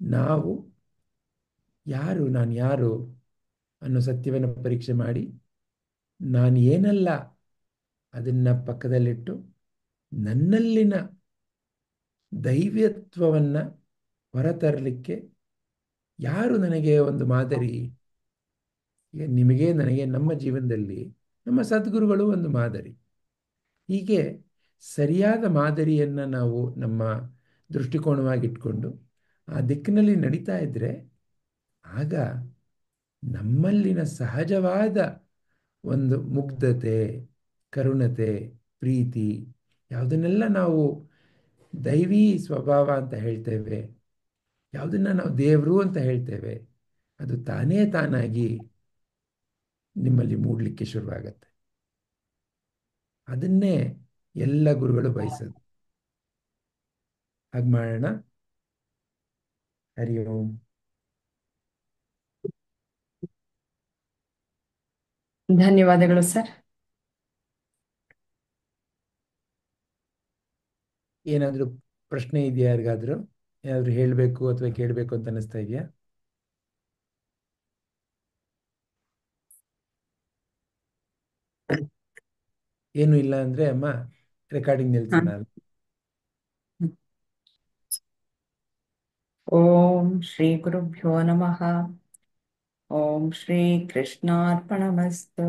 ನಾವು ಯಾರು, ನಾನು ಯಾರು ಅನ್ನೋ ಸತ್ಯವನ್ನು ಪರೀಕ್ಷೆ ಮಾಡಿ ನಾನು ಏನಲ್ಲ ಅದನ್ನು ಪಕ್ಕದಲ್ಲಿಟ್ಟು ನನ್ನಲ್ಲಿನ ದೈವ್ಯತ್ವವನ್ನು ಹೊರತರಲಿಕ್ಕೆ ಯಾರು ನನಗೆ ಒಂದು ಮಾದರಿ? ಈಗ ನಿಮಗೆ ನನಗೆ ನಮ್ಮ ಜೀವನದಲ್ಲಿ ನಮ್ಮ ಸದ್ಗುರುಗಳು ಒಂದು ಮಾದರಿ. ಹೀಗೆ ಸರಿಯಾದ ಮಾದರಿಯನ್ನು ನಾವು ನಮ್ಮ ದೃಷ್ಟಿಕೋನವಾಗಿಟ್ಕೊಂಡು ಆ ದಿಕ್ಕಿನಲ್ಲಿ ನಡೀತಾ ಇದ್ದರೆ ಆಗ ನಮ್ಮಲ್ಲಿನ ಸಹಜವಾದ ಒಂದು ಮುಗ್ಧತೆ, ಕರುಣತೆ, ಪ್ರೀತಿ ಯಾವುದನ್ನೆಲ್ಲ ನಾವು ದೈವಿ ಸ್ವಭಾವ ಅಂತ ಹೇಳ್ತೇವೆ, ಯಾವುದನ್ನು ನಾವು ದೇವರು ಅಂತ ಹೇಳ್ತೇವೆ, ಅದು ತಾನೇ ತಾನಾಗಿ ನಿಮ್ಮಲ್ಲಿ ಮೂಡಲಿಕ್ಕೆ ಶುರುವಾಗತ್ತೆ. ಅದನ್ನೇ ಎಲ್ಲ ಗುರುಗಳು ಬಯಸೋದು. ಹಾಗೆ ಮಾಡೋಣ. ಹರಿ ಓಂ. ಧನ್ಯವಾದಗಳು ಸರ್. ಏನಾದರೂ ಪ್ರಶ್ನೆ ಇದೆಯಾ ಯಾರಿಗಾದರೂ? ಏನಾದರೂ ಹೇಳಬೇಕು ಅಥವಾ ಕೇಳಬೇಕು ಅಂತ ಅನಿಸ್ತಾ ಇದೆಯಾ? ಏನು ಇಲ್ಲ ಅಂದರೆ ಅಮ್ಮ ರೆಕಾರ್ಡಿಂಗ್ ನಿಲ್ಸೋಣ. ಓಂ ಶ್ರೀ ಗುರುಭ್ಯೋ ನಮಃ. ಓಂ ಶ್ರೀ ಕೃಷ್ಣಾರ್ಪಣಮಸ್ತು.